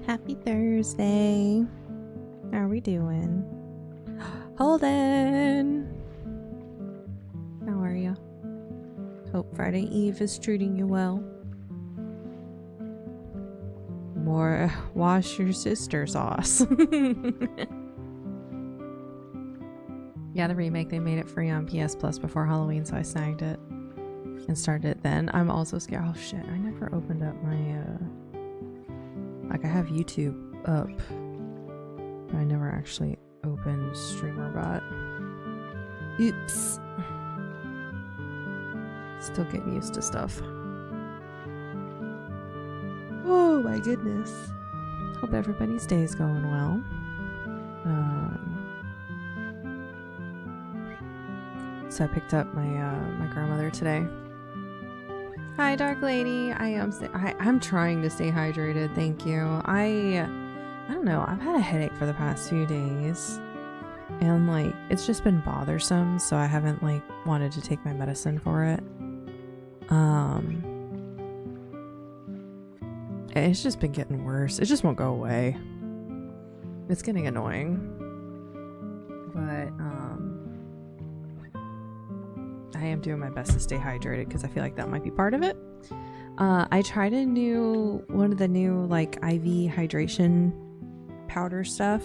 Happy Thursday. How are we doing? Holden! How are you? Hope Friday Eve is treating you well. More wash your sister sauce. Yeah, the remake, they made it free on PS Plus before Halloween, so I snagged it and started it then. I'm also scared. Oh shit, I never opened up my like I have YouTube up, but I never actually opened StreamerBot. Oops. Still getting used to stuff. Oh my goodness. Hope everybody's day is going well. So I picked up my my grandmother today. Hi, Dark Lady. I'm trying to stay hydrated. Thank you. I don't know. I've had a headache for the past few days, and like it's just been bothersome. So I haven't like wanted to take my medicine for it. It's just been getting worse. It just won't go away. It's getting annoying, but I am doing my best to stay hydrated because I feel like that might be part of it. I tried one of the new like IV hydration powder stuff,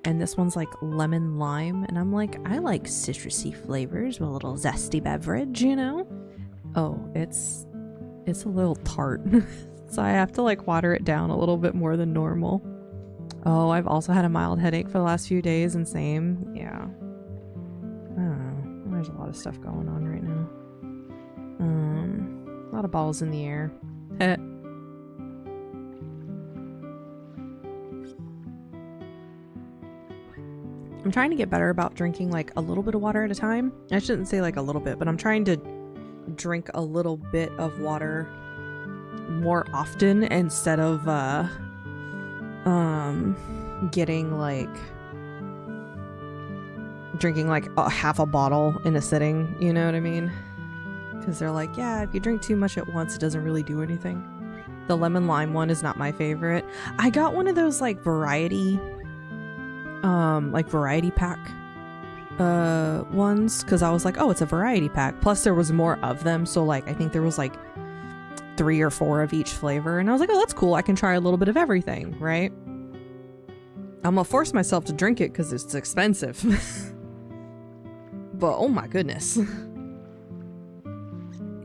and this one's like lemon lime, and I'm like, I like citrusy flavors with a little zesty beverage, you know? Oh, it's a little tart. So I have to like water it down a little bit more than normal. Oh, I've also had a mild headache for the last few days, and same. Yeah. I don't know. There's a lot of stuff going on right now. A lot of balls in the air. I'm trying to get better about drinking like a little bit of water at a time. I shouldn't say like a little bit, but I'm trying to drink a little bit of water more often instead of getting like drinking like half a bottle in a sitting, you know what I mean? Because they're like, yeah, if you drink too much at once, it doesn't really do anything. The lemon lime one is not my favorite. I got one of those like variety pack ones because I was like, oh, it's a variety pack. Plus there was more of them, so like I think there was like 3 or 4 of each flavor, and I was like, oh, that's cool. I can try a little bit of everything, right? I'm gonna force myself to drink it because it's expensive. But oh my goodness.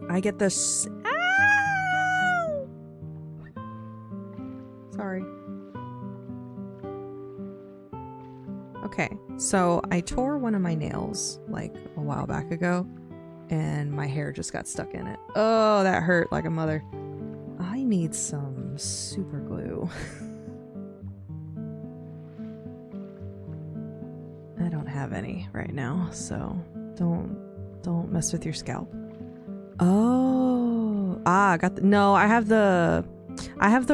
I get this. Ow! Sorry. Okay, so I tore one of my nails like a while back ago, and my hair just got stuck in it. Oh, that hurt like a mother. I need some super glue. I don't have any right now, so don't mess with your scalp. Oh, I got I have the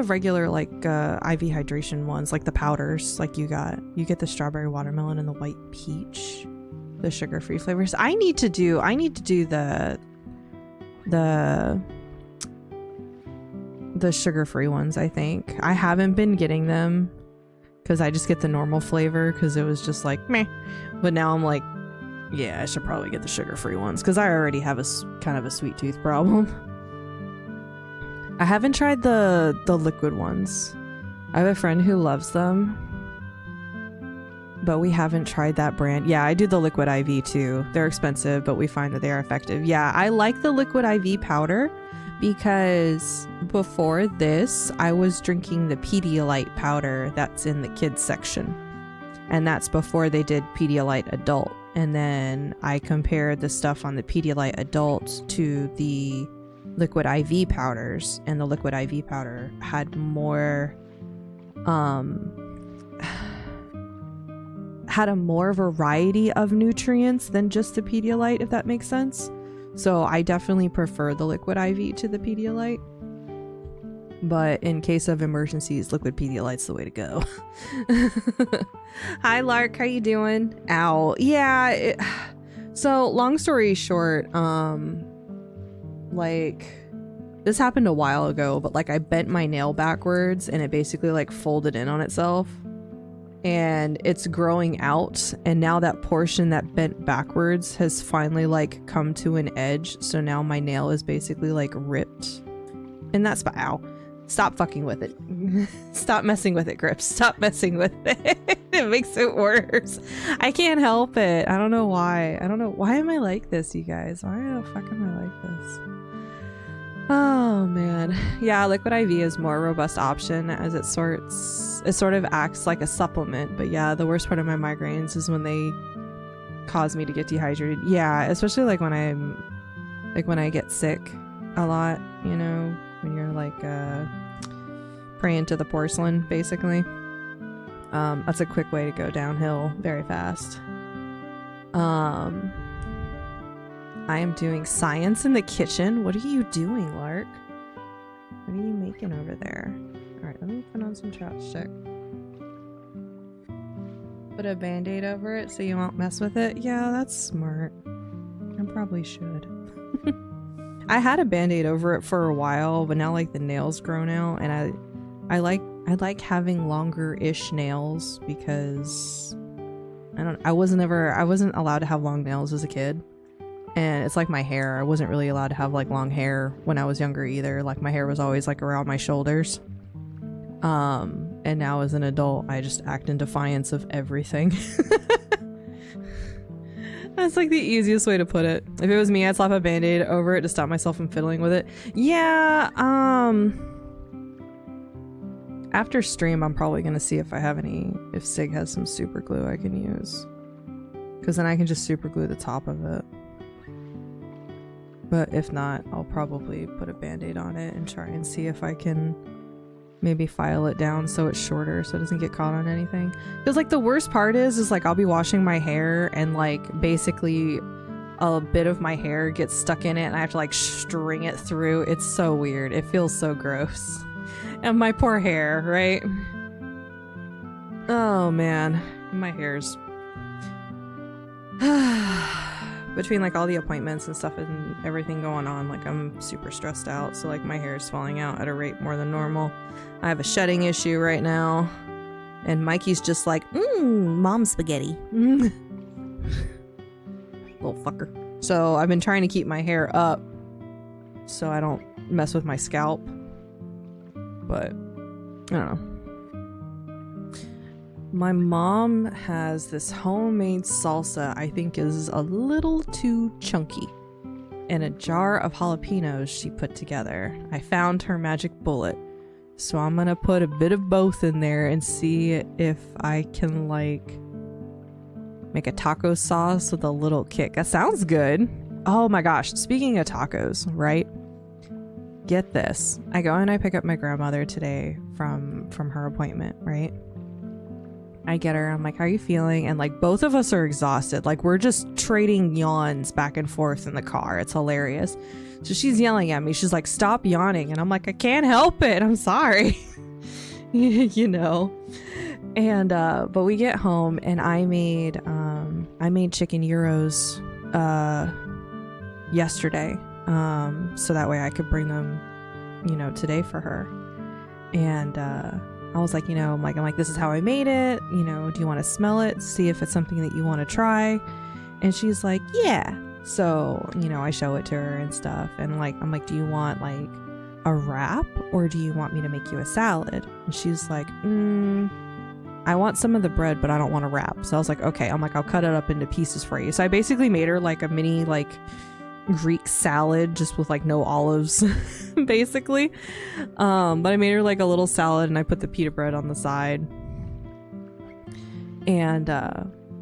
regular like IV hydration ones, like the powders, like you get the strawberry watermelon and the white peach, the sugar-free flavors. I need to do the sugar-free ones. I think I haven't been getting them because I just get the normal flavor because it was just like meh. But now I'm like, yeah, I should probably get the sugar-free ones because I already have a kind of a sweet tooth problem. I haven't tried the liquid ones. I have a friend who loves them, but we haven't tried that brand. Yeah, I do the liquid IV too. They're expensive, but we find that they are effective. Yeah, I like the liquid IV powder because before this, I was drinking the Pedialyte powder that's in the kids section. And that's before they did Pedialyte Adult. And then I compared the stuff on the Pedialyte Adult to the liquid IV powders, and the liquid IV powder had more had a more variety of nutrients than just the Pedialyte, if that makes sense. So I definitely prefer the liquid IV to the Pedialyte. But in case of emergencies, liquid Pedialyte's the way to go. Hi, Lark. How you doing? Ow. Yeah. So long story short, like this happened a while ago, but like I bent my nail backwards and it basically like folded in on itself and it's growing out, and now that portion that bent backwards has finally like come to an edge, so now my nail is basically like ripped. And that's ow. Stop fucking with it. Stop messing with it, Grips. Stop messing with it. It makes it worse. I can't help it. I don't know why. I don't know. Why am I like this, you guys? Why the fuck am I like this? Oh, man. Yeah, Liquid IV is more robust option as it sort of acts like a supplement. But yeah, the worst part of my migraines is when they cause me to get dehydrated. Yeah, especially like when I get sick a lot, you know, when you're like praying to the porcelain, basically. That's a quick way to go downhill very fast. I am doing science in the kitchen. What are you doing, Lark? What are you making over there? Alright, let me put on some chapstick. Put a band-aid over it so you won't mess with it. Yeah, that's smart. I probably should. I had a band-aid over it for a while, but now like the nails grown out, and I like having longer-ish nails because I wasn't allowed to have long nails as a kid. And it's like my hair. I wasn't really allowed to have like long hair when I was younger either. Like my hair was always like around my shoulders. And now as an adult, I just act in defiance of everything. That's like the easiest way to put it. If it was me, I'd slap a band-aid over it to stop myself from fiddling with it. Yeah, after stream, I'm probably gonna see if if Sig has some super glue I can use. Because then I can just super glue the top of it. But if not, I'll probably put a band-aid on it and try and see if I can maybe file it down so it's shorter so it doesn't get caught on anything. Because like the worst part is like I'll be washing my hair and like basically a bit of my hair gets stuck in it and I have to like string it through. It's so weird. It feels so gross. And my poor hair, right? Oh man, my hair's between like all the appointments and stuff and everything going on, like I'm super stressed out, so like my hair is falling out at a rate more than normal. I have a shedding issue right now, and Mikey's just like, mom spaghetti. Little fucker. So I've been trying to keep my hair up so I don't mess with my scalp, but I don't know. My mom has this homemade salsa I think is a little too chunky, and a jar of jalapenos she put together. I found her magic bullet, so I'm gonna put a bit of both in there and see if I can like make a taco sauce with a little kick. That sounds good. Oh my gosh, speaking of tacos, right? Get this. I go and I pick up my grandmother today from her appointment, right? I get her, I'm like, how are you feeling? And like both of us are exhausted. Like we're just trading yawns back and forth in the car. It's hilarious. So she's yelling at me. She's like, stop yawning. And I'm like, I can't help it. I'm sorry. You know? And but we get home and I made chicken gyros yesterday. So that way I could bring them, you know, today for her. And I was like, you know, I'm like, this is how I made it. You know, do you want to smell it? See if it's something that you want to try. And she's like, yeah. So, you know, I show it to her and stuff. And like, I'm like, do you want like a wrap or do you want me to make you a salad? And she's like, I want some of the bread, but I don't want a wrap. So I was like, okay. I'm like, I'll cut it up into pieces for you. So I basically made her like a mini like Greek salad just with like no olives basically, but I made her like a little salad and I put the pita bread on the side. And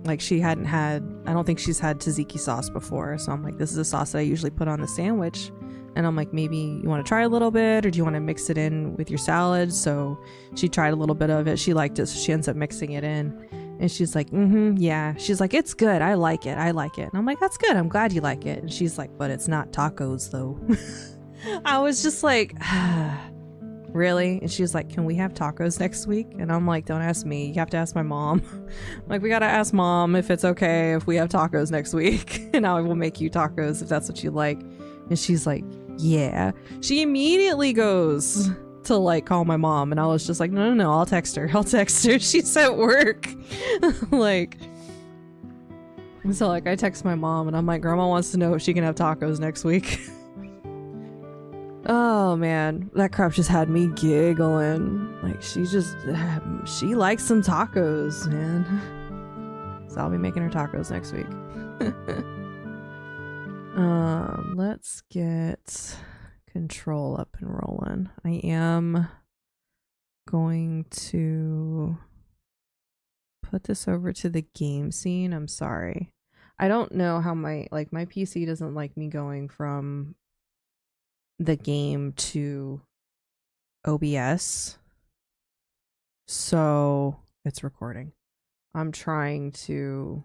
like she hadn't had, I don't think she's had tzatziki sauce before, so I'm like, this is a sauce that I usually put on the sandwich. And I'm like, maybe you want to try a little bit, or do you want to mix it in with your salad? So she tried a little bit of it. She liked it, so she ends up mixing it in. And she's like, yeah. She's like, it's good. I like it. I like it. And I'm like, that's good. I'm glad you like it. And she's like, but it's not tacos though. I was just like, really? And she's like, can we have tacos next week? And I'm like, don't ask me. You have to ask my mom. I'm like, we got to ask mom if it's okay if we have tacos next week. And I will make you tacos if that's what you like. And she's like, yeah. She immediately goes to like call my mom, and I was just like, no, I'll text her. She's at work. Like, so like I text my mom and I'm like, Grandma wants to know if she can have tacos next week. Oh man, that crap just had me giggling. Like she likes some tacos, man. So I'll be making her tacos next week. Let's get Control up and rolling. I am going to put this over to the game scene. I'm sorry. I don't know how my PC doesn't like me going from the game to OBS. So it's recording. I'm trying to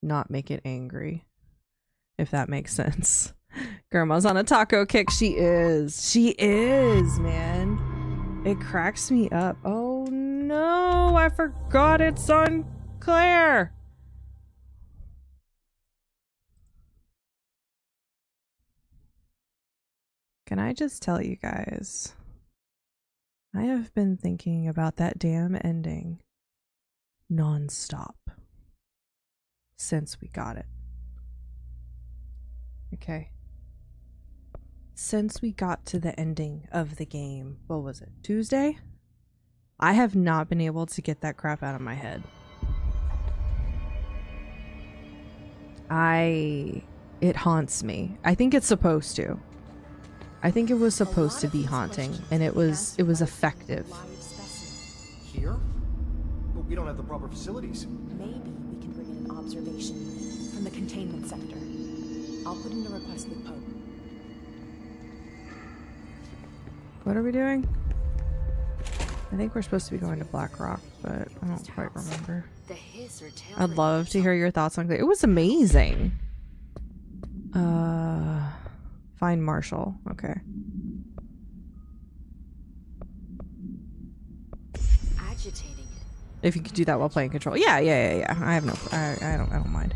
not make it angry, if that makes sense. Grandma's on a taco kick. She is, man. It cracks me up. Oh no, I forgot it's on Claire. Can I just tell you guys, I have been thinking about that damn ending non-stop since we got it. Okay. Since we got to the ending of the game, what was it, Tuesday? I have not been able to get that crap out of my head. It haunts me. I think it's supposed to. I think it was supposed to be haunting, and it was effective. Here? But we don't have the proper facilities. Maybe we can bring in an observation unit from the containment sector. I'll put in a request with Pope. What are we doing? I think we're supposed to be going to Black Rock, but I don't quite remember. I'd love to hear your thoughts on it. It was amazing. Find Marshall. Okay. Agitating it. If you could do that while playing Control. Yeah. I have no I don't mind.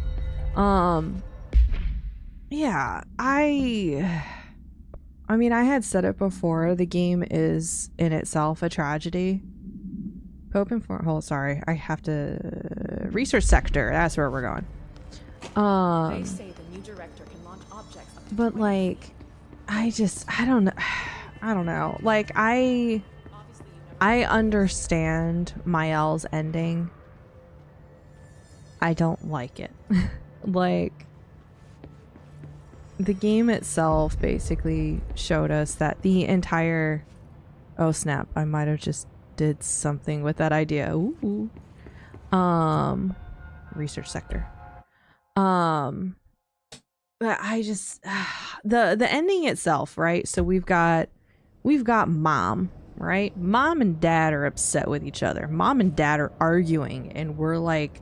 Yeah, I mean, I had said it before, the game is in itself a tragedy. Pope inform. Oh, sorry. I have to research sector. That's where we're going. They say the new director can launch objects up to but like I don't know. Like I understand Mael's ending. I don't like it. Like the game itself basically showed us that the entire oh snap, I might have just did something with that idea. Ooh. Research sector. But I just the ending itself, right? So we've got mom, right? Mom and dad are upset with each other. Mom and dad are arguing, and we're like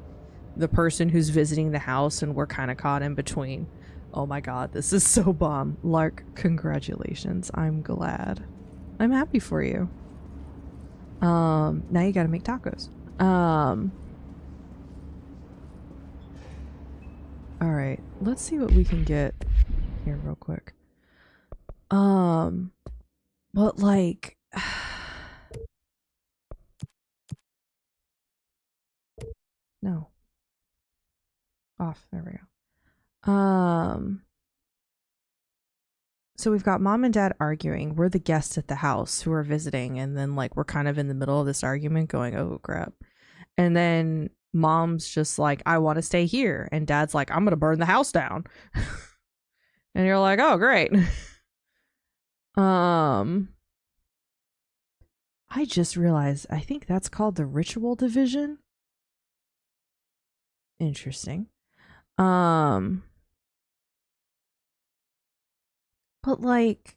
the person who's visiting the house, and we're kind of caught in between. Oh my god, this is so bomb. Lark, congratulations. I'm glad. I'm happy for you. Now you gotta make tacos. Alright, let's see what we can get here real quick. But like no. Off, there we go. So we've got mom and dad arguing. We're the guests at the house who are visiting, and then like we're kind of in the middle of this argument going, oh crap. And then mom's just like, I want to stay here, and dad's like, I'm gonna burn the house down. And you're like, oh great. I just realized I think that's called the ritual division. Interesting. But like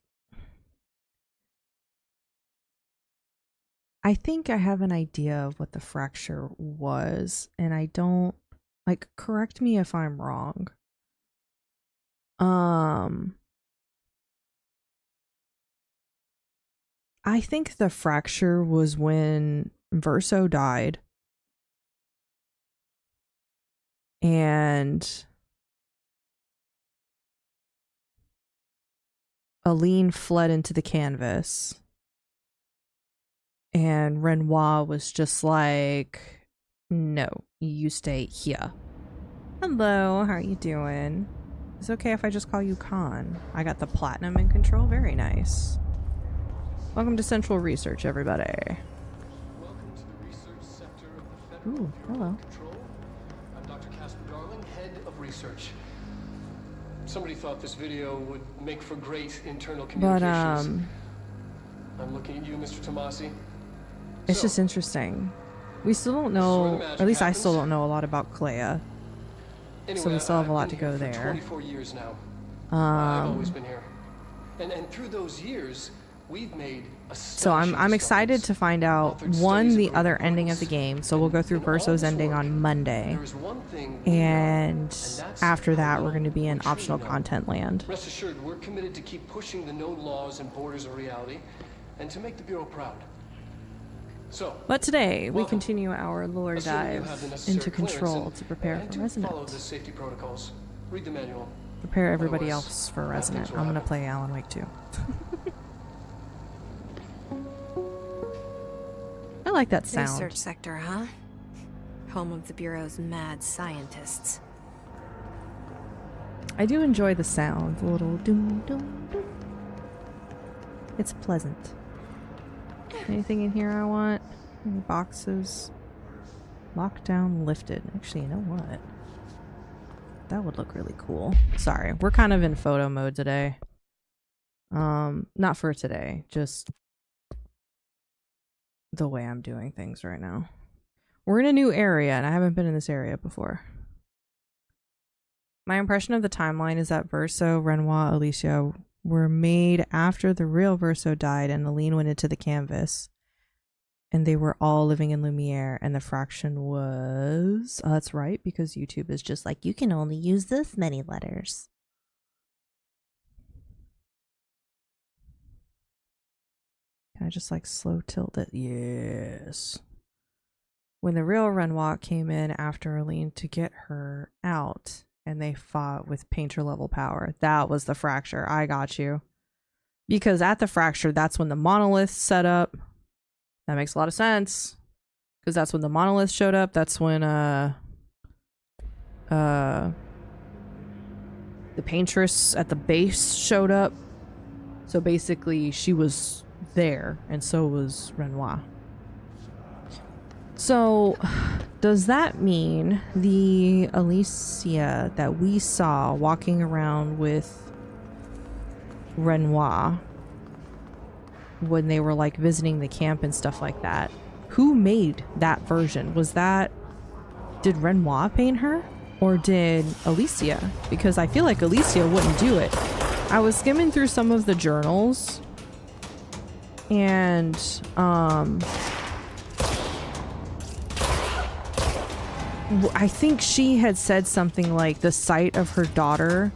I think I have an idea of what the fracture was, and I don't like, correct me if I'm wrong. I think the fracture was when Verso died. And Aline fled into the canvas. And Renoir was just like, no, you stay here. Hello, how are you doing? Is it okay if I just call you Khan? I got the platinum in control. Very nice. Welcome to Central Research, everybody. Welcome to the research sector of the Federal Ooh, hello. Control. I'm Dr. Casper Darling, head of research. Somebody thought this video would make for great internal communications. I'm looking at you, Mr. Tomasi. It's just interesting. We still don't know, or at least I still don't know a lot about Clea. Anyway, So we still have a lot I've to been go here for there. 24 years now. I've always been here. And through those years, we've made So I'm excited to find out, one, the other ending of the game. So we'll go through Verso's ending on Monday. And after that, we're going to be in optional content land. Rest assured, we're committed to keep pushing the known laws and borders of reality and to make the Bureau proud. So, But today, we continue our lore assuming you dive have the necessary into Control clearance to prepare and for to follow the Resonant. safety protocols. Read the manual. Prepare everybody Otherwise, else for bad things Resonant. will I'm going to happen. play Alan Wake 2. I like that sound. Research sector, huh? Home of the Bureau's mad scientists. I do enjoy the sound. The little doom, doom, doom. It's pleasant. Anything in here I want? Any boxes? Lockdown lifted. Actually, you know what? That would look really cool. Sorry, we're kind of in photo mode today. Not for today, just the way I'm doing things right now. We're in a new area, and I haven't been in this area before. My impression of the timeline is that Verso, Renoir, Alicia were made after the real Verso died and Aline went into the canvas. And they were all living in Lumiere, and the fraction was... Oh, that's right, because YouTube is just like, you can only use this many letters. Can I just like slow tilt it? Yes. When the real Renoir came in after Aline to get her out, and they fought with painter level power, that was the fracture. I got you. Because at the fracture, that's when the monolith set up. That makes a lot of sense. Because that's when the monolith showed up. That's when the paintress at the base showed up. So basically she was there, and so was Renoir. So does that mean the Alicia that we saw walking around with Renoir when they were like visiting the camp and stuff like that, who made that version? Did Renoir paint her, or did Alicia? Because I feel like Alicia wouldn't do it. I was skimming through some of the journals, and I think she had said something like the sight of her daughter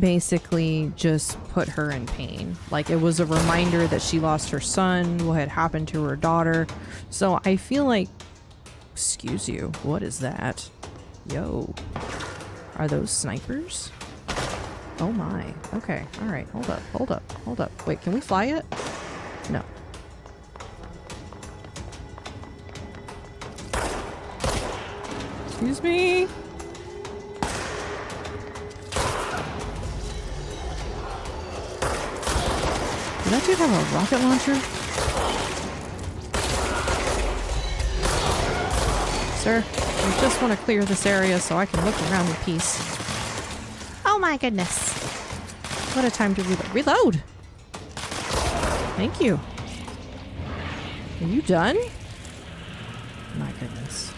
basically just put her in pain. Like, it was a reminder that she lost her son, what had happened to her daughter. So I feel like, excuse you, what is that? Yo, are those snipers? Oh my. Okay, all right, hold up. Wait, can we fly it? No. Excuse me? Did that dude have a rocket launcher? Sir, I just want to clear this area so I can look around in peace. Oh my goodness. What a time to reload. Reload! Thank you. Are you done? My goodness.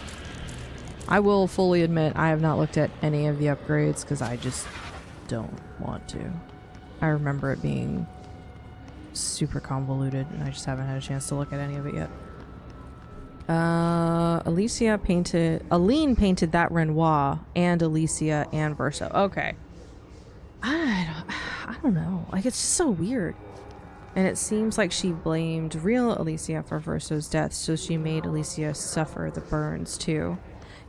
I will fully admit I have not looked at any of the upgrades because I just don't want to. I remember it being super convoluted and I just haven't had a chance to look at any of it yet. Aline painted that Renoir and Alicia and Verso. Okay. I don't know. Like, it's just so weird. And it seems like she blamed real Alicia for Verso's death, so she made Alicia suffer the burns too.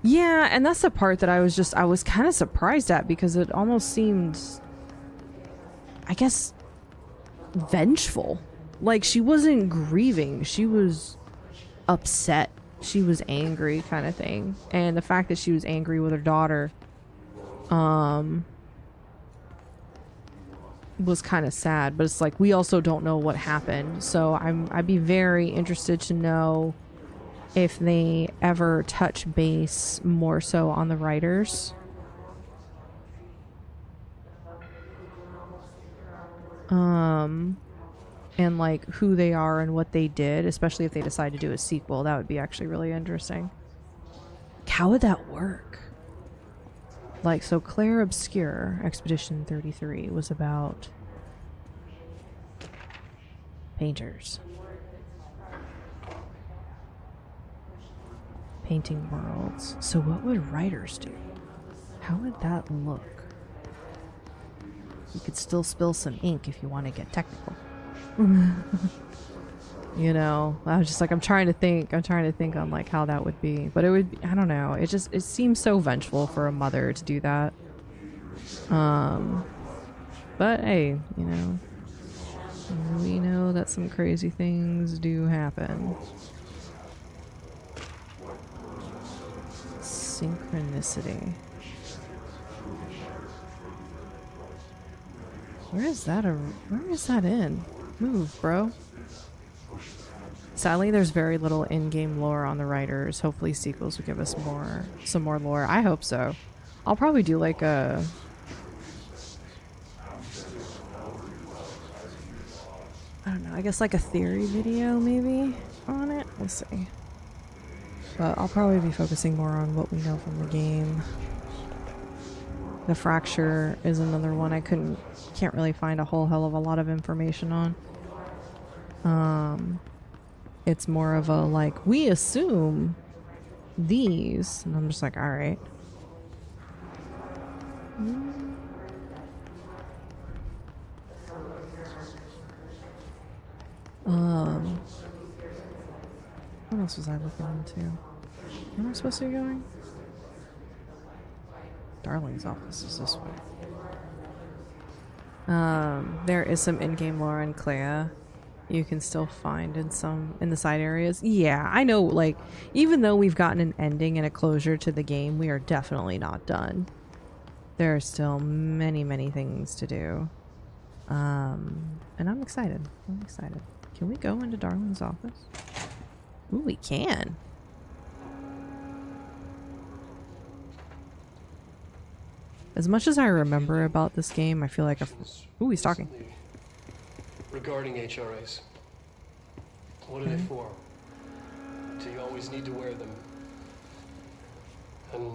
Yeah, and that's the part that I was kind of surprised at, because it almost seemed, I guess, vengeful. Like, she wasn't grieving. She was upset. She was angry, kind of thing. And the fact that she was angry with her daughter, was kind of sad. But it's like, we also don't know what happened. So I'd be very interested to know if they ever touch base more so on the writers. And like who they are and what they did, especially if they decide to do a sequel. That would be actually really interesting. How would that work? Like, so Claire Obscure, Expedition 33, was about painters. Painting worlds. So what would writers do? How would that look? You could still spill some ink if you want to get technical. You know, I was just like, I'm trying to think on like how that would be. But it would be, I don't know. It seems so vengeful for a mother to do that. But hey, you know, we know that some crazy things do happen. Synchronicity. Where is that in? Move, bro. Sadly, there's very little in-game lore on the writers. Hopefully sequels will give us some more lore. I hope so. I'll probably do like a... I don't know, I guess like a theory video maybe on it? We'll see. But I'll probably be focusing more on what we know from the game. The Fracture is another one I can't really find a whole hell of a lot of information on. It's more of a like, we assume these, and I'm just like, all right. What else was I looking into? Where am I supposed to be going? Darling's office is this way. There is some in-game lore in Clea you can still find in the side areas. Yeah, I know, like, even though we've gotten an ending and a closure to the game, we are definitely not done. There are still many, many things to do. And I'm excited. Can we go into Darling's office? Ooh, we can. As much as I remember about this game, I feel like ooh, he's talking. Regarding HRAs. What are they for? Do you always need to wear them? And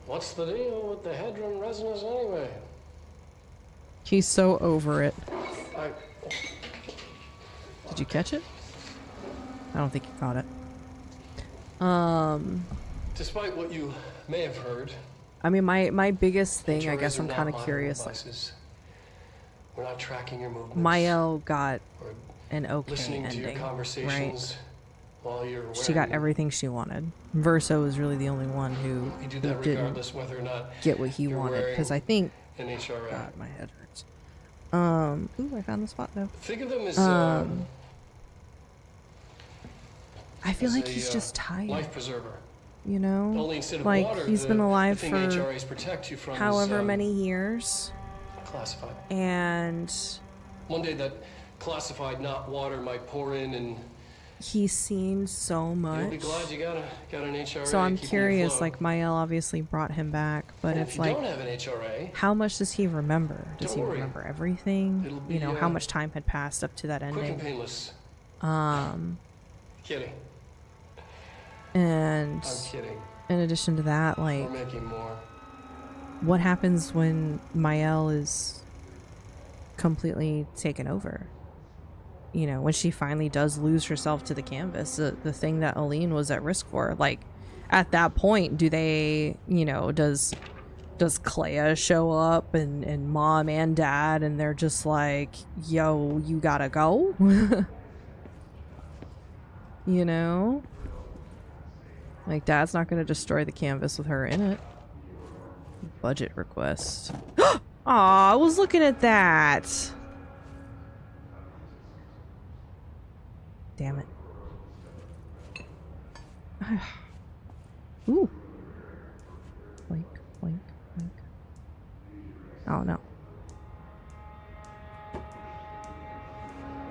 what's the deal with the Hedron resonance anyway? He's so over it. I... Did you catch it? I don't think you caught it. Despite what you may have heard, I mean, my biggest thing, HRAs I guess I'm kind of curious. Like, we're not tracking your movements. Mael got an okay listening to ending, your conversations right? while you're She got everything she wanted. Verso was really the only one who didn't whether or not get what he wanted. Because I think, an HRA. God, my head hurts. Ooh, I found the spot though. Think of them as I feel like he's just tired. Life preserver. You know, Only instead of like water, he's been alive for HRAs protect you from however is, many years. Classified. And one day that classified not water might pour in, and he's seen so much. you'll be glad you got an HRA. So I'm curious, like Mael obviously brought him back, but and it's if you like, don't have an HRA, how much does he remember? Does don't he worry. remember everything? It'll be, You know, how much time had passed up to that quick and ending? painless. Kidding. And I'm kidding. in addition to that, like, We're making more. what happens when Mael is completely taken over? You know, when she finally does lose herself to the canvas, the thing that Aline was at risk for. Like, at that point, do they, you know, does Clea show up and mom and dad, and they're just like, yo, you gotta go? You know? Like, dad's not gonna destroy the canvas with her in it. Budget request. Aw, I was looking at that. Damn it. Ooh. Blink, blink, blink. Oh no.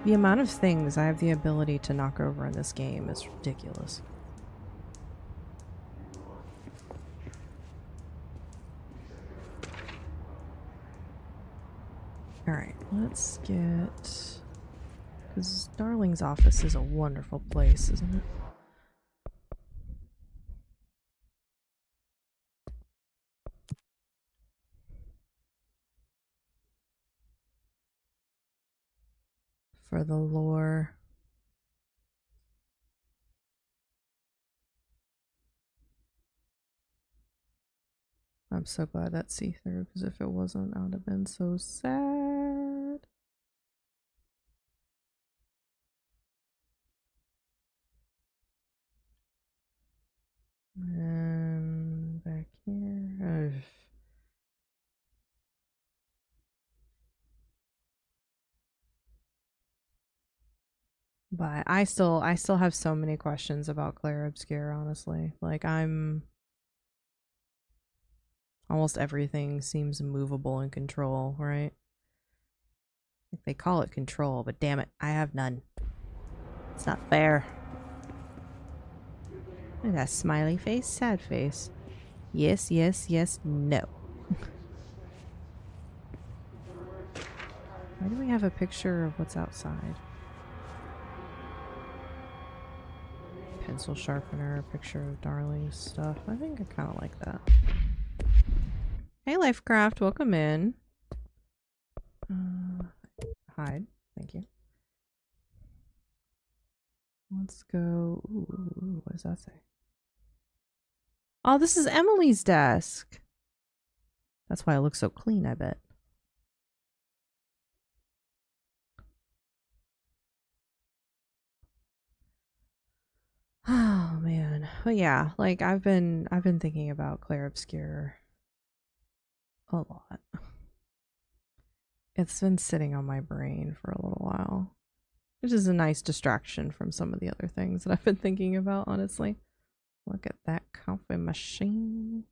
The amount of things I have the ability to knock over in this game is ridiculous. Alright, let's get... Because Darling's office is a wonderful place, isn't it? For the lore. I'm so glad that's see-through, because if it wasn't, I would have been so sad. And back here. Ugh. But I still have so many questions about Claire Obscure, honestly. Like, almost everything seems movable in Control, right? Like, they call it Control, but damn it, I have none. It's not fair. Look at that smiley face, sad face. Yes, yes, yes, no. Why do we have a picture of what's outside? Pencil sharpener, picture of Darling's stuff. I think I kind of like that. Hey, Lifecraft, welcome in. Hide, thank you. Let's go. Ooh, what does that say? Oh, this is Emily's desk. That's why it looks so clean, I bet. Oh man. But yeah, like I've been thinking about Claire Obscure a lot. It's been sitting on my brain for a little while, which is a nice distraction from some of the other things that I've been thinking about, honestly. Look at that coffee machine.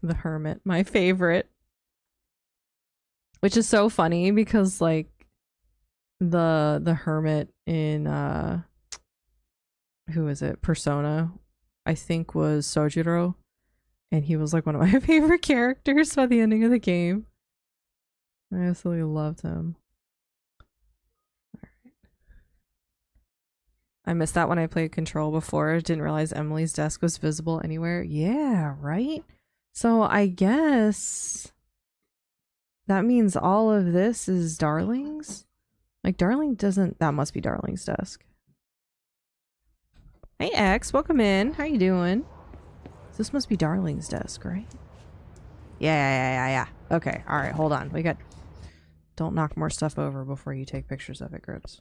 The Hermit, my favorite. Which is so funny because like the Hermit in who is it? Persona, I think was Sojiro. And he was like one of my favorite characters by the ending of the game. I absolutely loved him. Alright. I missed that when I played Control before. Didn't realize Emily's desk was visible anywhere. Yeah, right? So I guess that means all of this is Darling's? Like Darling doesn't... That must be Darling's desk. Hey X, welcome in. How you doing? This must be Darling's desk, right? Yeah. Okay, alright, hold on. We got... Don't knock more stuff over before you take pictures of it, Grips.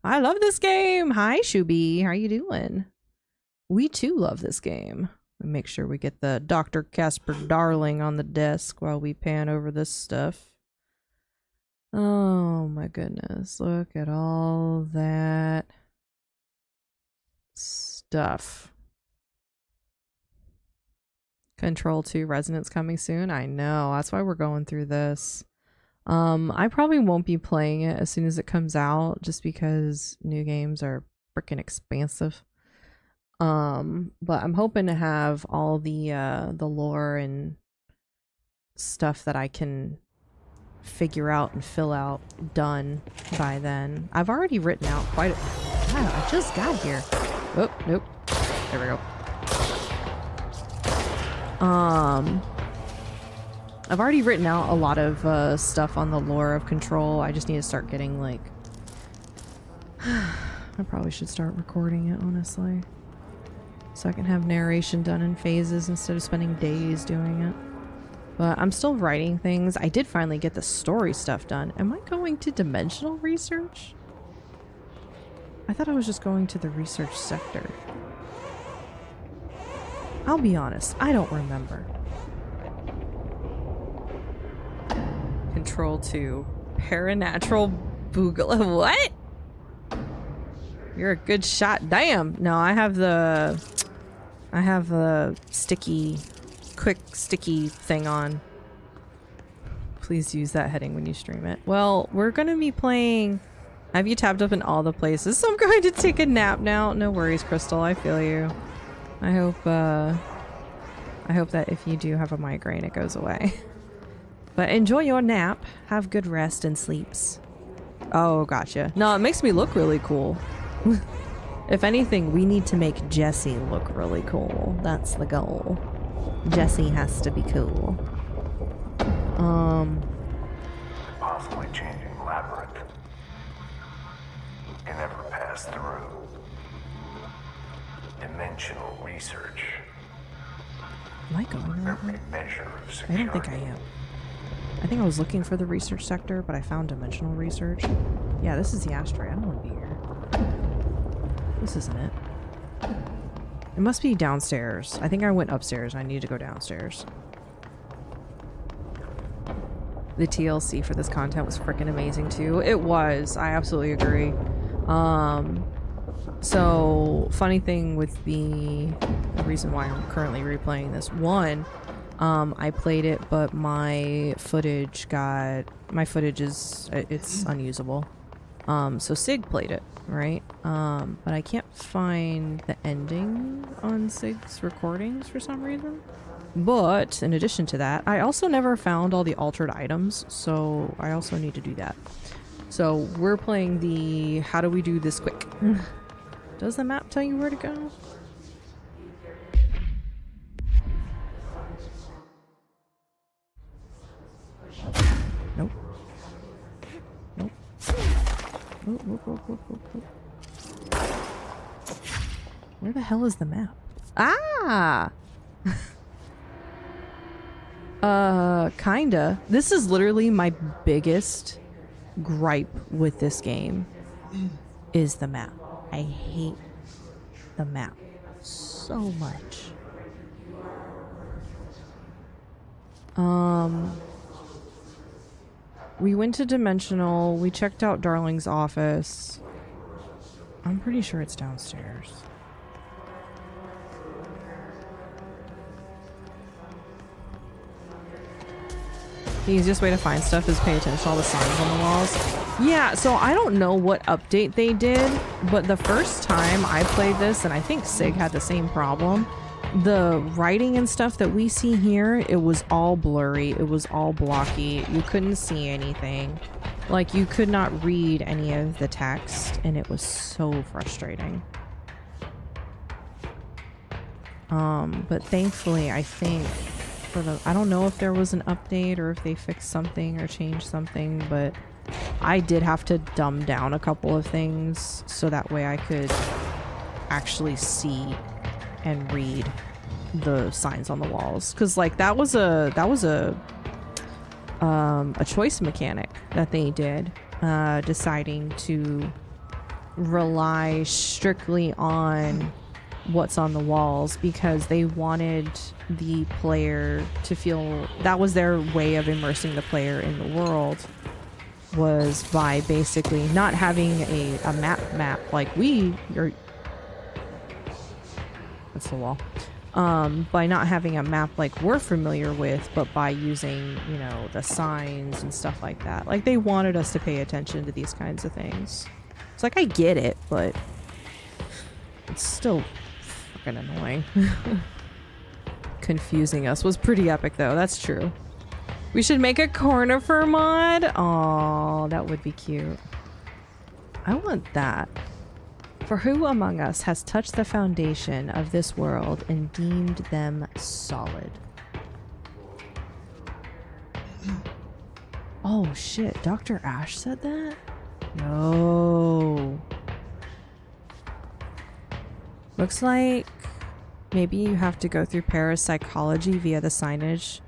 I love this game! Hi, Shubi. How you doing? We too love this game. Make sure we get the Dr. Casper Darling on the desk while we pan over this stuff. Oh my goodness. Look at all that stuff. Control 2 Resonance coming soon. I know. That's why we're going through this. I probably won't be playing it as soon as it comes out just because new games are freaking expensive. But I'm hoping to have all the lore and stuff that I can figure out and fill out done by then. I've already written out quite a... Wow, I just got here. Oh, nope. There we go. I've already written out a lot of stuff on the lore of Control. I just need to start getting like... I probably should start recording it, honestly. So I can have narration done in phases instead of spending days doing it. But I'm still writing things. I did finally get the story stuff done. Am I going to dimensional research? I thought I was just going to the research sector. I'll be honest, I don't remember. Control 2. Paranatural Boogaloo. What? You're a good shot. Damn. No, I have the sticky, quick sticky thing on. Please use that heading when you stream it. Well, we're gonna be playing. I have you tabbed up in all the places, so I'm going to take a nap now. No worries, Crystal. I feel you. I hope that if you do have a migraine, it goes away. But enjoy your nap. Have good rest and sleeps. Oh, gotcha. No, it makes me look really cool. If anything, we need to make Jesse look really cool. That's the goal. Jesse has to be cool. Possibly changing labyrinth. Can never pass through. Dimensional research. Am I going on? Every measure of I security. don't think I am. I think I was looking for the research sector, but I found dimensional research. Yeah, this is the ashtray. I don't want to be here. This isn't it. It must be downstairs. I think I went upstairs and I need to go downstairs. The TLC for this content was freaking amazing too. It was. I absolutely agree. So funny thing with the reason why I'm currently replaying this. One, I played it, but my footage is it's unusable. So Sig played it, right? But I can't find the ending on Sig's recordings for some reason. But in addition to that, I also never found all the altered items, so I also need to do that. So we're playing the how do we do this quick? Does the map tell you where to go? Nope. Nope. Nope. Where the hell is the map? Ah! Kinda. This is literally my biggest gripe with this game is the map. I hate the map so much. We went to Dimensional. We checked out Darling's office. I'm pretty sure it's downstairs. The easiest way to find stuff is pay attention to all the signs on the walls. Yeah, so I don't know what update they did, but the first time I played this, and I think Sig had the same problem, the writing and stuff that we see here, it was all blurry, it was all blocky, you couldn't see anything. Like, you could not read any of the text, and it was so frustrating. But thankfully, I think I don't know if there was an update or if they fixed something or changed something, but I did have to dumb down a couple of things so that way I could actually see and read the signs on the walls. Cause like that was a choice mechanic that they did, deciding to rely strictly on what's on the walls because they wanted the player to feel that was their way of immersing the player in the world, was by basically not having a map like that's the wall, by not having a map like we're familiar with, but by using, you know, the signs and stuff like that. Like they wanted us to pay attention to these kinds of things. It's like I get it, but it's still fucking annoying. Confusing us was pretty epic though, that's true. We should make a Cornifer mod. Oh, that would be cute. I want that. For who among us has touched the foundation of this world and deemed them solid? Oh shit, Dr. Ash said that? No. Looks like maybe you have to go through parapsychology via the signage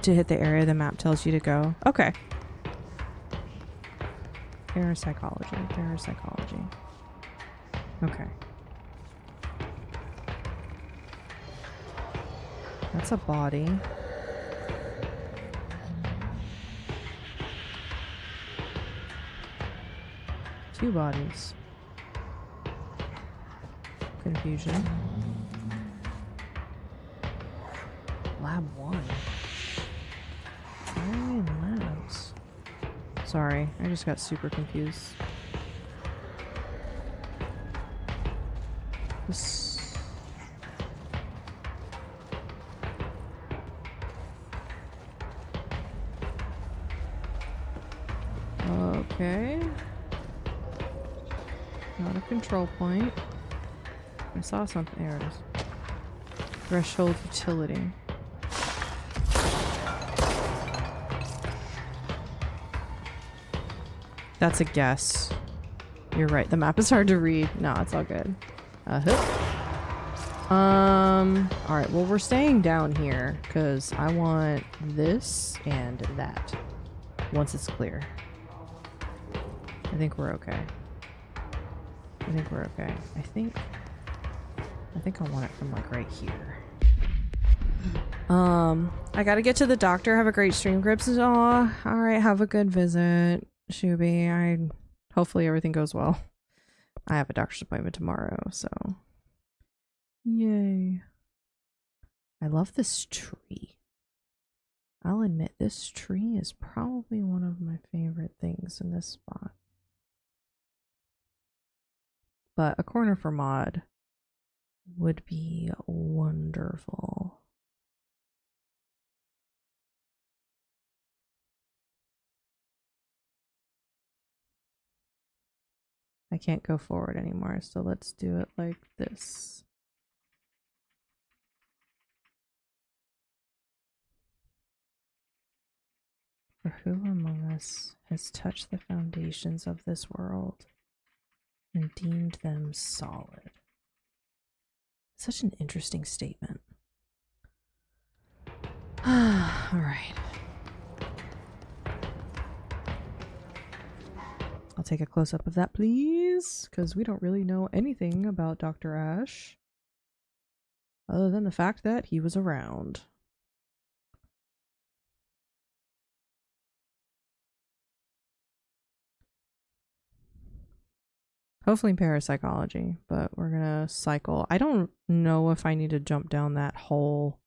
to hit the area the map tells you to go. Okay. Parapsychology. Okay. That's a body. Two bodies. Confusion. Lab 1. Why are we in labs? Sorry, I just got super confused. This... Okay. Not a control point. I saw something. There it is. Threshold utility. That's a guess. You're right. The map is hard to read. No, it's all good. Alright, well, we're staying down here because I want this and that once it's clear. I think we're okay. I think we're okay. I think I want it from like right here. I gotta get to the doctor. Have a great stream, Grips. Aw, alright, have a good visit, Shuby. Hopefully everything goes well. I have a doctor's appointment tomorrow, so yay. I love this tree. I'll admit this tree is probably one of my favorite things in this spot. But a corner for mod would be wonderful. I can't go forward anymore, so let's do it like this. For who among us has touched the foundations of this world and deemed them solid? Such an interesting statement. Alright. I'll take a close-up of that, please, because we don't really know anything about Dr. Ash, other than the fact that he was around. Hopefully parapsychology, but we're gonna cycle. I don't know if I need to jump down that hole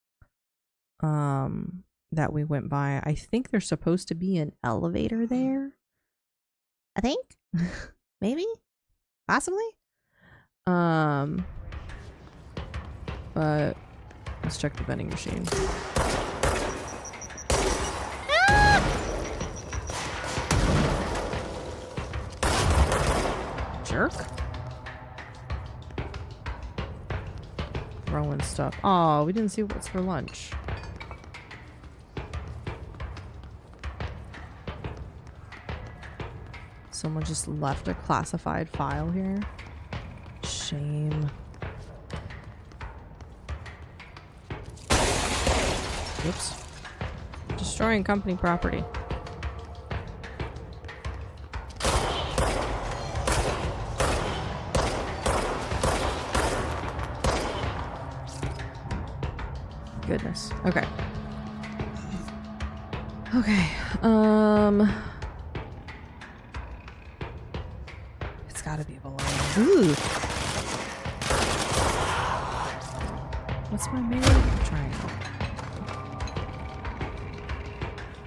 that we went by. I think there's supposed to be an elevator there. I think. Maybe? Possibly? But let's check the vending machine. Jerk. Throwing stuff. Oh, we didn't see what's for lunch. Someone just left a classified file here. Shame. Oops. Destroying company property. Goodness. Okay. Okay. It's gotta be below. Ooh. What's my main triangle?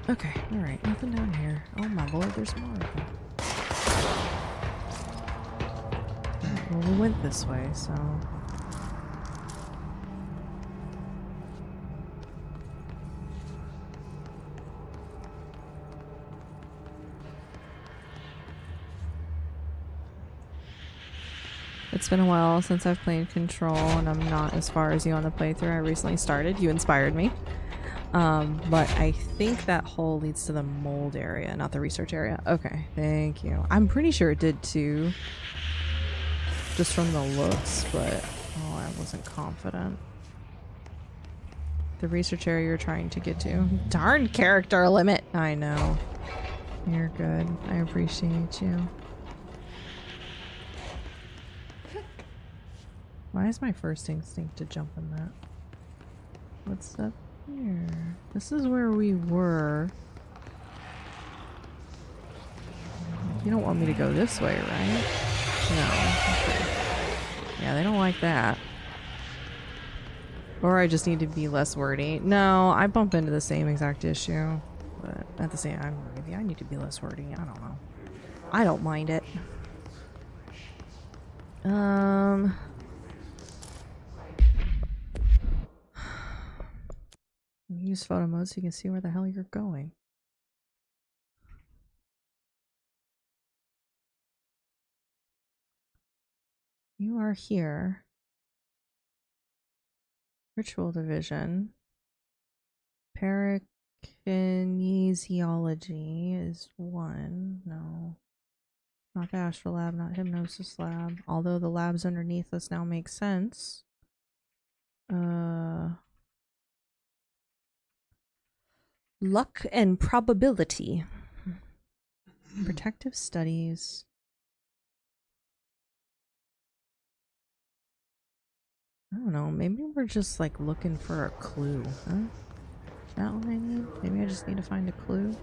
Okay. Alright. Nothing down here. Oh my lord, there's more of them. Alright, well, we went this way, so... It's been a while since I've played Control, and I'm not as far as you on the playthrough. I recently started. You inspired me. But I think that hole leads to the mold area, not the research area. Okay, thank you. I'm pretty sure it did too. Just from the looks, but oh, I wasn't confident. The research area you're trying to get to. Darn character limit! I know. You're good. I appreciate you. Why is my first instinct to jump in that? What's up here? This is where we were. You don't want me to go this way, right? No. Okay. Yeah, they don't like that. Or I just need to be less wordy. No, I bump into the same exact issue. But at the same time, maybe I need to be less wordy. I don't know. I don't mind it. Use photo mode so you can see where the hell you're going. You are here. Ritual division. Parakinesiology is one. No. Not the astral lab, not hypnosis lab. Although the labs underneath us now make sense. Luck and probability. Protective studies. I don't know, maybe we're just like looking for a clue, huh? Is that what I need? Maybe I just need to find a clue?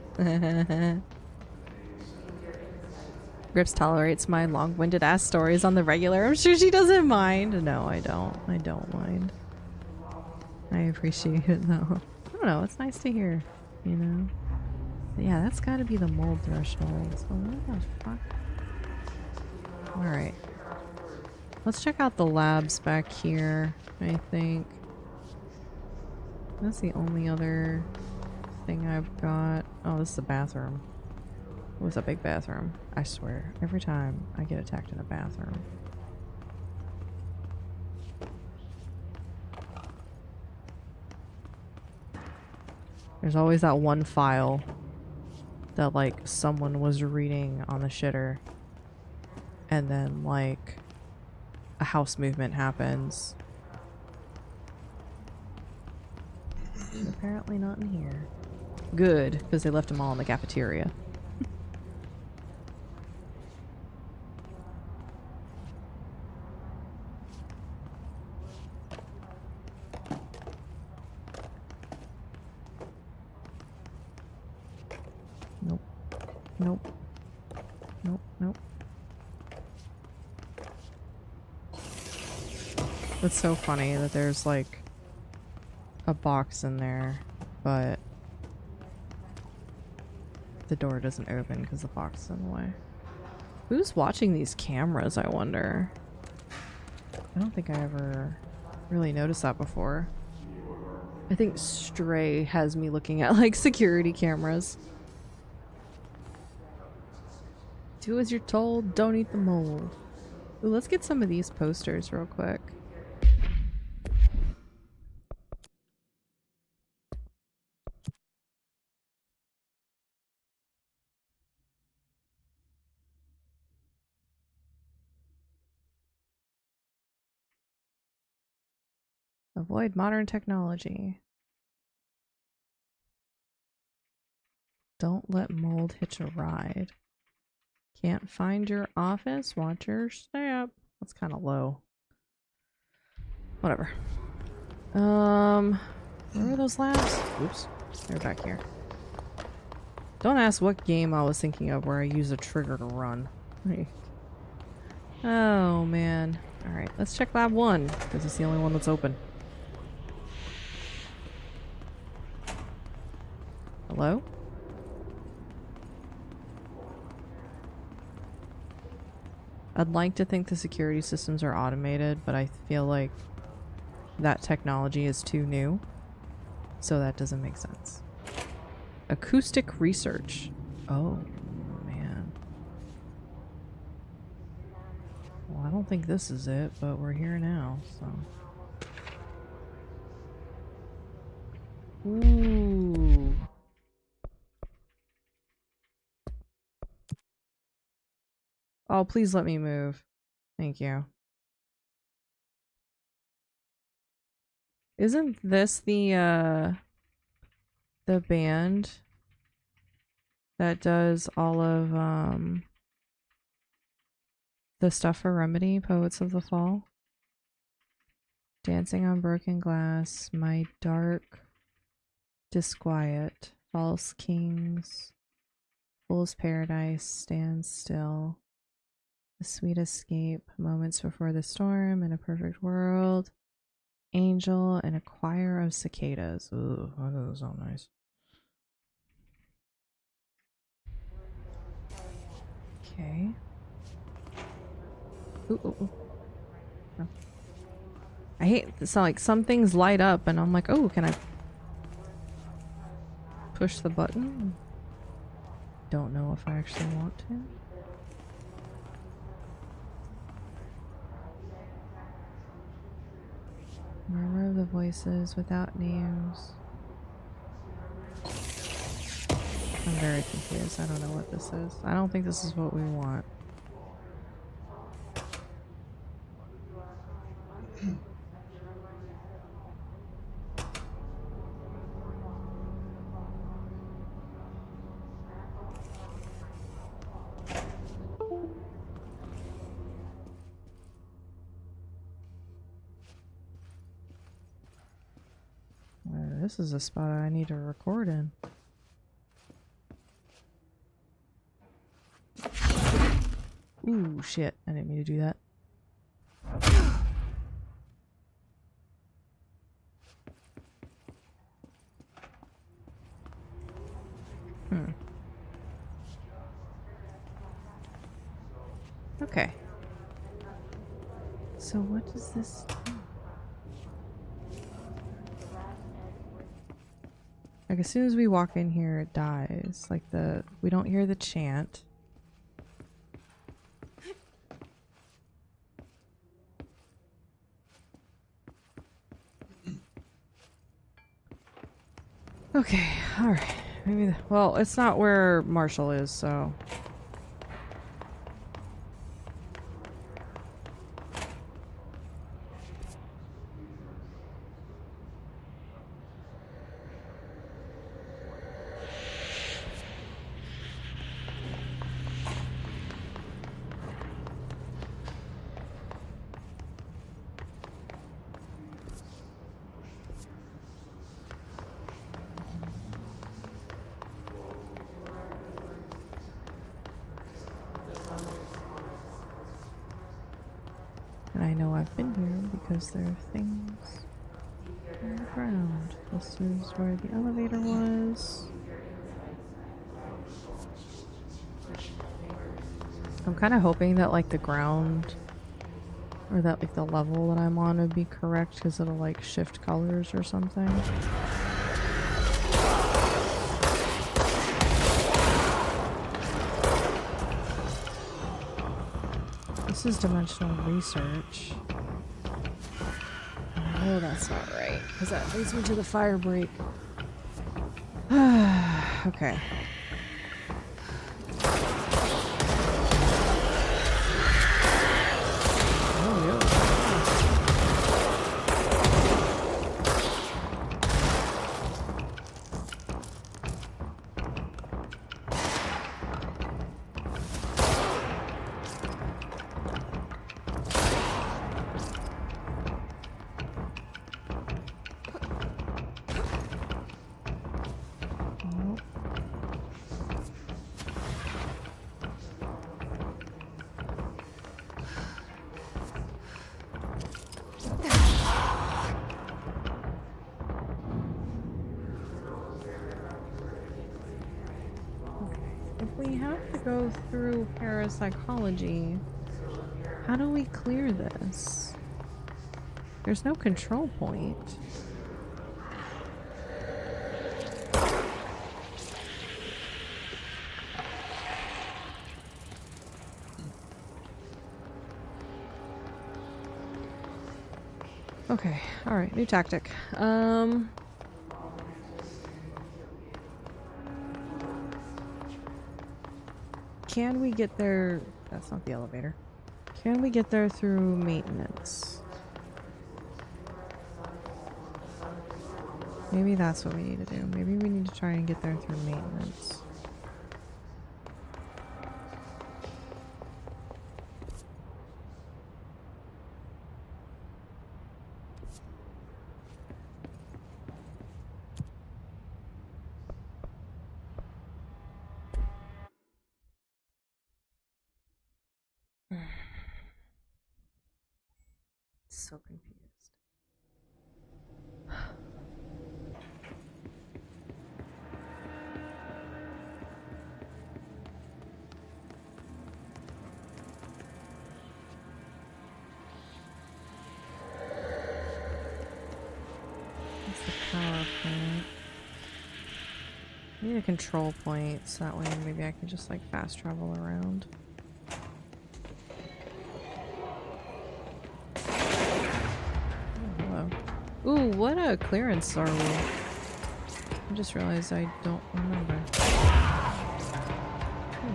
Grips tolerates my long-winded ass stories on the regular. I'm sure she doesn't mind. No, I don't. I don't mind. I appreciate it though. I don't know, it's nice to hear, you know? But yeah, that's gotta be the mold threshold. So what the fuck? Alright. Let's check out the labs back here, I think. That's the only other thing I've got. Oh, this is a bathroom. It was a big bathroom. I swear, every time I get attacked in a bathroom. There's always that one file that like someone was reading on the shitter and then like a house movement happens. Apparently not in here. Good, because they left them all in the cafeteria. Nope. Nope. Nope. Nope. It's so funny that there's like a box in there, but the door doesn't open because the box is in the way. Who's watching these cameras, I wonder? I don't think I ever really noticed that before. I think Stray has me looking at like security cameras. Do as you're told, don't eat the mold. Ooh, let's get some of these posters real quick. Avoid modern technology. Don't let mold hitch a ride. Can't find your office? Watch your step. That's kind of low. Whatever. Where are those labs? Oops. They're back here. Don't ask what game I was thinking of where I use a trigger to run. Oh, man. Alright, let's check lab 1, because it's the only one that's open. Hello? I'd like to think the security systems are automated, but I feel like that technology is too new, so that doesn't make sense. Acoustic research. Oh, man. Well, I don't think this is it, but we're here now, so. Ooh. Oh, please let me move. Thank you. Isn't this the band that does all of the stuff for Remedy, Poets of the Fall? Dancing on broken glass, my dark disquiet, false kings, fool's paradise, stands still. A sweet escape, moments before the storm, in a perfect world, angel, and a choir of cicadas. Ooh, that doesn't sound nice. Okay. Ooh, ooh, ooh. No. I hate this. Like, some things light up, and I'm like, oh, can I push the button? Don't know if I actually want to. Murmur of the voices without names. I'm very confused. I don't know what this is. I don't think this is what we want. This is a spot I need to record in. Ooh, shit. I didn't mean to do that. Okay. So what does this do? Like, as soon as we walk in here, it dies. Like, we don't hear the chant. Okay, alright. Maybe, well, it's not where Marshall is, so. And I know I've been here because there are things on the ground. This is where the elevator was. I'm kind of hoping that, like, the ground, or that, like, the level that I'm on would be correct, because it'll, like, shift colors or something. This is dimensional research. Oh, that's not right, because that leads me to the fire break. Okay. Oh, yeah. We have to go through parapsychology. How do we clear this? There's no control point. Okay, alright, new tactic. Can we get there? That's not the elevator. Can we get there through maintenance? Maybe that's what we need to do. Maybe we need to try and get there through maintenance. so confused. That's the power plant. I need a control point so that way maybe I can just like fast travel around. Ooh, what a clearance are we? I just realized I don't remember. Oh,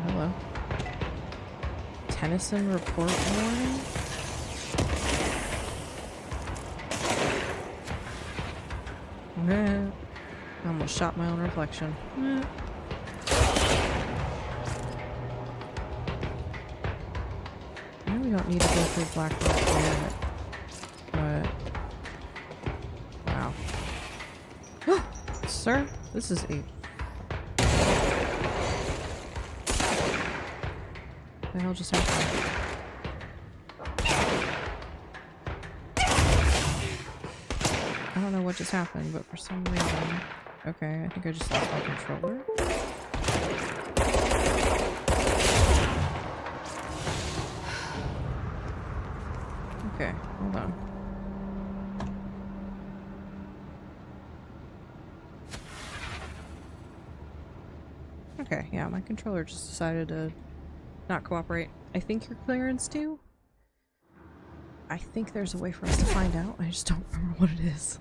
hello. Tennyson report warning? I almost shot my own reflection. I know we don't need to go through Black Rock Quarry, but... Wow. Sir, this is a... What the hell just happened? I don't know what just happened, but for some reason... Okay, I think I just lost my controller. Okay, hold on. Okay, yeah, my controller just decided to not cooperate. I think your clearance do? I think there's a way for us to find out. I just don't remember what it is.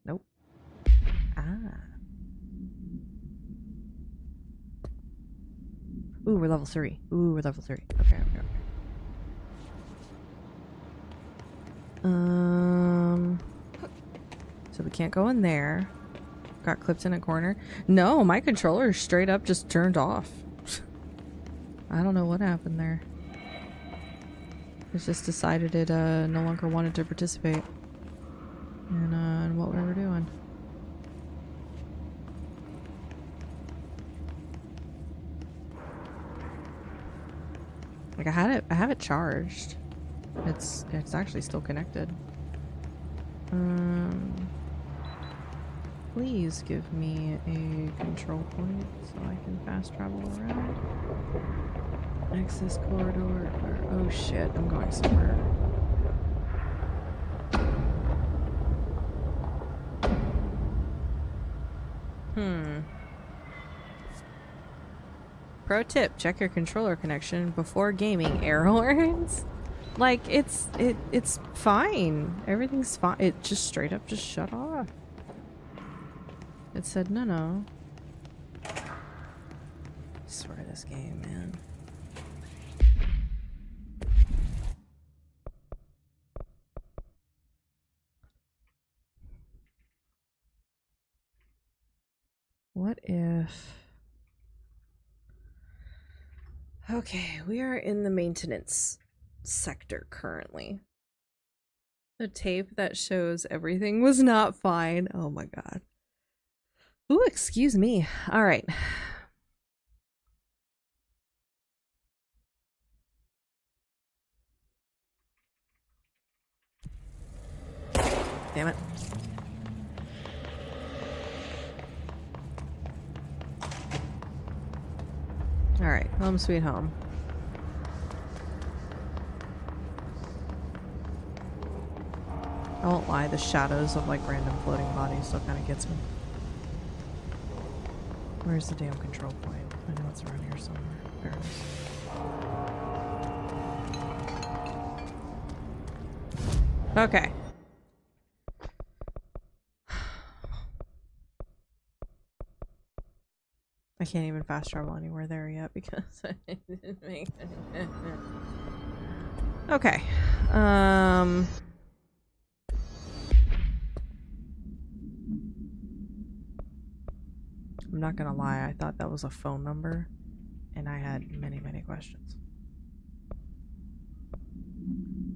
Nope. Ooh, we're level 3. Ooh, we're level 3. Okay, okay, okay. So we can't go in there. Got clipped in a corner. No, my controller straight up just turned off. I don't know what happened there. It just decided it no longer wanted to participate in what we were doing. Like I have it charged. It's actually still connected. Please give me a control point so I can fast travel around. Access corridor. Oh shit, I'm going somewhere. Pro tip, check your controller connection before gaming. Air horns? Like, it's fine. Everything's fine. It just straight up just shut off. It said no. I swear this game, man. What if... Okay, we are in the maintenance sector currently. The tape that shows everything was not fine. Oh my god. Ooh, excuse me. All right. Damn it. All right, home sweet home. I won't lie, the shadows of like random floating bodies still kind of gets me. Where's the damn control point? I know it's around here somewhere. There it is. Okay. I can't even fast travel anywhere there yet because I didn't make it. Okay. I'm not gonna lie, I thought that was a phone number and I had many, many questions.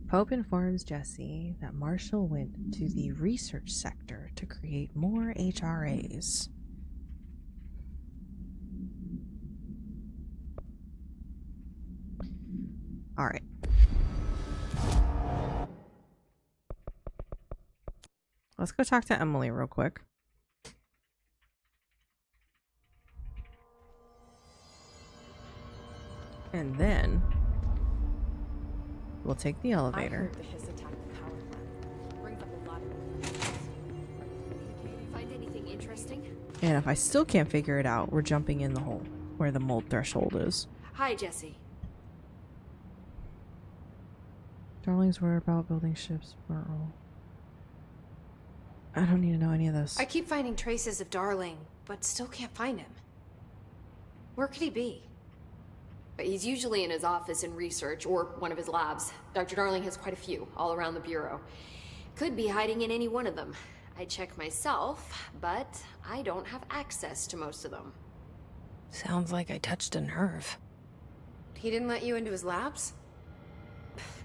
Pope informs Jesse that Marshall went to the research sector to create more HRAs. Alright. Let's go talk to Emily real quick. And then we'll take the I elevator. heard the hiss attack the power plant. Brings up a lot of... Find anything interesting? And if I still can't figure it out, we're jumping in the hole where the mold threshold is. Hi, Jesse. Darling's whereabout, building ships, Burrow. I don't need to know any of this. I keep finding traces of Darling, but still can't find him. Where could he be? He's usually in his office in research, or one of his labs. Dr. Darling has quite a few, all around the Bureau. Could be hiding in any one of them. I check myself, but I don't have access to most of them. Sounds like I touched a nerve. He didn't let you into his labs?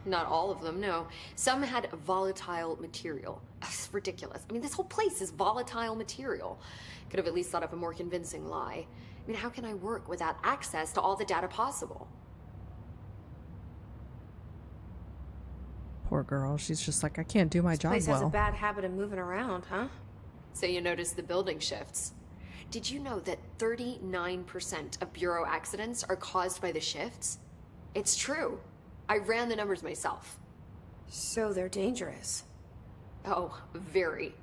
Not all of them, no. Some had volatile material. That's ridiculous. I mean, this whole place is volatile material. Could have at least thought up a more convincing lie. I mean, how can I work without access to all the data possible? Poor girl. She's just like, I can't do my job This place has a well. bad habit of moving around, huh? So you notice the building shifts. Did you know that 39% of Bureau accidents are caused by the shifts? It's true. I ran the numbers myself. So they're dangerous. Oh, very.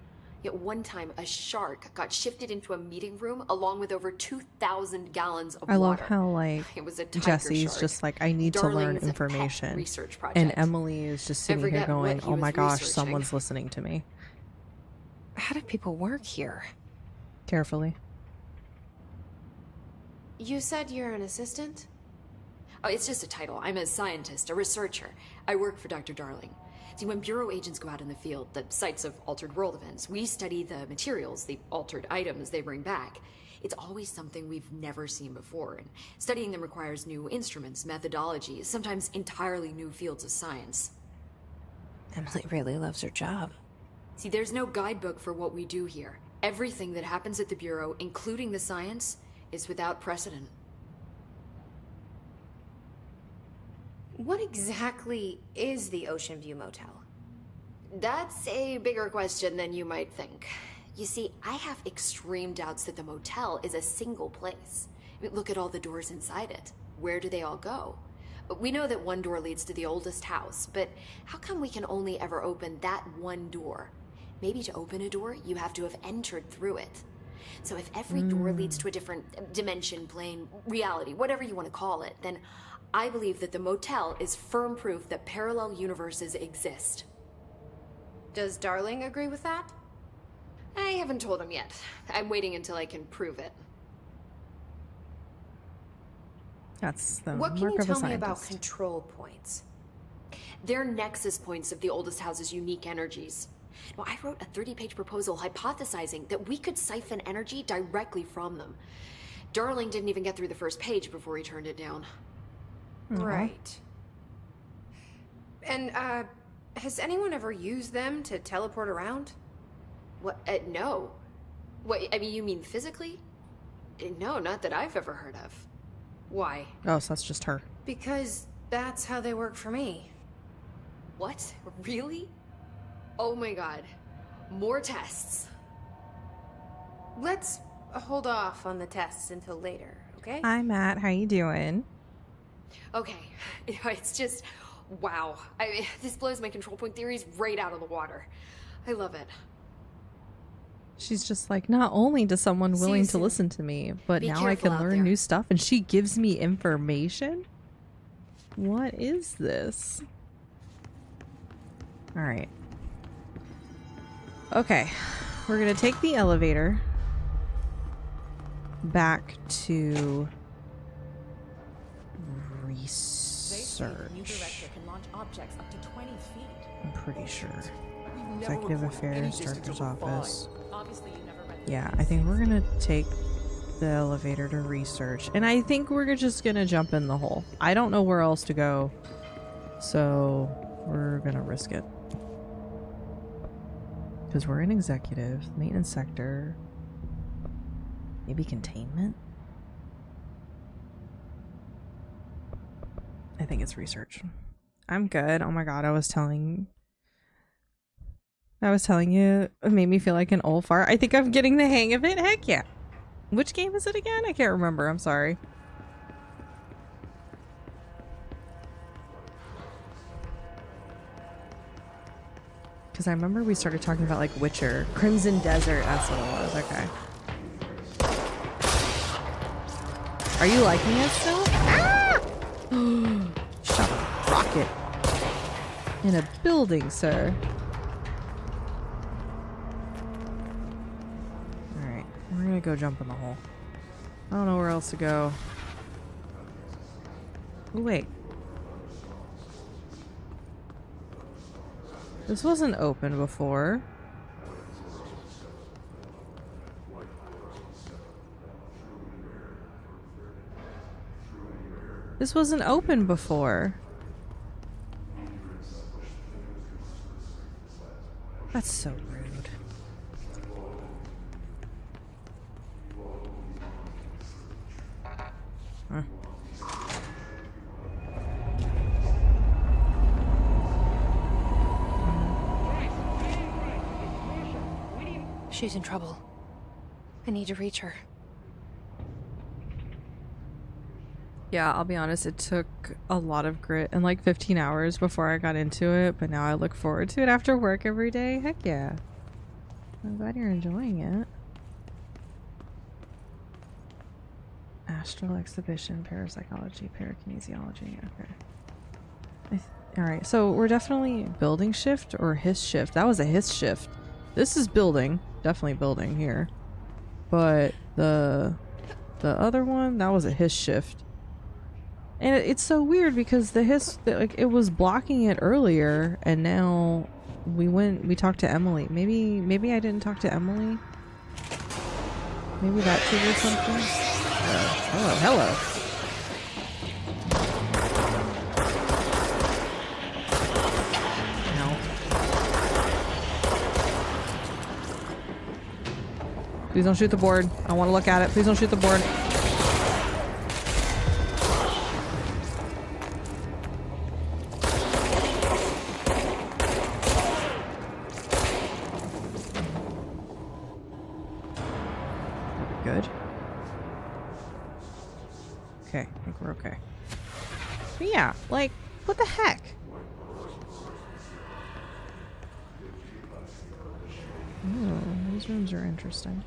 Yet one time, a shark got shifted into a meeting room along with over 2,000 gallons of I love water. how, like, It was a tiger Jesse's shark. just like, I need to learn Darling's pet information. research And project. Emily is just sitting here forget what going, he oh my was gosh, researching. someone's listening to me. How do people work here? Carefully. You said you're an assistant? Oh, it's just a title. I'm a scientist, a researcher. I work for Dr. Darling. See, when Bureau agents go out in the field, the sites of altered world events, we study the materials, the altered items they bring back. It's always something we've never seen before, and studying them requires new instruments, methodologies, sometimes entirely new fields of science. Emily really loves her job. See, there's no guidebook for what we do here. Everything that happens at the Bureau, including the science, is without precedent. What exactly is the Ocean View Motel? That's a bigger question than you might think. You see, I have extreme doubts that the motel is a single place. I mean, look at all the doors inside it. Where do they all go? We know that one door leads to the oldest house, but how come we can only ever open that one door? Maybe to open a door, you have to have entered through it. So if every door leads to a different dimension, plane, reality, whatever you want to call it, then I believe that the motel is firm proof that parallel universes exist. Does Darling agree with that? I haven't told him yet. I'm waiting until I can prove it. That's the What can mark you of a tell me about scientist. control points? They're nexus points of the oldest house's unique energies. Now, I wrote a 30-page proposal hypothesizing that we could siphon energy directly from them. Darling didn't even get through the first page before he turned it down. Right. And, has anyone ever used them to teleport around? What? No. What, I mean, you mean physically? No, not that I've ever heard of. Why? Oh, so that's just her. Because that's how they work for me. What? Really? Oh my god. More tests. Let's hold off on the tests until later, okay? Hi, Matt. How you doing? Okay. It's just, wow. This blows my control point theories right out of the water. I love it. She's just like, not only does someone See you willing to soon. listen to me, but Be now I careful can out learn there. new stuff and she gives me information? What is this? All right. Okay. We're going to take the elevator back to They say the new research. director can launch objects up to 20 feet. I'm pretty sure. We've never Executive recorded any Affairs, distance Director's over 5. Office. Obviously, you never read the Yeah, I think we're gonna take the elevator to research. And I think we're just gonna jump in the hole. I don't know where else to go. So we're gonna risk it. Because we're in executive, maintenance sector. Maybe containment? I think it's research. I'm good. Oh my god, I was telling I was telling you, it made me feel like an old fart. I think I'm getting the hang of it. Heck yeah. Which game is it again? I can't remember. I'm sorry. Because I remember we started talking about like Witcher. Crimson Desert, that's what it was. Okay. Are you liking it still? Ah! Shot a rocket in a building, sir. Alright, we're gonna go jump in the hole. I don't know where else to go. Oh, wait. This wasn't open before. This wasn't open before. That's so rude. Huh. She's in trouble. I need to reach her. Yeah, I'll be honest, it took a lot of grit and like 15 hours before I got into it, but now I look forward to it after work every day. Heck yeah. I'm glad you're enjoying it. Astral exhibition, parapsychology, parakinesiology. Okay. Alright, so we're definitely building shift or hiss shift. That was a hiss shift. This is building. Definitely building here. But the other one, that was a hiss shift. And it's so weird because the hiss, like, it was blocking it earlier, and now we talked to Emily. Maybe I didn't talk to Emily. Maybe that triggered something. Hello. No. Please don't shoot the board. I want to look at it. Please don't shoot the board. Good. Okay, I think we're okay. But yeah, like, what the heck? Oh, these rooms are interesting.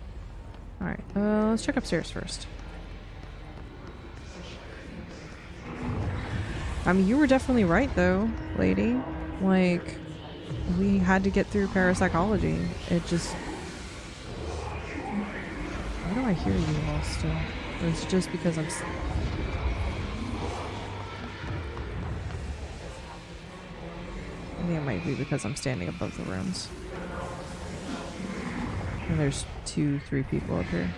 Alright, let's check upstairs first. I mean, you were definitely right, though, lady. Like, we had to get through parapsychology. It just... Why do I hear you all still? Or it's just because I'm... I think it might be because I'm standing above the rooms. And there's 2-3 people up here.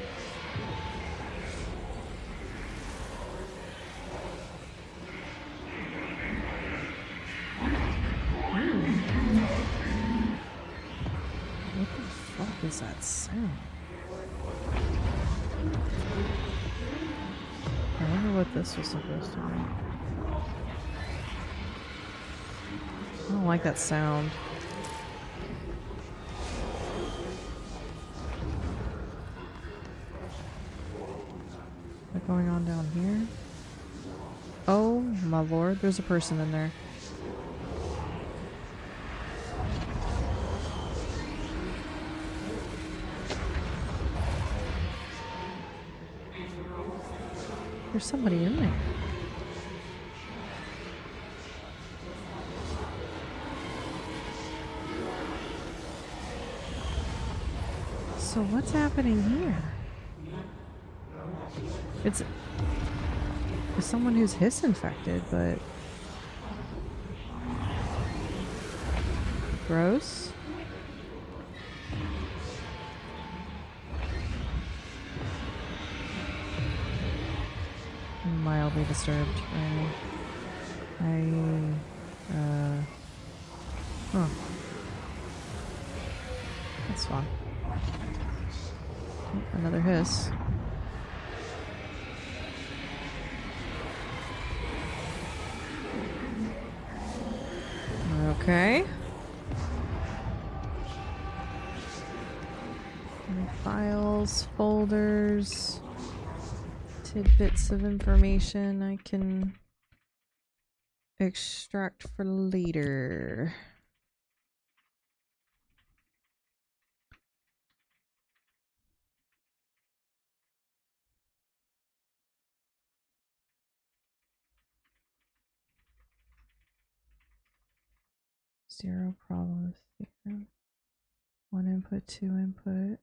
What the fuck is that sound? I wonder what this was supposed to be. I don't like that sound. What's going on down here? Oh my lord, there's a person in there. There's somebody in there. So what's happening here? It's someone who's hiss infected, but gross. Mildly disturbed. Huh. That's fun. Oh, another hiss. Okay. Any files, folders, tidbits of information I can extract for later. Zero problem theorem. 1 input, 2 input.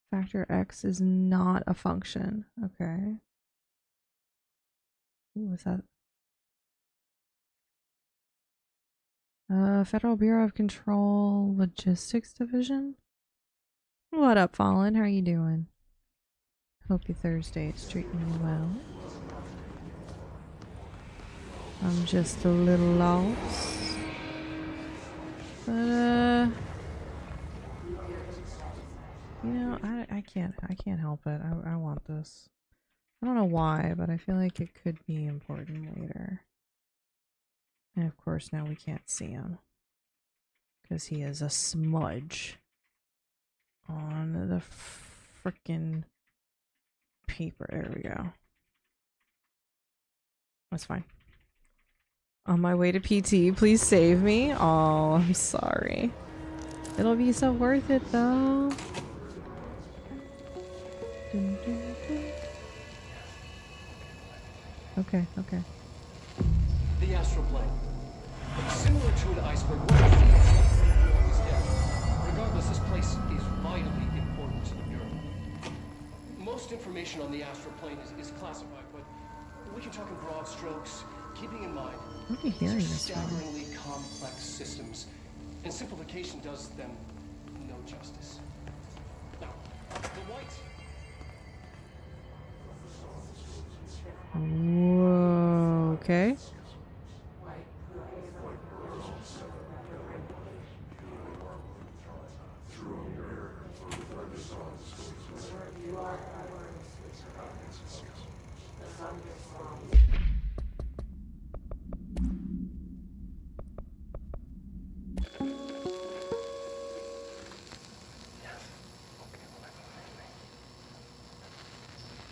Factor X is not a function. Okay. Ooh, what's that? Federal Bureau of Control Logistics Division? What up, Fallen? How are you doing? Hope your Thursday is treating you well. I'm just a little lost. But, you know, I can't help it. I want this. I don't know why, but I feel like it could be important later. And of course now we can't see him. Because he is a smudge on the frickin' paper. There we go. That's fine. On my way to PT, please save me. Oh, I'm sorry. It'll be so worth it though. Dun, dun, dun. Okay, okay. The astral plane. Similar to an iceberg, what you see is death. Regardless, this place is vitally important to the Bureau. Most information on the astral plane is classified, but we can talk in broad strokes, keeping in mind What are you hearing these are this from? staggeringly complex systems, and simplification does them no justice. Now, the white. Whoa, okay.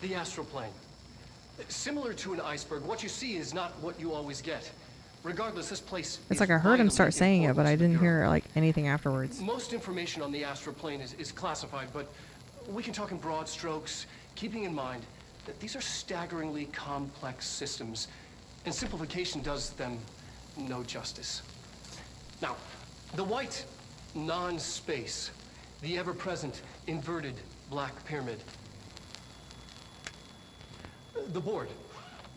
The astral plane. Similar to an iceberg, what you see is not what you always get. Regardless, this place It's is like I heard him vitally start saying it, but important I to the didn't Bureau. hear like anything afterwards. Most information on the astral plane is classified, but we can talk in broad strokes, keeping in mind that these are staggeringly complex systems, and simplification does them no justice. Now, the white non-space, the ever-present inverted black pyramid. The board,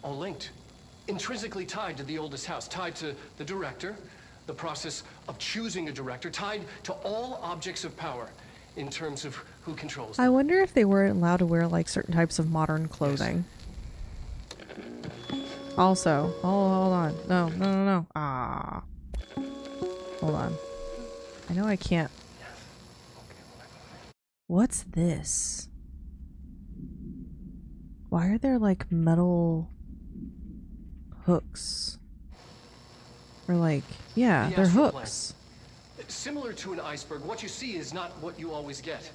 all linked, intrinsically tied to the oldest house, tied to the director, the process of choosing a director, tied to all objects of power in terms of who controls them. I wonder if they were allowed to wear like certain types of modern clothing. Also, hold on. No. Ah. Hold on. I know I can't. What's this? Why are there like metal hooks? Or like, yeah, The they're astral hooks. Similar to an iceberg, what you see is not what you always get.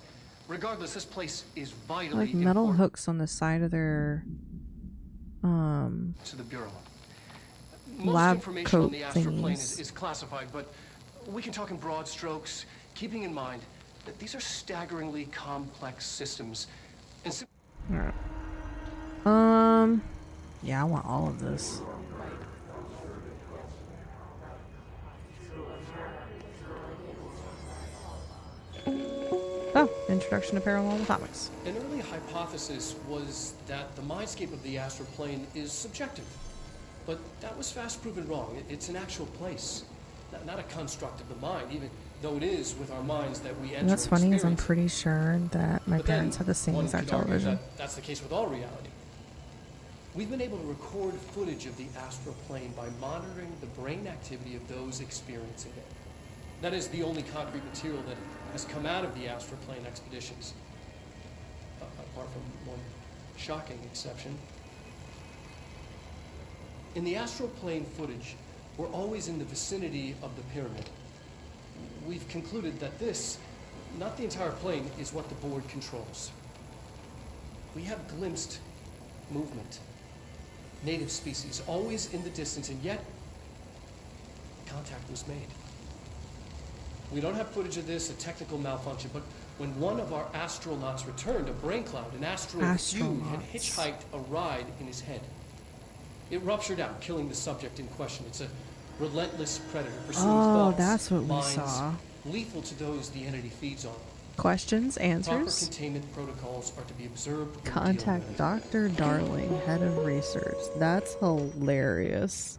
Regardless, this place is vitally Like metal important hooks on the side of their to the Bureau. Most lab information coat on the astral plane thingies. is classified, but we can talk in broad strokes, keeping in mind that these are staggeringly complex systems. And Alright. Yeah, I want all of this. Oh, introduction to paranormal topics. an early hypothesis was that the mindscape of the astral plane is subjective. But that was fast proven wrong. It's an actual place, not a construct of the mind, even though it is with our minds that we enter. And what's and funny is I'm experience. pretty sure that my But then, parents had the same one exact could argue television. that that's the case with all reality. We've been able to record footage of the astral plane by monitoring the brain activity of those experiencing it. That is the only concrete material that has come out of the astral plane expeditions, apart from one shocking exception. In the astral plane footage, we're always in the vicinity of the pyramid. We've concluded that this not the entire plane, is what the board controls. We have glimpsed movement. Native species, always in the distance, and yet contact was made. We don't have footage of this, a technical malfunction, but when one of our astronauts returned, a brain cloud, an astral view, had hitchhiked a ride in his head. It ruptured out, killing the subject in question. It's a relentless predator pursuing thoughts, that's what we minds, saw. lethal to those the entity feeds on. Questions, Proper answers. containment protocols are to be observed. and Contact implemented. Dr. Darling, head of research. That's hilarious.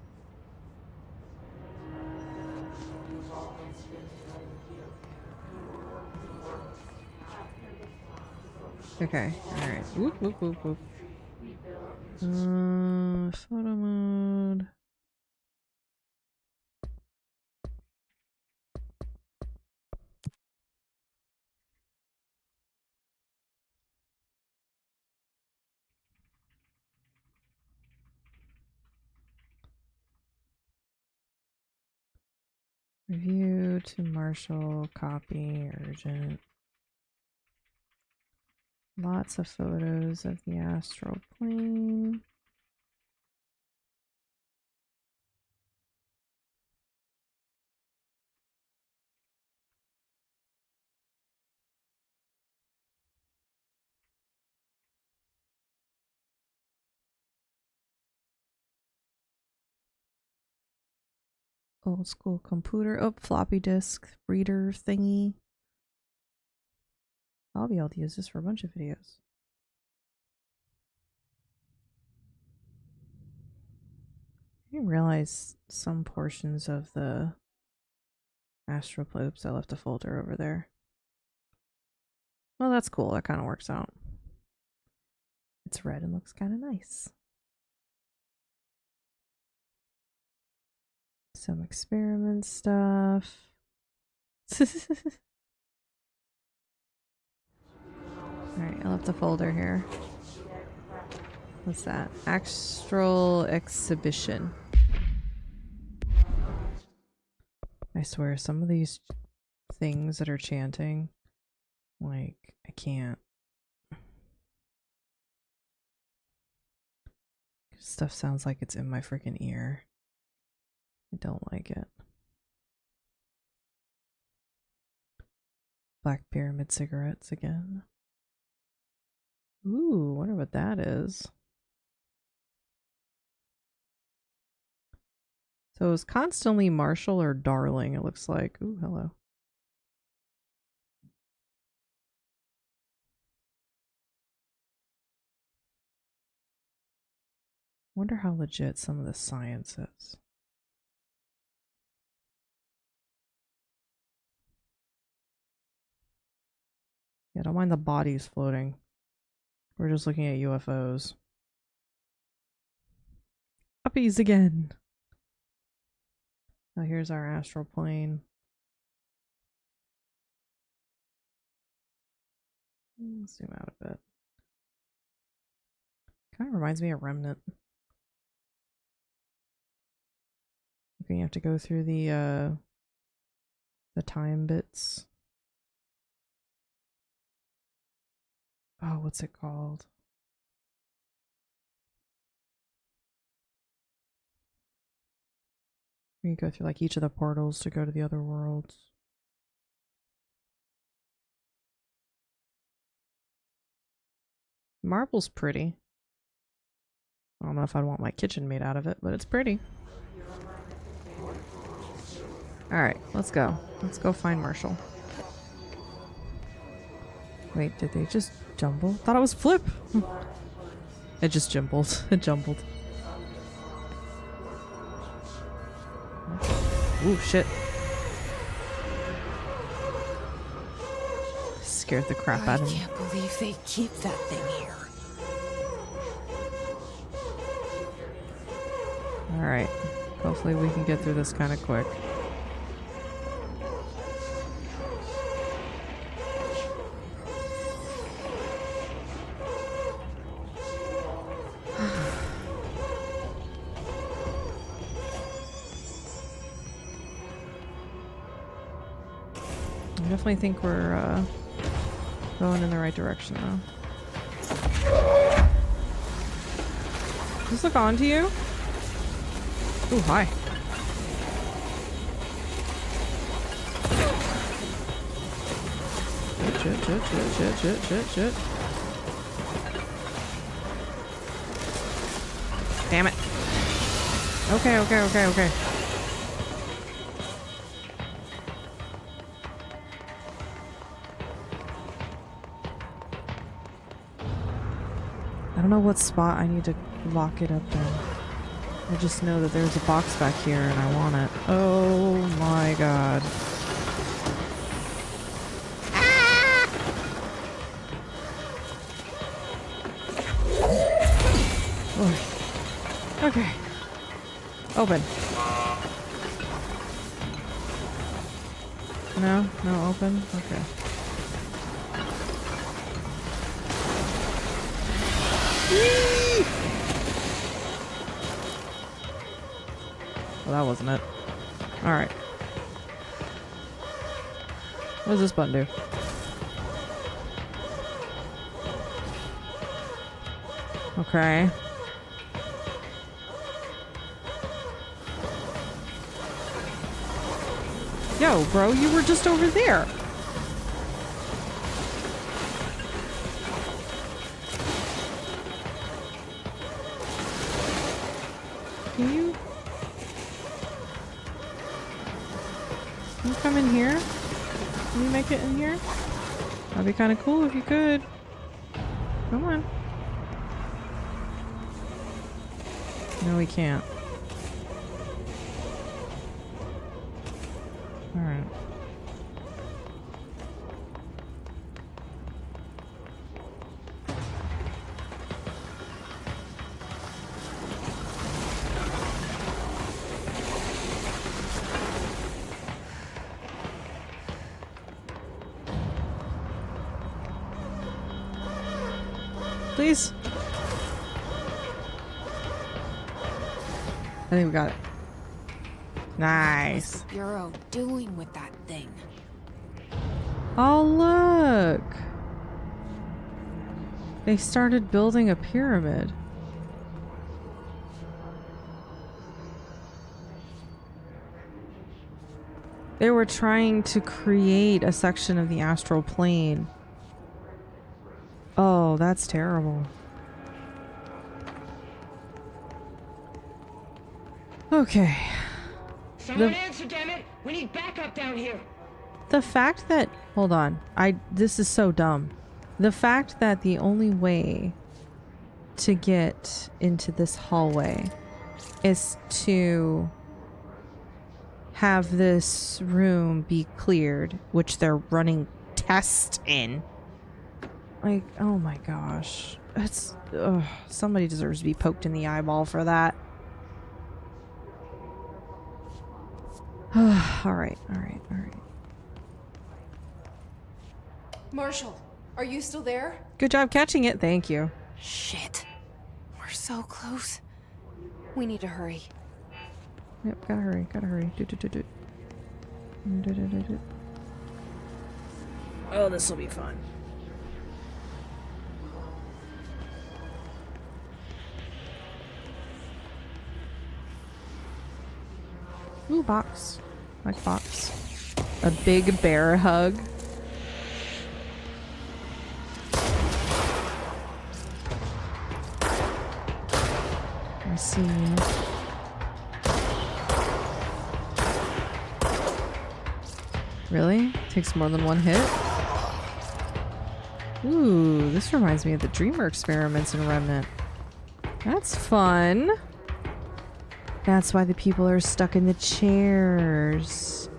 Okay, alright. Whoop, whoop, whoop, whoop. Photo mode. Review to Marshall, copy, urgent. Lots of photos of the astral plane. Old school computer. Oh, floppy disk reader thingy. I'll be able to use this for a bunch of videos. I didn't realize some portions of the astral plane. Oops, I left a folder over there. Well, that's cool. That kind of works out. It's red and looks kind of nice. Some experiment stuff. Alright, I left a folder here. What's that? Astral exhibition. I swear, some of these things that are chanting, like, I can't. Stuff sounds like it's in my freaking ear. I don't like it. Black Pyramid cigarettes again. Ooh, wonder what that is. So it was constantly Marshall or Darling, it looks like. Ooh, hello. Wonder how legit some of the science is. Yeah, don't mind the bodies floating. We're just looking at UFOs. Puppies again. Now here's our astral plane. Zoom out a bit. Kind of reminds me of Remnant. Okay, you have to go through the time bits. Oh, what's it called? You go through like each of the portals to go to the other worlds. Marble's pretty. I don't know if I'd want my kitchen made out of it, but it's pretty. Alright, let's go. Let's go find Marshall. Wait, did they just jumble? Thought it was flip! It just jumbled. It jumbled. Ooh, shit. Scared the crap out of me. I can't believe they keep that thing here. Alright. Hopefully we can get through this kind of quick. definitely think we're going in the right direction though. Does this look on to you? Ooh, hi. Shit. Damn it. Okay. I don't know what spot I need to lock it up in. I just know that there's a box back here and I want it. Oh my god. Oh. Okay. Open. No, open. Okay. Well, that wasn't it. Alright. What does this button do? Okay. Yo, bro, you were just over there. Can you come in here? Can you make it in here? That'd be kind of cool if you could. Come on. No, we can't. Alright. Please. I think we got it. Nice. What's the Bureau doing with that thing? Oh, look. They started building a pyramid. They were trying to create a section of the astral plane. Oh, that's terrible. Okay. Someone answer, damn it! We need backup down here. The fact that, hold on, this is so dumb. The fact that the only way to get into this hallway is to have this room be cleared, which they're running tests in. Like, oh my gosh. It's, somebody deserves to be poked in the eyeball for that. Alright. Marshall, are you still there? Good job catching it, thank you. Shit. We're so close. We need to hurry. Yep, gotta hurry. Do. Oh, this will be fun. Ooh, box. Like box. A big bear hug. I see you. Really? Takes more than one hit? Ooh, this reminds me of the Dreamer experiments in Remnant. That's fun. That's why the people are stuck in the chairs.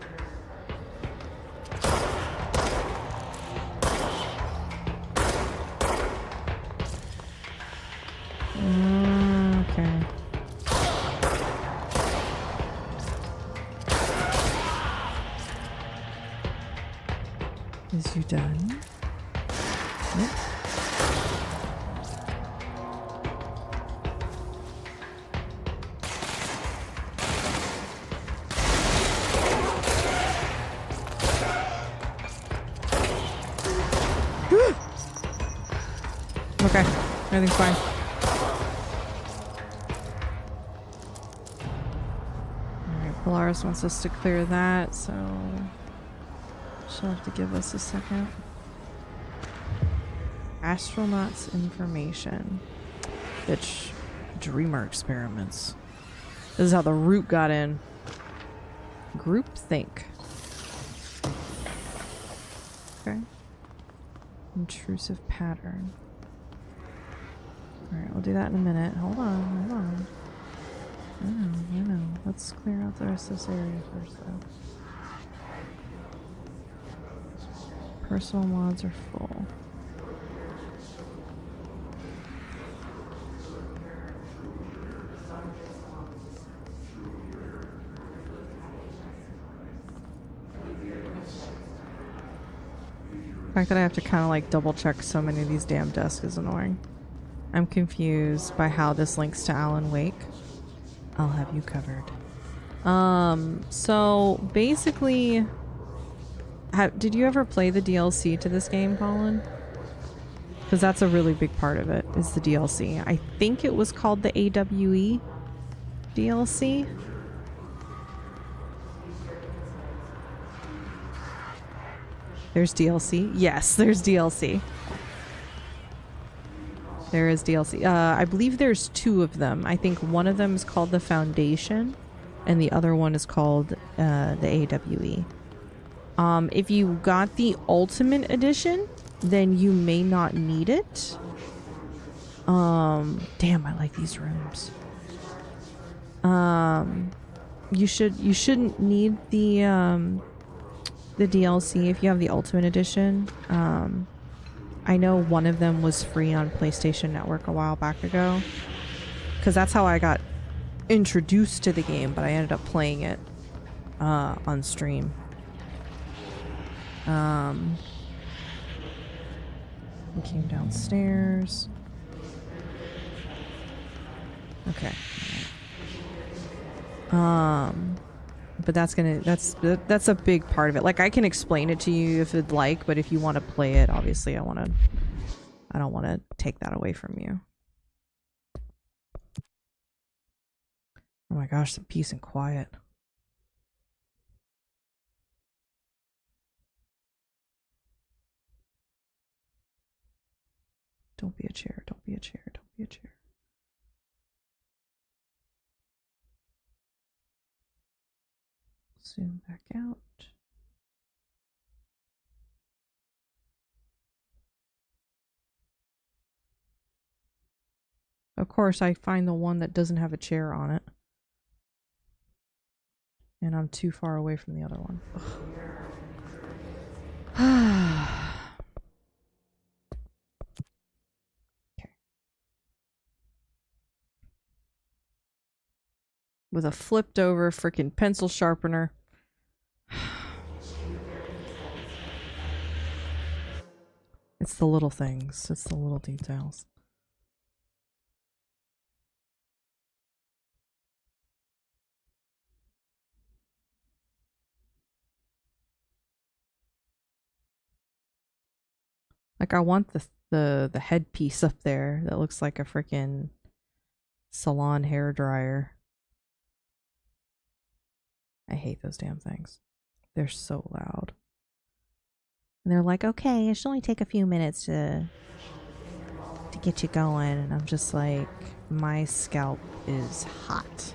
Okay. Is you done? Nope. Okay, everything's fine. Alright, Polaris wants us to clear that, so she'll have to give us a second. Astronauts information. Bitch. Dreamer experiments. This is how the root got in. Groupthink. Okay. Intrusive pattern. Alright, we'll do that in a minute. Hold on, hold on. I know. Let's clear out the rest of this area first, though. Personal mods are full. The fact that I have to kind of like double check so many of these damn desks is annoying. I'm confused by how this links to Alan Wake. I'll have you covered. So basically, did you ever play the DLC to this game, Colin? Because that's a really big part of it, is the DLC. I think it was called the AWE DLC. There's DLC? Yes, there's DLC. There is DLC. I believe there's 2 of them. I think one of them is called the Foundation, and the other one is called the AWE. If you got the Ultimate Edition, then you may not need it. Damn, I like these rooms. You shouldn't need the DLC if you have the Ultimate Edition. I know one of them was free on PlayStation Network a while back ago, because that's how I got introduced to the game, but I ended up playing it on stream. We came downstairs. Okay. But that's a big part of it. Like, I can explain it to you if you'd like, but if you want to play it, obviously I don't want to take that away from you. Oh my gosh, some peace and quiet. Don't be a chair, don't be a chair, don't be a chair. Zoom back out. Of course, I find the one that doesn't have a chair on it. And I'm too far away from the other one. Okay. With a flipped over freaking pencil sharpener. It's the little things. It's the little details. Like, I want the headpiece up there that looks like a freaking salon hair dryer. I hate those damn things. They're so loud. And they're like, okay, it should only take a few minutes to get you going. And I'm just like, my scalp is hot.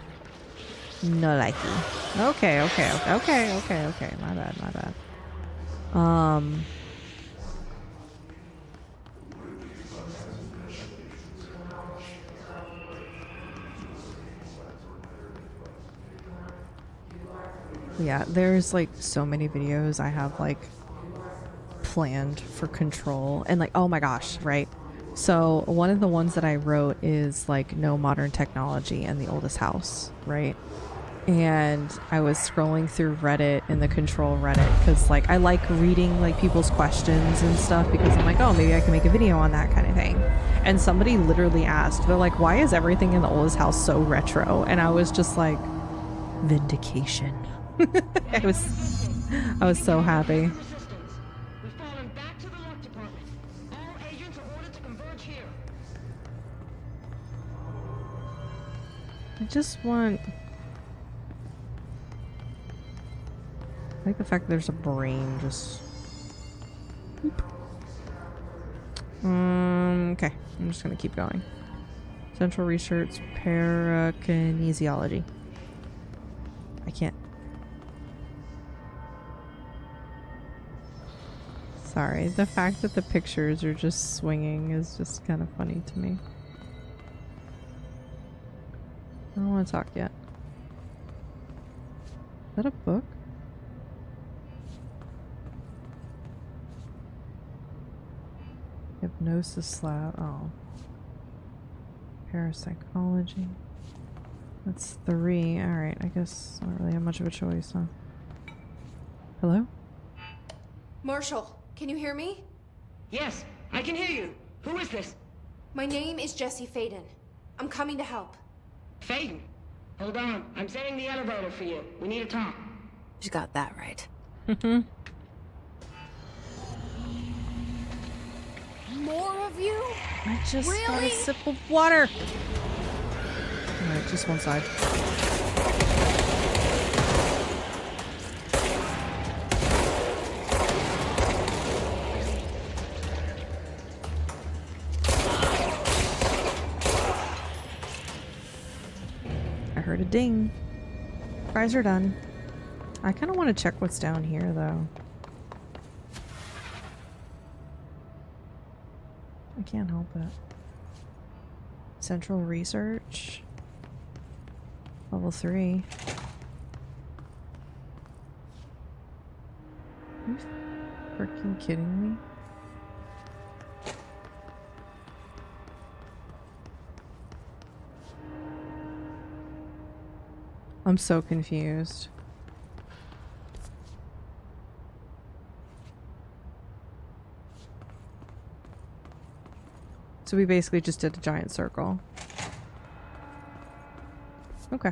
No likey. Okay. My bad. Yeah, there's like so many videos I have like planned for Control, and like, oh my gosh, right? So one of the ones that I wrote is like no modern technology and the oldest house, right? And I was scrolling through Reddit in the Control Reddit because like I like reading like people's questions and stuff, because I'm like, oh, maybe I can make a video on that kind of thing. And somebody literally asked, they're like, why is everything in the oldest house so retro? And I was just like, vindication. I was so happy. We've fallen back to the luck department. All agents are ordered to converge here. I just want... I like the fact that there's a brain just... Boop. Okay. I'm just gonna keep going. Central Research Parakinesiology. I can't. Sorry, the fact that the pictures are just swinging is just kind of funny to me. I don't want to talk yet. Is that a book? Hypnosis lab. Oh. Parapsychology. That's 3. Alright, I guess I don't really have much of a choice, huh? Hello? Marshall, can you hear me? Yes, I can hear you. Who is this? My name is Jesse Faden. I'm coming to help. Faden. Hold on. I'm setting the elevator for you. We need to talk. You got that right. More of you? I just got a Really? sip of water. Alright, just one side. I heard a ding. Fries are done. I kind of want to check what's down here, though. I can't help it. Central Research. Level 3. Are you freaking kidding me? I'm so confused. So we basically just did a giant circle. Okay.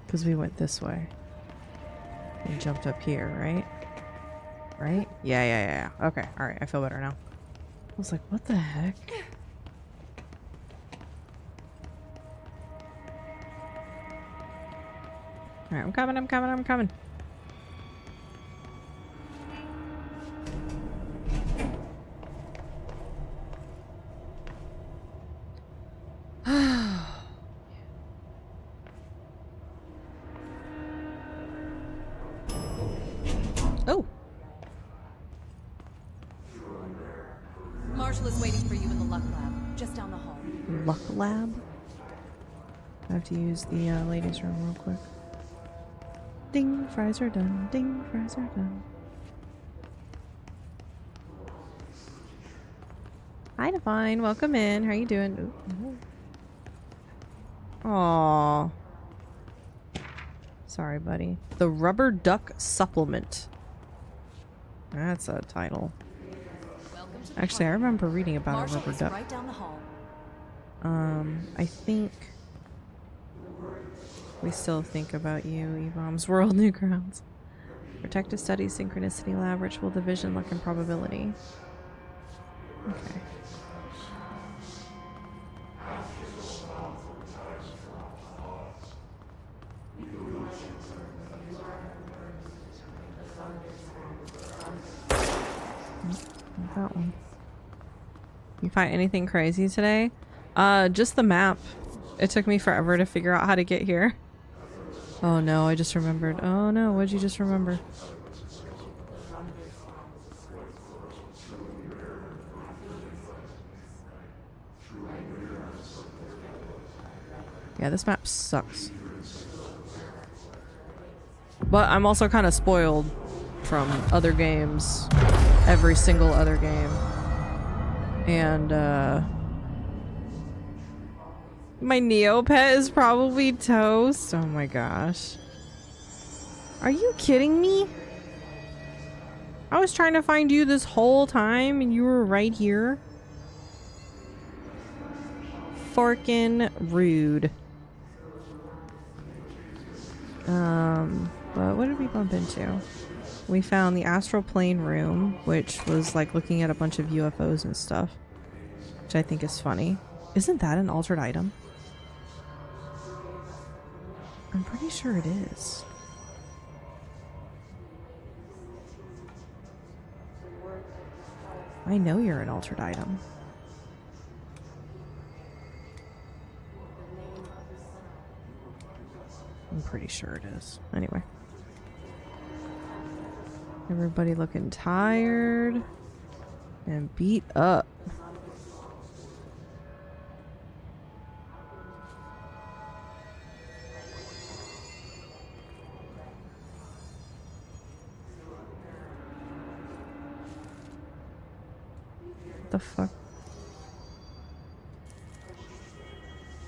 Because we went this way. And jumped up here, right? Right? Yeah. Okay, alright, I feel better now. I was like, what the heck? Alright, I'm coming. Oh! Marshall is waiting for you in the luck lab, just down the hall. Luck lab? I have to use the ladies' room real quick. Ding, fries are done. Ding, fries are done. Hi, Divine. Welcome in. How are you doing? Aww. Sorry, buddy. The Rubber Duck Supplement. That's a title. Actually, I remember reading about Marshall a rubber is duck. right down the hall. I think we still think about you, E-Bombs World Newgrounds. Protective Studies, Synchronicity Lab, Ritual Division, Luck and Probability. Okay. That one. You find anything crazy today? Just the map. It took me forever to figure out how to get here. Oh no, I just remembered. Oh no, what'd you just remember? Yeah, this map sucks. But I'm also kind of spoiled from other games. Every single other game. And, my Neopet is probably toast. Oh my gosh. Are you kidding me? I was trying to find you this whole time and you were right here. Forkin' rude. But what did we bump into? We found the astral plane room, which was like looking at a bunch of UFOs and stuff, which I think is funny. Isn't that an altered item? I'm pretty sure it is. I know you're an altered item. I'm pretty sure it is. Anyway. Everybody looking tired and beat up. What the fuck?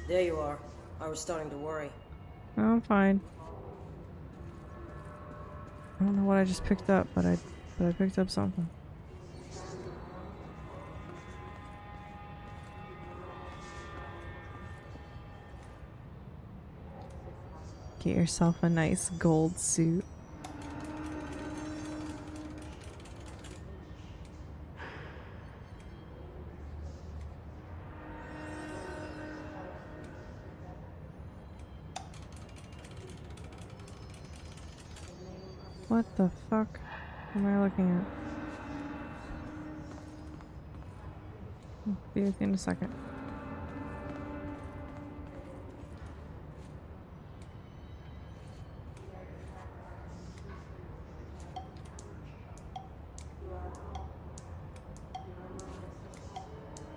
There you are. I was starting to worry. Oh, I'm fine. I don't know what I just picked up, but I picked up something. Get yourself a nice gold suit. What the fuck am I looking at? I'll be with you in a second.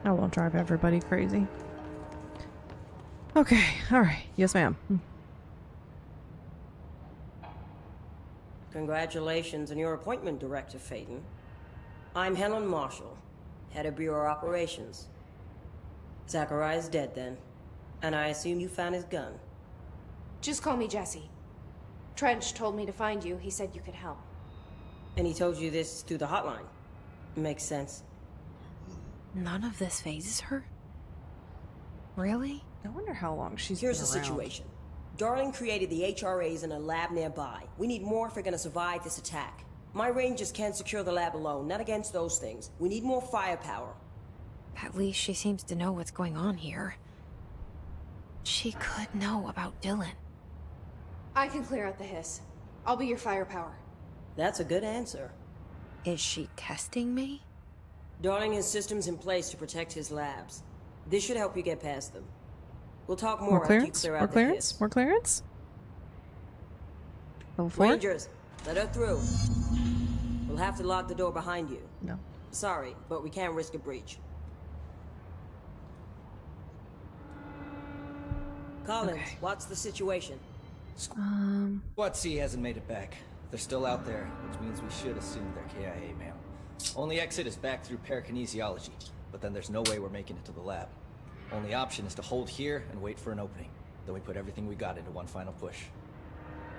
I won't drive everybody crazy. Okay, alright. Yes, ma'am. Congratulations on your appointment, Director Phaeton. I'm Helen Marshall, head of Bureau Operations. Zachariah's dead then, and I assume you found his gun. Just call me Jesse. Trench told me to find you. He said you could help. And he told you this through the hotline. Makes sense. None of this phases her? Really? I wonder how long she's Here's been the around. situation. Darling created the HRAs in a lab nearby. We need more if we're gonna survive this attack. My rangers can't secure the lab alone, not against those things. We need more firepower. At least she seems to know what's going on here. She could know about Dylan. I can clear out the hiss. I'll be your firepower. That's a good answer. Is she testing me? Darling has systems in place to protect his labs. This should help you get past them. We'll talk more More after you clearance? clear More out the clearance? hiss. More clearance? Level 4? Rangers, let her through. We'll have to lock the door behind you. No. Sorry, but we can't risk a breach. Collins, Okay. what's the situation? Squad C hasn't made it back. They're still out there, which means we should assume they're KIA, ma'am. Only exit is back through parakinesiology, but then there's no way we're making it to the lab. Only option is to hold here and wait for an opening. Then we put everything we got into one final push.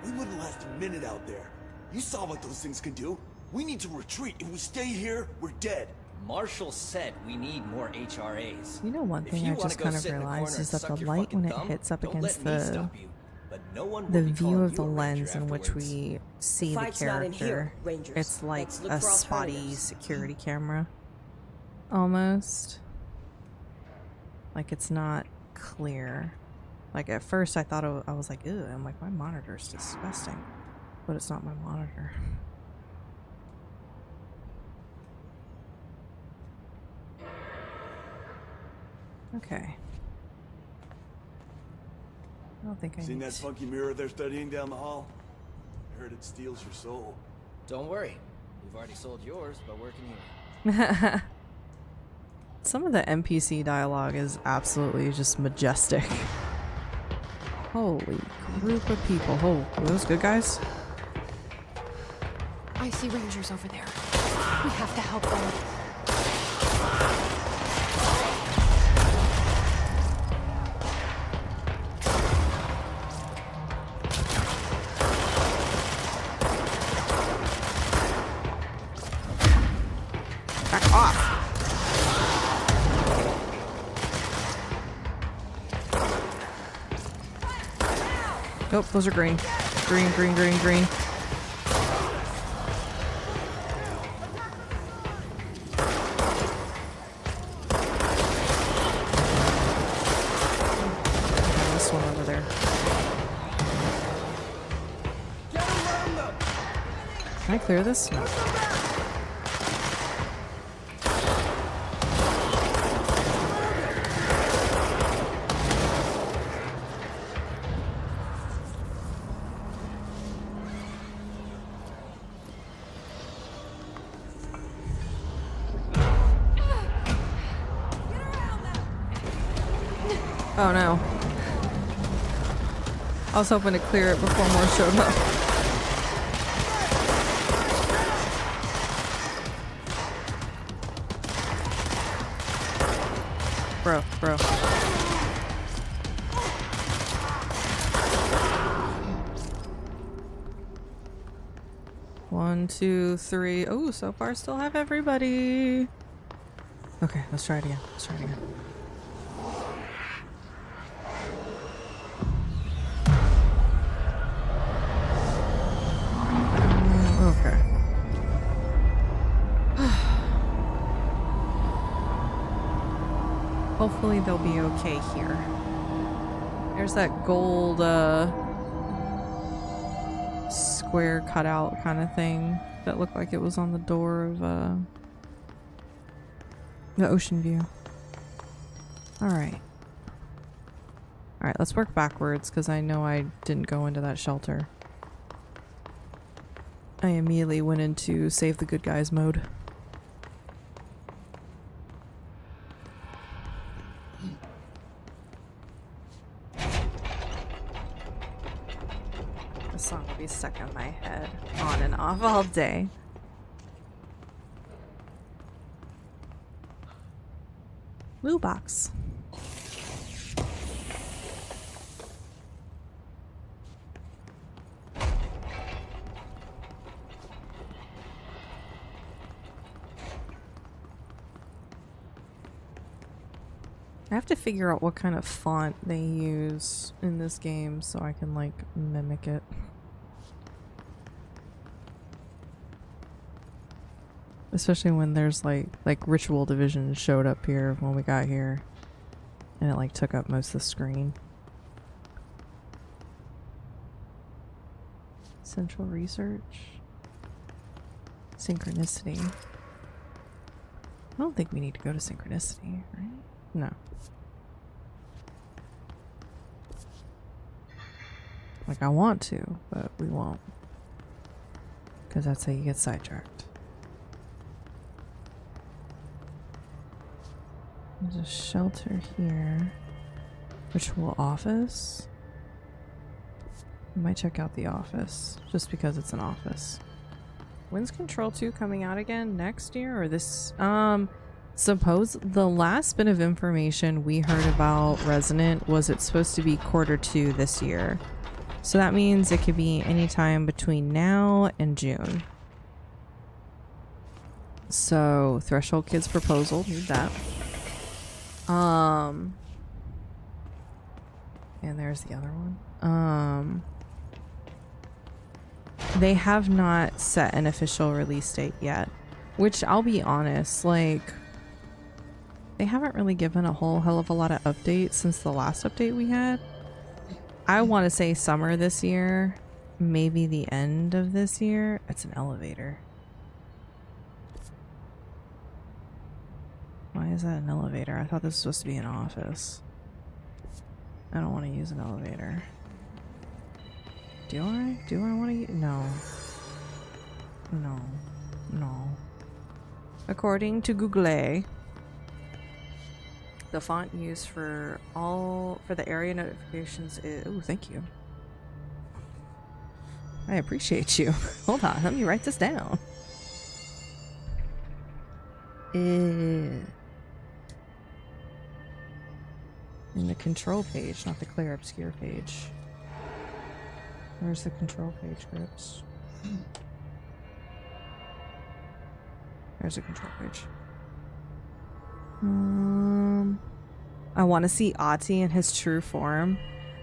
We wouldn't last a minute out there. You saw what those things can do. We need to retreat. If we stay here, we're dead. Marshall said we need more HRAs. You know, one thing I just kind of realized is that the light, when it hits up against the view of the lens in which we see the Fight's not in here, character, Rangers. it's like Let's look a for spotty alternatives. security camera. Almost. Like it's not clear. Like at first I thought I was like, ew, I'm like, my monitor's disgusting. But it's not my monitor. Okay. I don't think I Seen need that to. funky mirror they're studying down the hall? I heard it steals your soul. Don't worry. We've already sold yours by working here. Some of the NPC dialogue is absolutely just majestic. Holy group of people. Oh, are those good guys? I see Rangers over there. We have to help them. Back off! Nope, those are green. Green, green, green, green. This one over there. Can I clear this? No. Oh no. I was hoping to clear it before more showed up. Bro. 1, 2, 3. Oh, so far still have everybody. Okay, let's try it again. Okay. Hopefully they'll be okay here. There's that gold square cutout kind of thing that looked like it was on the door of the ocean view. Alright, let's work backwards because I know I didn't go into that shelter. I immediately went into save the good guys mode. This song will be stuck in my head on and off all day. Blue box. I have to figure out what kind of font they use in this game so I can like mimic it. Especially when there's like Ritual Division showed up here when we got here and it like took up most of the screen. Central Research. Synchronicity. I don't think we need to go to Synchronicity, right? No. Like I want to, but we won't. Because that's how you get sidetracked. There's a shelter here. Ritual office. I might check out the office, just because it's an office. When's Control 2 coming out again? Next year or this? Suppose the last bit of information we heard about Resonant was it's supposed to be Q2 this year. So that means it could be anytime between now and June. So Threshold Kids proposal, need that. And there's the other one. They have not set an official release date yet, which I'll be honest, like they haven't really given a whole hell of a lot of updates since the last update we had. I want to say summer this year, maybe the end of this year. It's an elevator. Why is that an elevator? I thought this was supposed to be an office. I don't want to use an elevator. Do I? Do I want to use? No. No. No. According to Google, the font used for the area notifications is... Oh, thank you. I appreciate you. Hold on, let me write this down. In the control page, not the clear obscure page. Where's the control page, Grips? There's a control page. I want to see Ati in his true form.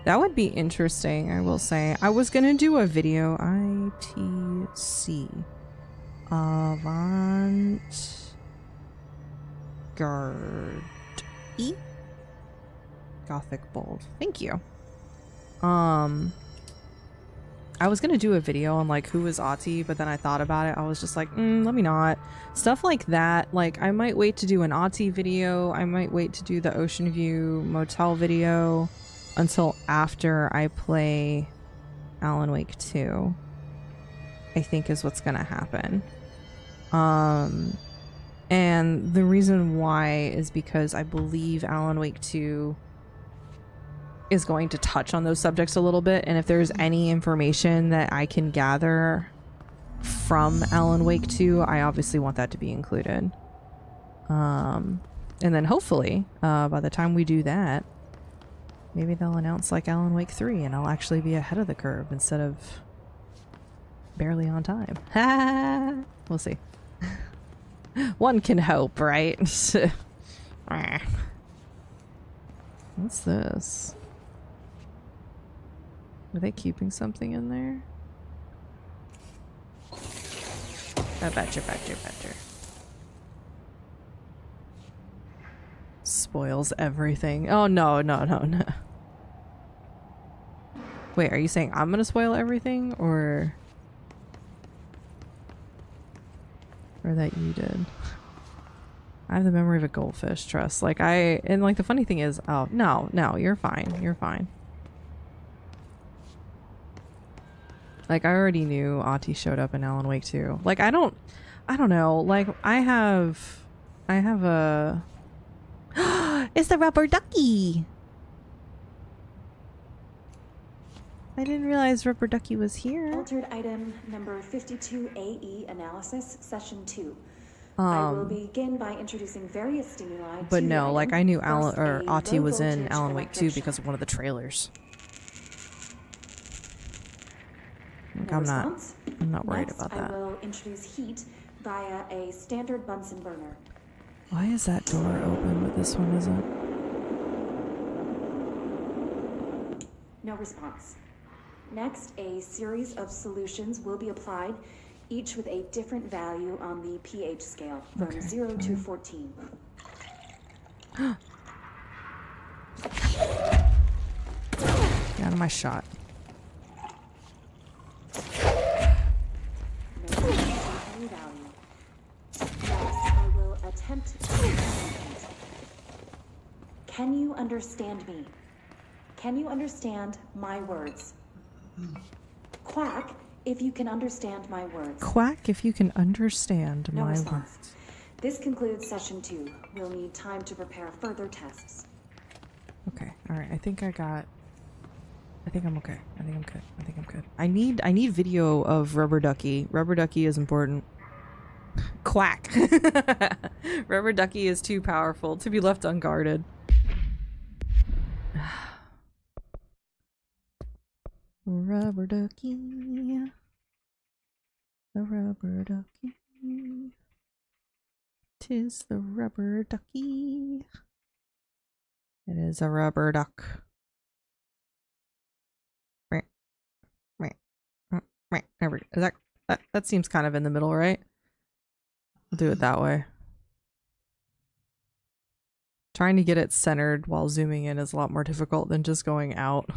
That would be interesting, I will say. I was gonna do a video. ITC. Avant Garde. E? Gothic Bold. Thank you. I was gonna do a video on like who is Ahti, but then I thought about it. I was just like, let me not. Stuff like that. Like I might wait to do an Ahti video. I might wait to do the Ocean View Motel video until after I play Alan Wake 2. I think is what's gonna happen. And the reason why is because I believe Alan Wake 2 is going to touch on those subjects a little bit, and if there's any information that I can gather from Alan Wake 2, I obviously want that to be included. And then hopefully, by the time we do that, maybe they'll announce like Alan Wake 3 and I'll actually be ahead of the curve instead of barely on time. We'll see. One can hope, right? What's this? Are they keeping something in there? I betcha. Spoils everything. Oh, no. Wait, are you saying I'm gonna spoil everything? Or that you did? I have the memory of a goldfish, trust. Like, and like the funny thing is, oh, no, you're fine. You're fine. Like, I already knew Ahti showed up in Alan Wake 2. Like, I don't know. Like, I have a... It's the rubber ducky! I didn't realize rubber ducky was here. Altered item number 52AE analysis, session 2. I will begin by introducing various stimuli. But to no, the like, item. I knew First, Ahti low was in voltage Alan Wake 2 electric because of shock. one of the trailers. Like, No I'm response? not worried Next, about I that. will introduce heat via a standard Bunsen burner. Why is that door open, but this one isn't? No response. Next, a series of solutions will be applied, each with a different value on the pH scale, from 0 to 14. Get out of my shot. No any value. Next, I will attempt to communicate. Can you understand me? Can you understand my words? Quack if you can understand my words. Quack if you can understand No my response. words. This concludes session 2. We'll need time to prepare further tests. Okay, alright, I think I'm okay. I think I'm good. I need video of Rubber Ducky. Rubber Ducky is important. Quack! Rubber Ducky is too powerful to be left unguarded. Rubber Ducky. The Rubber Ducky. 'Tis the Rubber Ducky. It is a rubber duck. There we go. That seems kind of in the middle, right? We'll do it that way. Trying to get it centered while zooming in is a lot more difficult than just going out.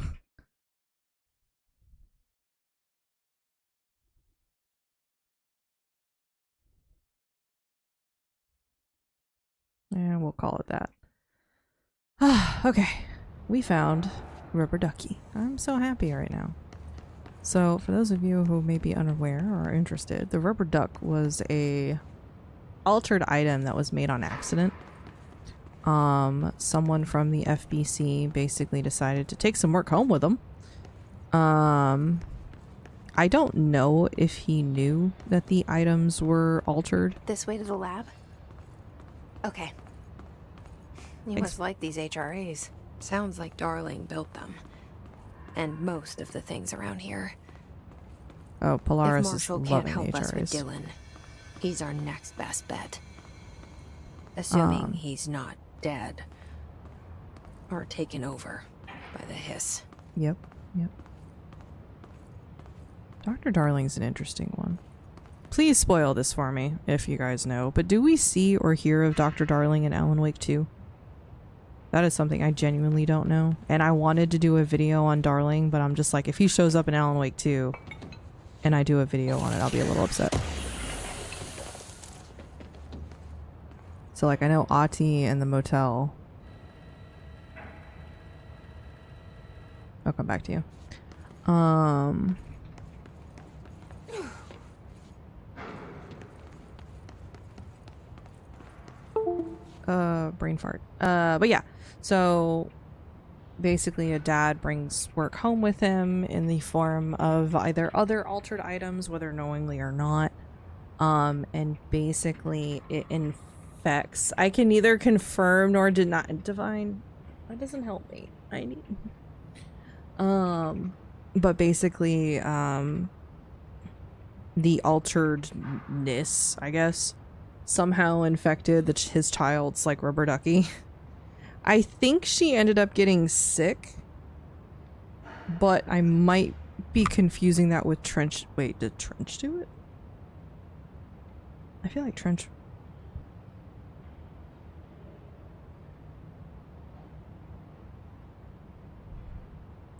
And we'll call it that. Okay, we found Rubber Ducky. I'm so happy right now. So, for those of you who may be unaware or interested, the rubber duck was a altered item that was made on accident. Someone from the FBC basically decided to take some work home with them. I don't know if he knew that the items were altered. This way to the lab? Okay. You must like these HRAs. Sounds like Darling built them. And most of the things around here. Oh, Polaris if Marshall is can't loving help the us with HRAs. Dylan, he's our next best bet. Assuming he's not dead. Or taken over by the hiss. Yep. Dr. Darling's an interesting one. Please spoil this for me, if you guys know. But do we see or hear of Dr. Darling in Alan Wake 2? That is something I genuinely don't know. And I wanted to do a video on Darling, but I'm just like, if he shows up in Alan Wake 2 and I do a video on it, I'll be a little upset. So like, I know Ahti and the motel. I'll come back to you. Brain fart. But yeah, so basically a dad brings work home with him in the form of either other altered items, whether knowingly or not. And basically it infects. I can neither confirm nor deny. Divine, that doesn't help me. I need. But basically, the alteredness, I guess, somehow infected his child's like rubber ducky. I think she ended up getting sick, but I might be confusing that with Trench. Wait, did Trench do it? I feel like Trench.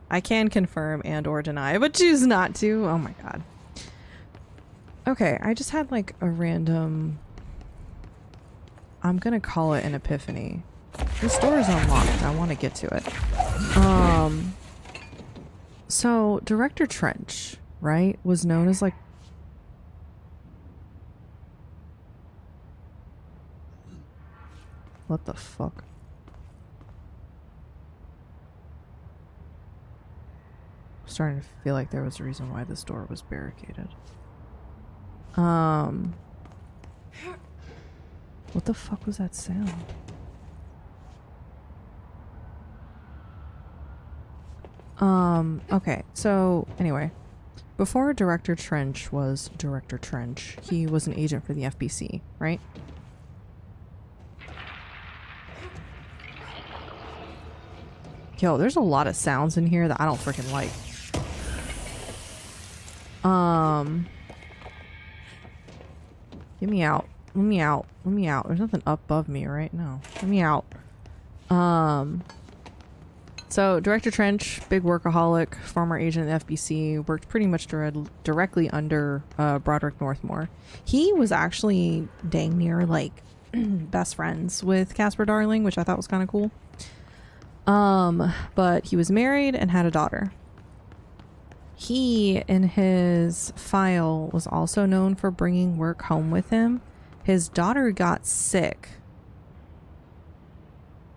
I can confirm and or deny, but choose not to. Oh my god. Okay, I just had like a random... I'm gonna call it an epiphany. This door is unlocked. I want to get to it. So Director Trench, right, was known as like... What the fuck? I'm starting to feel like there was a reason why this door was barricaded. What the fuck was that sound? Okay, so anyway, before Director Trench was Director Trench, he was an agent for the FBC, right? Yo, there's a lot of sounds in here that I don't freaking like. Get me out. Let me out. Let me out. There's nothing up above me, right? No. Let me out. So Director Trench, big workaholic, former agent of the FBC, worked pretty much directly under Broderick Northmore. He was actually dang near like best friends with Casper Darling, which I thought was kind of cool. But he was married and had a daughter. He, in his file, was also known for bringing work home with him. His daughter got sick,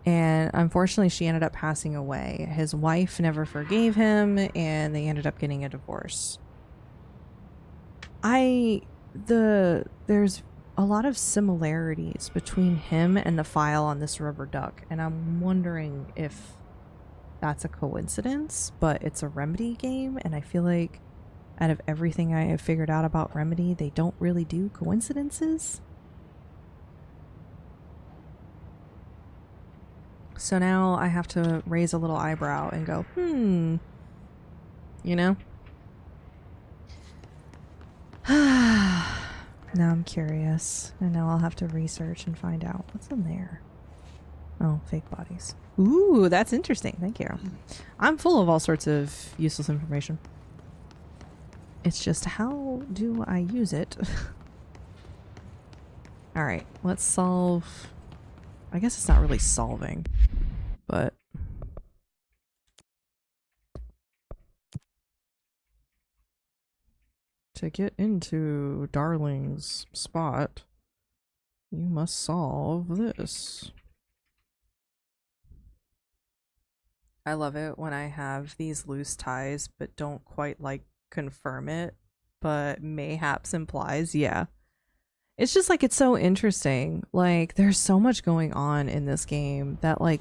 and unfortunately she ended up passing away. His wife never forgave him, and they ended up getting a divorce. There's a lot of similarities between him and the file on this rubber duck, and I'm wondering if that's a coincidence, but it's a Remedy game, and I feel like out of everything I have figured out about Remedy, they don't really do coincidences. So now I have to raise a little eyebrow and go, you know? Now I'm curious, and now I'll have to research and find out what's in there. Oh, fake bodies. Ooh, that's interesting. Thank you. I'm full of all sorts of useless information. It's just, how do I use it? Alright, let's solve... I guess it's not really solving, but... To get into Darling's spot, you must solve this. I love it when I have these loose ties but don't quite like confirm it, but mayhaps implies, yeah. It's just like, it's so interesting. Like, there's so much going on in this game that like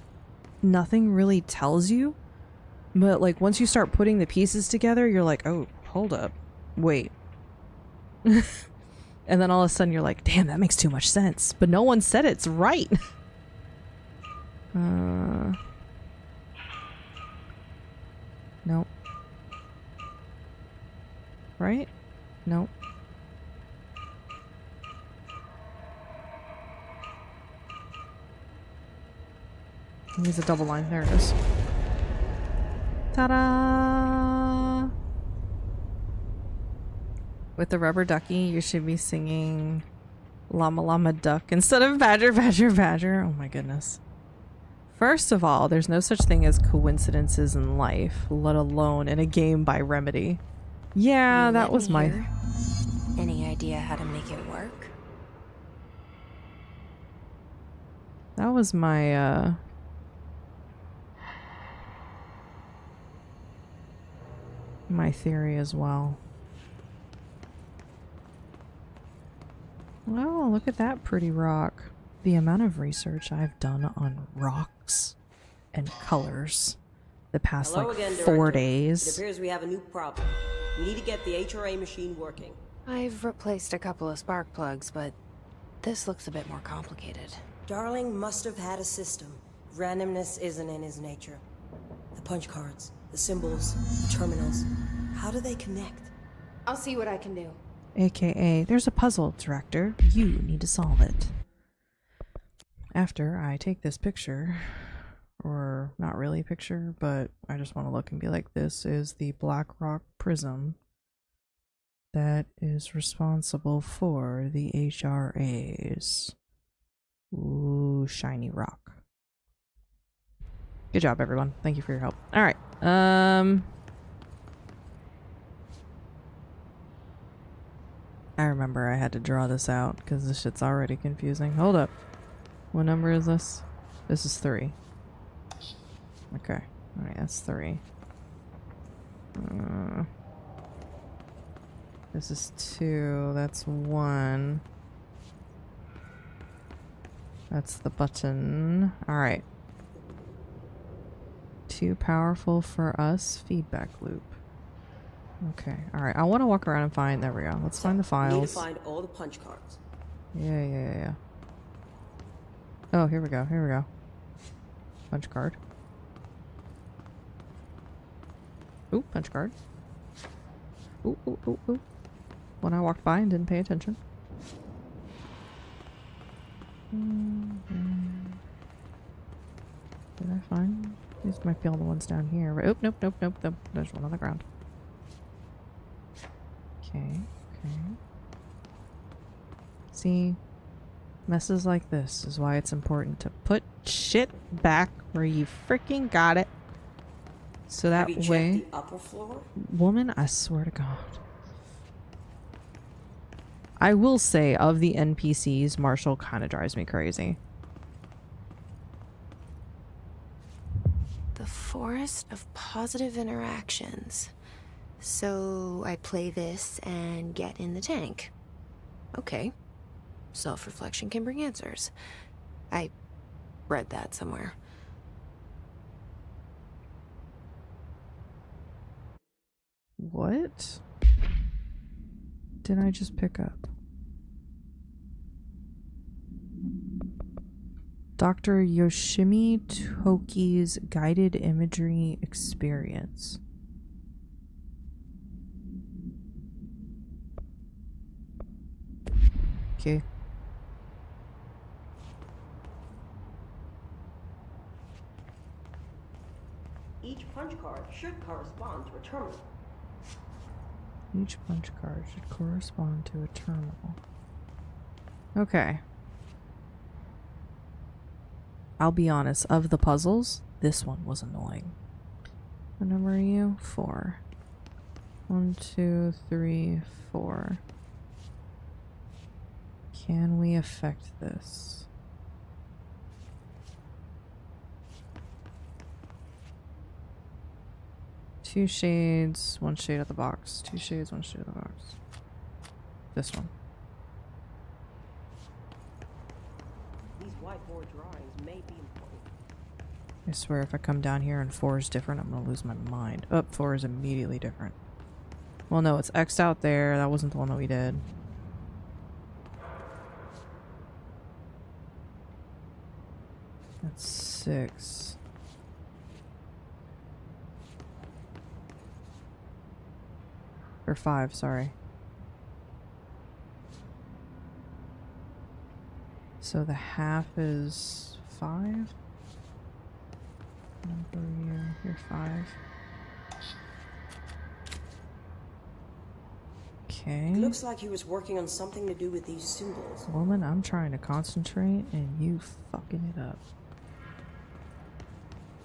nothing really tells you, but like once you start putting the pieces together, you're like, oh, hold up, wait. And then all of a sudden you're like, damn, that makes too much sense, but no one said it's right. Nope. Right? Nope. He's a double line. There it is. Ta-da! With the rubber ducky, you should be singing Llama Llama Duck instead of Badger Badger Badger. Oh my goodness. First of all, there's no such thing as coincidences in life, let alone in a game by Remedy. Yeah, that was my... Any idea how to make it work? That was my, my theory as well. Oh, look at that pretty rock. The amount of research I've done on rocks and colors the past Hello like again, 4 Director. days. It appears we have a new problem. We need to get the HRA machine working. I've replaced a couple of spark plugs, but this looks a bit more complicated. Darling must have had a system. Randomness isn't in his nature. The punch cards, the symbols, the terminals. How do they connect? I'll see what I can do. AKA, there's a puzzle, Director. You need to solve it. After I take this picture, or not really a picture, but I just want to look and be like, this is the Black Rock prism that is responsible for the HRAs. Ooh, shiny rock. Good job, everyone. Thank you for your help. All right. I remember I had to draw this out because this shit's already confusing. Hold up. What number is this? This is 3. Okay. Alright, that's 3. This is 2. That's 1. That's the button. Alright. Too powerful for us. Feedback loop. Okay. Alright. I want to walk around and find... There we go. Let's find the files. We need to find all the punch cards. Yeah. Oh, here we go. Here we go. Punch card. Ooh, punch card. Ooh. When I walked by and didn't pay attention. Did I find? These might be all the ones down here. Oh, nope. There's one on the ground. Okay. See? Messes like this is why it's important to put shit back where you freaking got it. So that Have you way... checked the upper floor? Woman, I swear to God. I will say, of the NPCs, Marshall kind of drives me crazy. The forest of positive interactions. So I play this and get in the tank. Okay. Self-reflection can bring answers. I read that somewhere. What did I just pick up? Dr. Yoshimi Toki's guided imagery experience. Okay. Each punch card should correspond to a terminal. Each punch card should correspond to a terminal. Okay. I'll be honest, of the puzzles, this one was annoying. What number are you? 4. 1, 2, 3, 4. Can we affect this? Two shades, 1 shade of the box. 2 shades, 1 shade of the box. This one. These whiteboard drawings may be important. I swear if I come down here and 4 is different, I'm gonna lose my mind. Oh, 4 is immediately different. Well, no, it's X'd out there. That wasn't the one that we did. That's 6. Or 5, sorry. So the half is 5? You're 5. Okay. It looks like he was working on something to do with these symbols. Woman, I'm trying to concentrate and you fucking it up.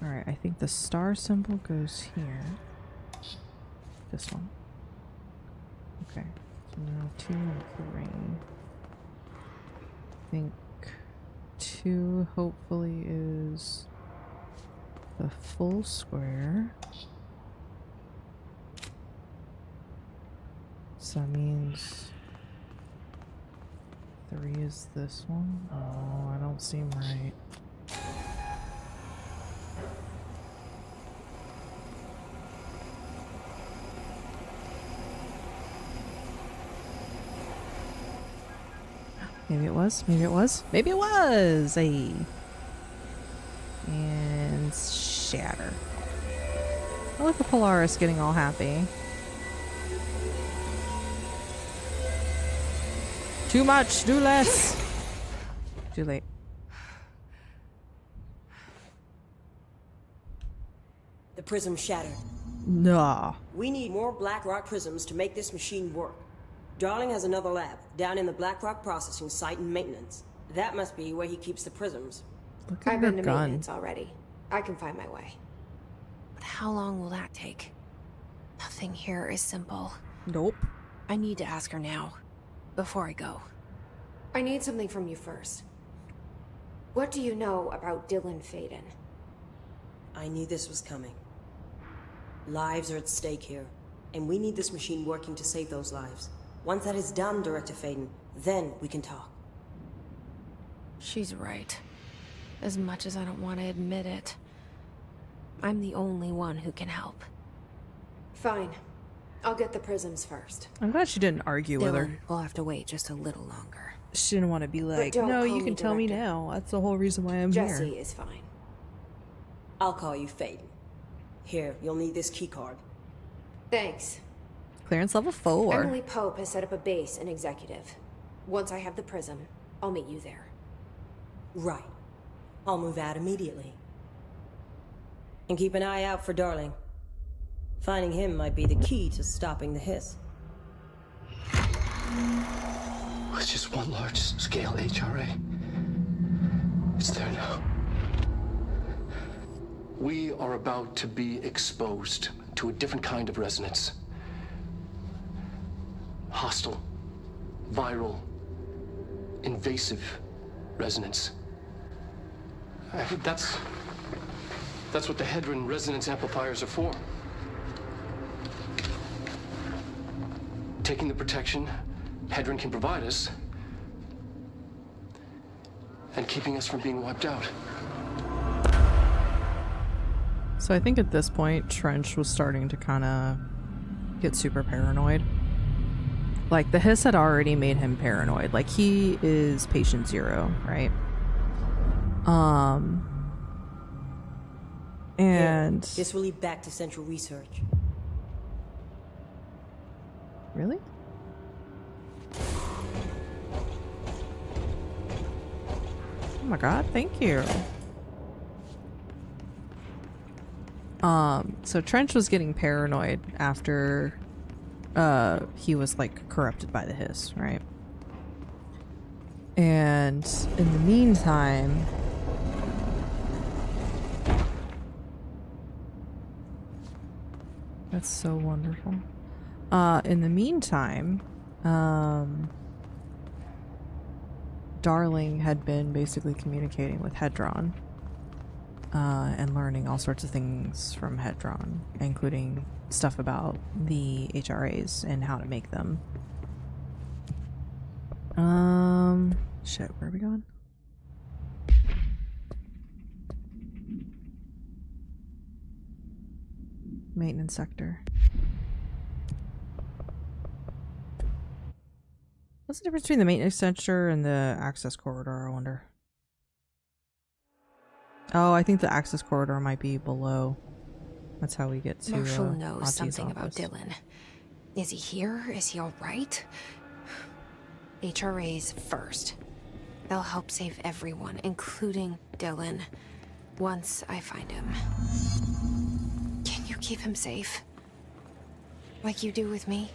Alright, I think the star symbol goes here. This one. Okay. So now 2 and 3. I think 2 hopefully is the full square. So that means 3 is this one. Oh, I don't seem right. Maybe it was. Maybe it was. Maybe it was. Hey. And shatter. I look at Polaris getting all happy. Too much. Do less. Too late. The prism shattered. Nah. We need more Black Rock prisms to make this machine work. Darling has another lab down in the Black Rock processing site and maintenance. That must be where he keeps the prisms. Look at I've her been to gun. maintenance already. I can find my way. But how long will that take? Nothing here is simple. Nope. I need to ask her now, before I go. I need something from you first. What do you know about Dylan Faden? I knew this was coming. Lives are at stake here, and we need this machine working to save those lives. Once that is done, Director Faden, then we can talk. She's right. As much as I don't want to admit it. I'm the only one who can help. Fine. I'll get the prisms first. I'm glad she didn't argue with her. We'll have to wait just a little longer. She didn't want to be like, don't no, call you me can tell me Director. now. That's the whole reason why I'm Jesse here. is fine. I'll call you Faden. Here, you'll need this keycard. Thanks. Clearance level 4. Emily Pope has set up a base in Executive. Once I have the prism, I'll meet you there. Right. I'll move out immediately. And keep an eye out for Darling. Finding him might be the key to stopping the hiss. It's just one large-scale HRA. It's there now. We are about to be exposed to a different kind of resonance. Hostile, viral, invasive resonance. I think that's what the Hedron resonance amplifiers are for. Taking the protection Hedron can provide us and keeping us from being wiped out. So I think at this point, Trench was starting to kind of get super paranoid. Like, the hiss had already made him paranoid. Like, he is patient 0, right? And... Here, this will lead back to Central Research. Really? Oh my god, thank you. So Trench was getting paranoid after he was like corrupted by the hiss, right? And in the meantime, that's so wonderful. In the meantime, Darling had been basically communicating with Hedron and learning all sorts of things from Hedron, including stuff about the HRAs and how to make them. Shit, where are we going? Maintenance sector. What's the difference between the maintenance sector and the access corridor, I wonder? Oh, I think the access corridor might be below. That's how we get to Marshall knows Auntie's something about office. Dylan. Is he here? Is he all right? HRAs first. They'll help save everyone, including Dylan, once I find him. Can you keep him safe? Like you do with me?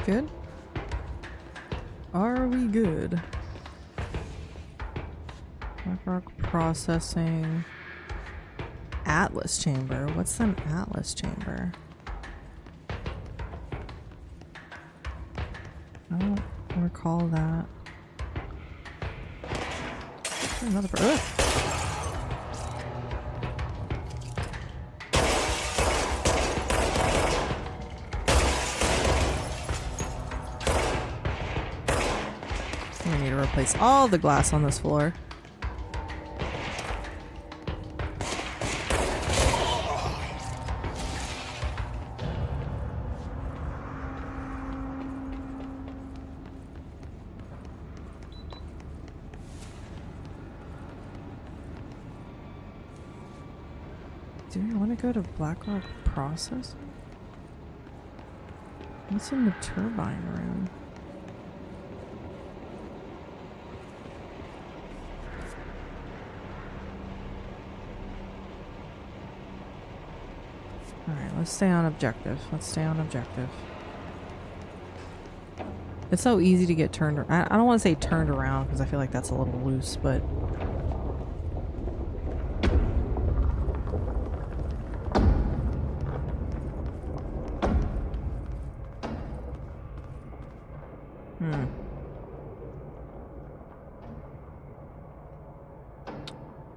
Good? Are we good? Black Rock processing. Atlas chamber. What's an Atlas chamber? I don't recall that. Another. Ugh. I need to replace all the glass on this floor. Do we want to go to Black Rock Processing? What's in the turbine room? Alright, let's stay on objective. Let's stay on objective. It's so easy to get turned around. I don't want to say turned around because I feel like that's a little loose, but...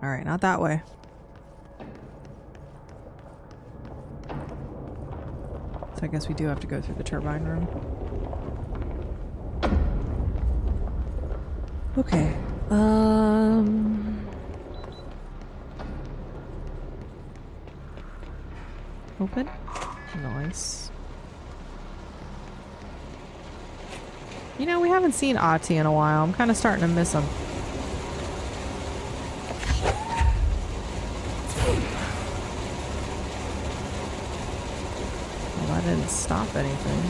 Alright, not that way. So I guess we do have to go through the turbine room. Okay. Open? Nice. You know, we haven't seen Ahti in a while. I'm kind of starting to miss him. Didn't stop anything.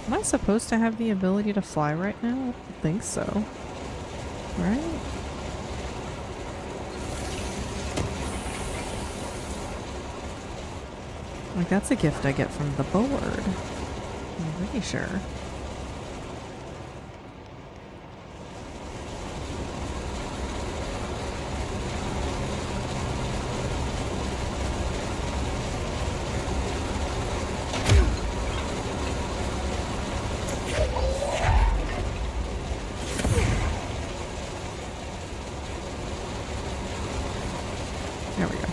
Am I supposed to have the ability to fly right now? I don't think so. Right? Like, that's a gift I get from the board. I'm pretty sure. There we go.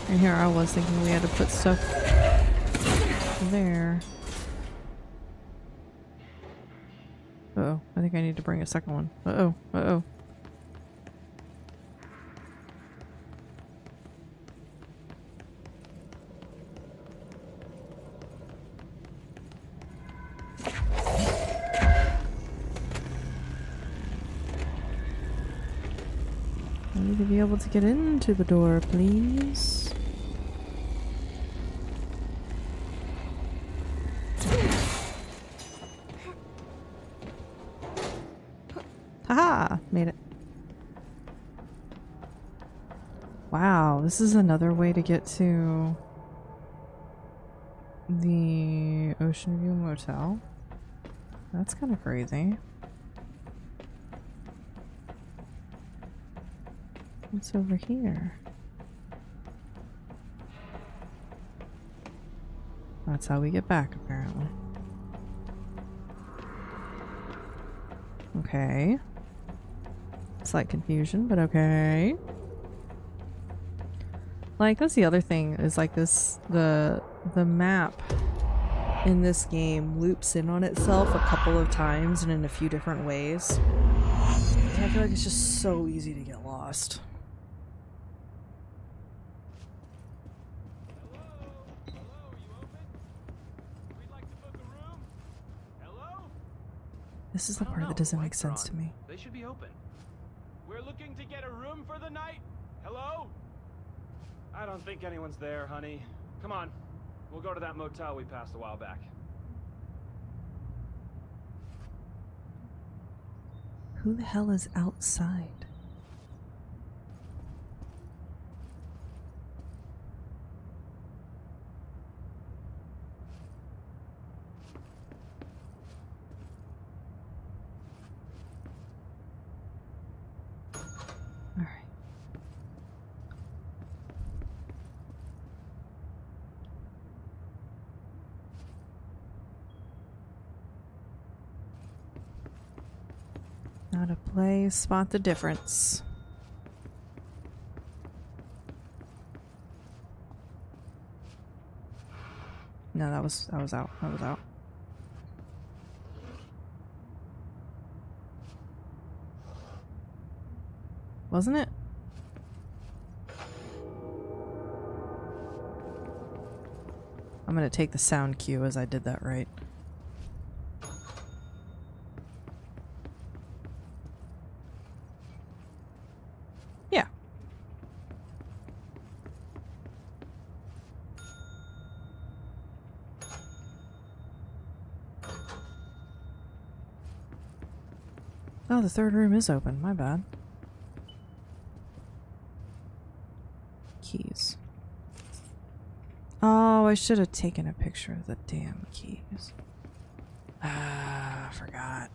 And here I was thinking we had to put stuff there. Uh-oh, I think I need to bring a second one. Uh-oh, uh-oh. I need to be able to get into the door, please. Haha! Made it. Wow, this is another way to get to the Ocean View Motel. That's kind of crazy. What's over here? That's how we get back, apparently. Okay. Slight confusion, but okay. Like, that's the other thing, is like this, the map in this game loops in on itself a couple of times and in a few different ways. And I feel like it's just so easy to get lost. This is the part that doesn't make sense to me. They should be open. We're looking to get a room for the night. Hello? I don't think anyone's there, honey. Come on. We'll go to that motel we passed a while back. Who the hell is outside? All right. How to play, spot the difference. No, that was out. That was out. Wasn't it? I'm gonna take the sound cue as I did that right. Yeah. Oh, the third room is open. My bad. Keys. Oh, I should have taken a picture of the damn keys. Ah, I forgot.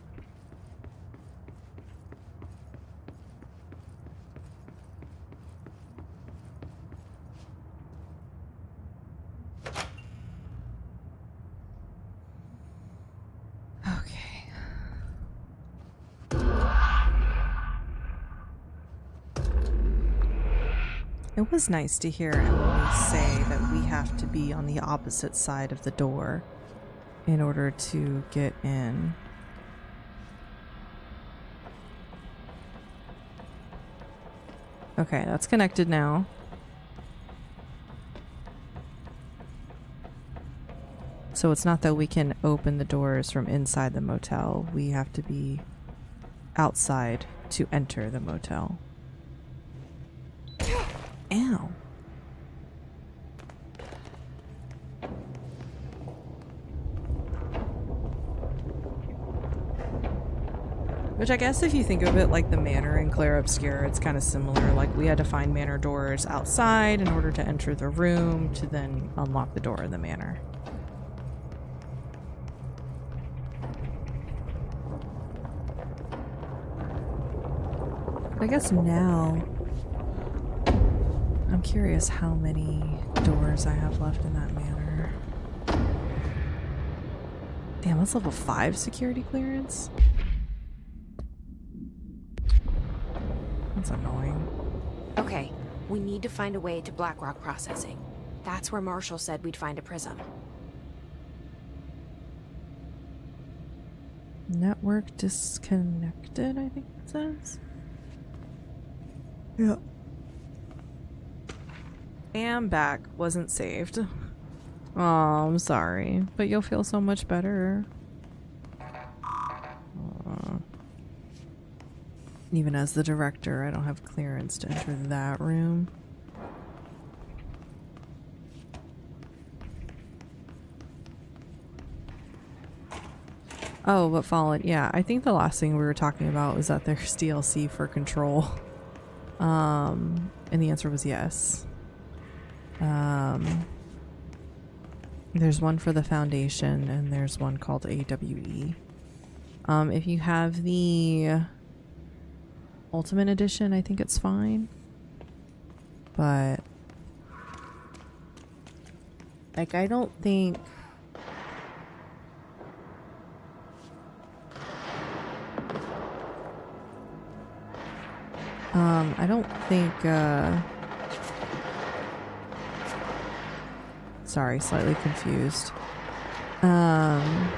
Okay. It was nice to hear Emily say that we have to be on the opposite side of the door in order to get in. Okay, that's connected now. So it's not that we can open the doors from inside the motel. We have to be outside to enter the motel. Ow. Which I guess if you think of it like the manor in Clair Obscur, it's kind of similar. Like we had to find manor doors outside in order to enter the room to then unlock the door in the manor. I guess now I'm curious how many doors I have left in that manor. Damn, that's level 5 security clearance? That's annoying. Okay, we need to find a way to Black Rock Processing. That's where Marshall said we'd find a prism. Network disconnected, I think it says. Yeah. Am back. Wasn't saved. Oh, I'm sorry. But you'll feel so much better. Even as the director, I don't have clearance to enter that room. Oh, but Fallen, yeah, I think the last thing we were talking about was that there's DLC for Control. And the answer was yes. There's one for the Foundation, and there's one called AWE. If you have the Ultimate Edition, I think it's fine. But Like, I don't think... I don't think, sorry, slightly confused. I'm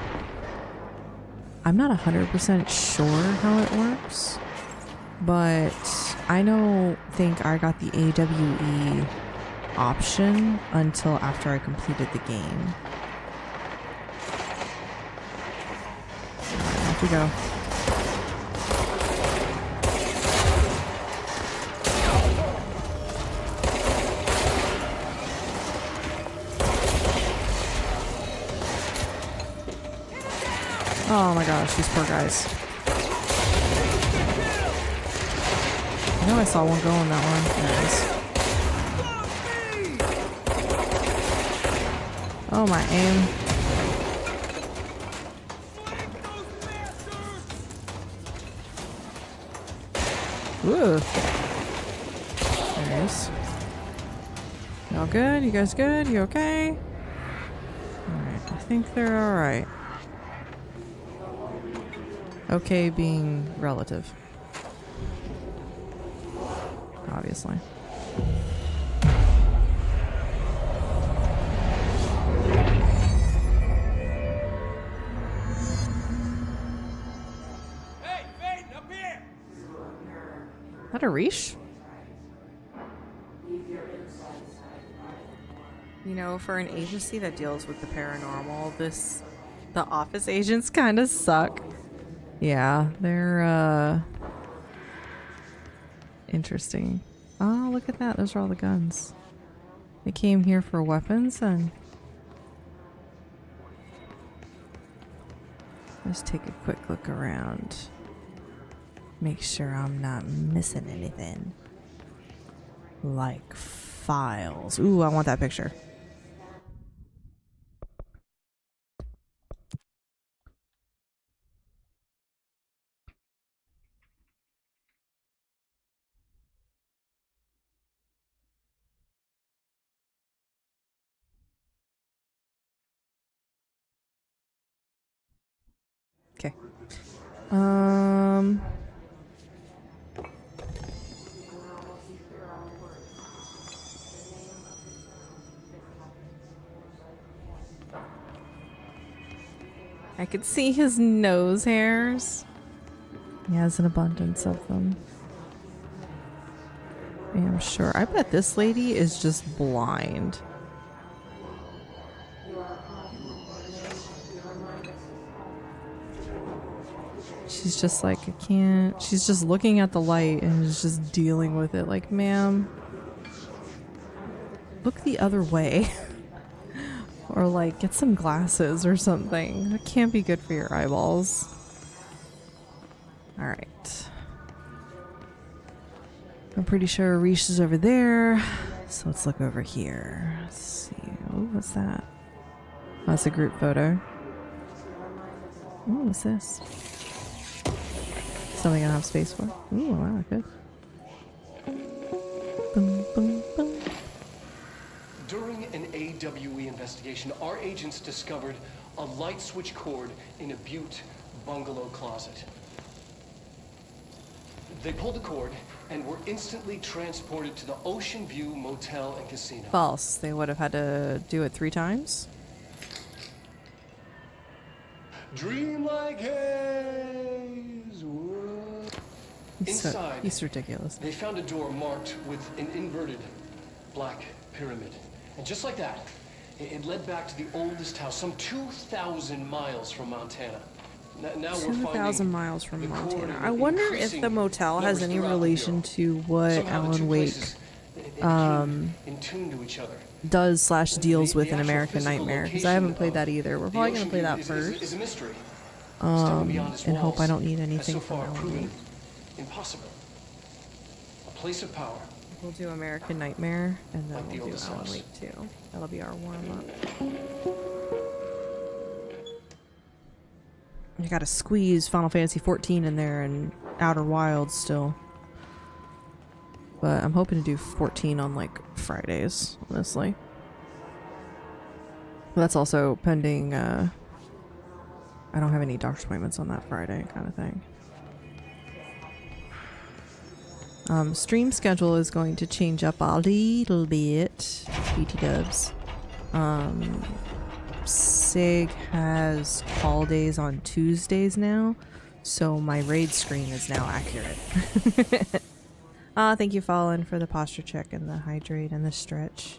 not 100% sure how it works, but I don't think I got the AWE option until after I completed the game. Alright, off we go. Oh my gosh, these poor guys. I know I saw one go on that one. There it is. Oh, my aim. Woo. There it is. Y'all good? You guys good? You okay? Alright, I think they're alright. Okay being relative. Obviously. Hey, Faden, up here! Is that a Reesh? You know, for an agency that deals with the paranormal, the office agents kind of suck. Yeah, they're, interesting. Oh, look at that. Those are all the guns. They came here for weapons and... Let's take a quick look around. Make sure I'm not missing anything. Like files. Ooh, I want that picture. Okay. I could see his nose hairs. He has an abundance of them. I'm sure. I bet this lady is just blind. She's just like, I can't. She's just looking at the light and is just dealing with it. Like, ma'am, look the other way. Or like, get some glasses or something. That can't be good for your eyeballs. Alright. I'm pretty sure Reesh is over there. So let's look over here. Let's see. Oh, what's that? Oh, that's a group photo. Oh, what's this? Something I don't have space for. Ooh, wow, good. Boom, boom, boom. During an AWE investigation, our agents discovered a light switch cord in a Butte bungalow closet. They pulled the cord and were instantly transported to the Ocean View Motel and Casino. False. They would have had to do it 3 times. Dream like haze. Inside, he's ridiculous. they found a door marked with an inverted black pyramid. And just like that, it led back to the oldest house, some 2,000 miles from Montana. Now we're 2,000 miles from Montana. I wonder if the motel has any relation to what Alan Wake does / deals with in American Nightmare, because I haven't played that either. We're probably going to play that first. And hope I don't need anything from Alan Wake. Impossible. A place of power. We'll do American Nightmare, and then we'll do Alan Wake too. That'll be our warm-up. You gotta squeeze Final Fantasy 14 in there and Outer Wilds still. But I'm hoping to do 14 on like Fridays, honestly. That's also pending, I don't have any doctor's appointments on that Friday kind of thing. Stream schedule is going to change up a little bit. BT dubs. SIG has call days on Tuesdays now, so my raid screen is now accurate. Thank you, Fallen, for the posture check and the hydrate and the stretch.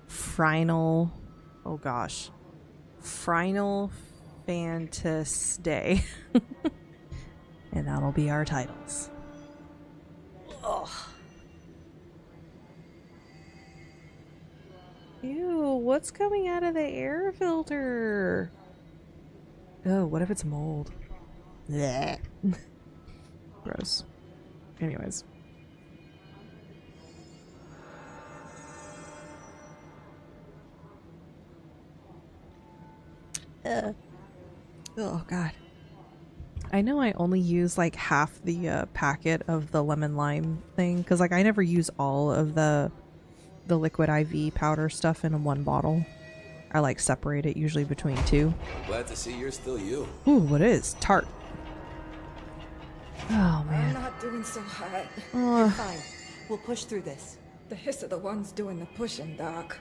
Final, oh gosh. Final Fantasy Day. And that'll be our titles. Ugh. Ew, what's coming out of the air filter? Oh, what if it's mold? Blech. Gross. Anyways. Oh, God. I know I only use like half the packet of the lemon lime thing because like I never use all of the liquid IV powder stuff in one bottle. I like separate it usually between two. Glad to see you're still you. Ooh, what is tart? Oh man. I'm not doing so hot. You're fine. We'll push through this. The hiss are the ones doing the pushing, Doc.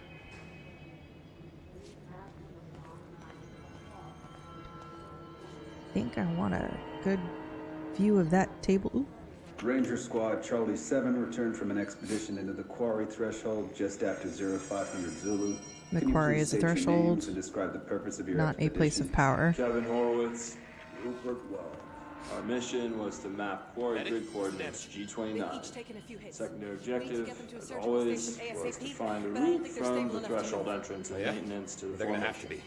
I think I want a good view of that table. Ooh. Ranger Squad Charlie 7 returned from an expedition into the quarry threshold just after 0500 Zulu. The quarry is a threshold, and describe the purpose of your not a place of power. Kevin Horowitz, Rupert Well. Our mission was to map quarry grid coordinates G29. Secondary objective, as always, was to find a route from the threshold entrance and maintenance to the They're gonna have to be.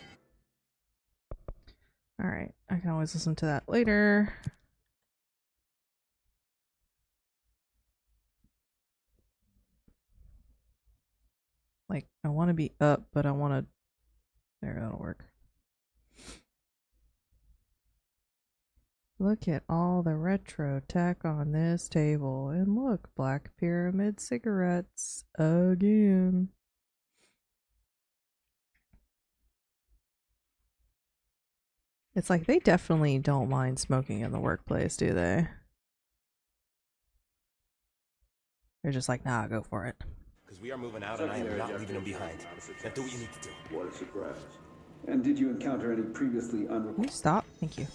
Alright, I can always listen to that later. Like, I want to be up, but I want to... There, that'll work. Look at all the retro tech on this table. And look, Black Pyramid cigarettes again. It's like they definitely don't mind smoking in the workplace, do they? They're just like, nah, go for it. Because we are moving out and I am not leaving them behind. Now do what you need to do. What a surprise. And did you encounter any previously Can you stop? Thank you.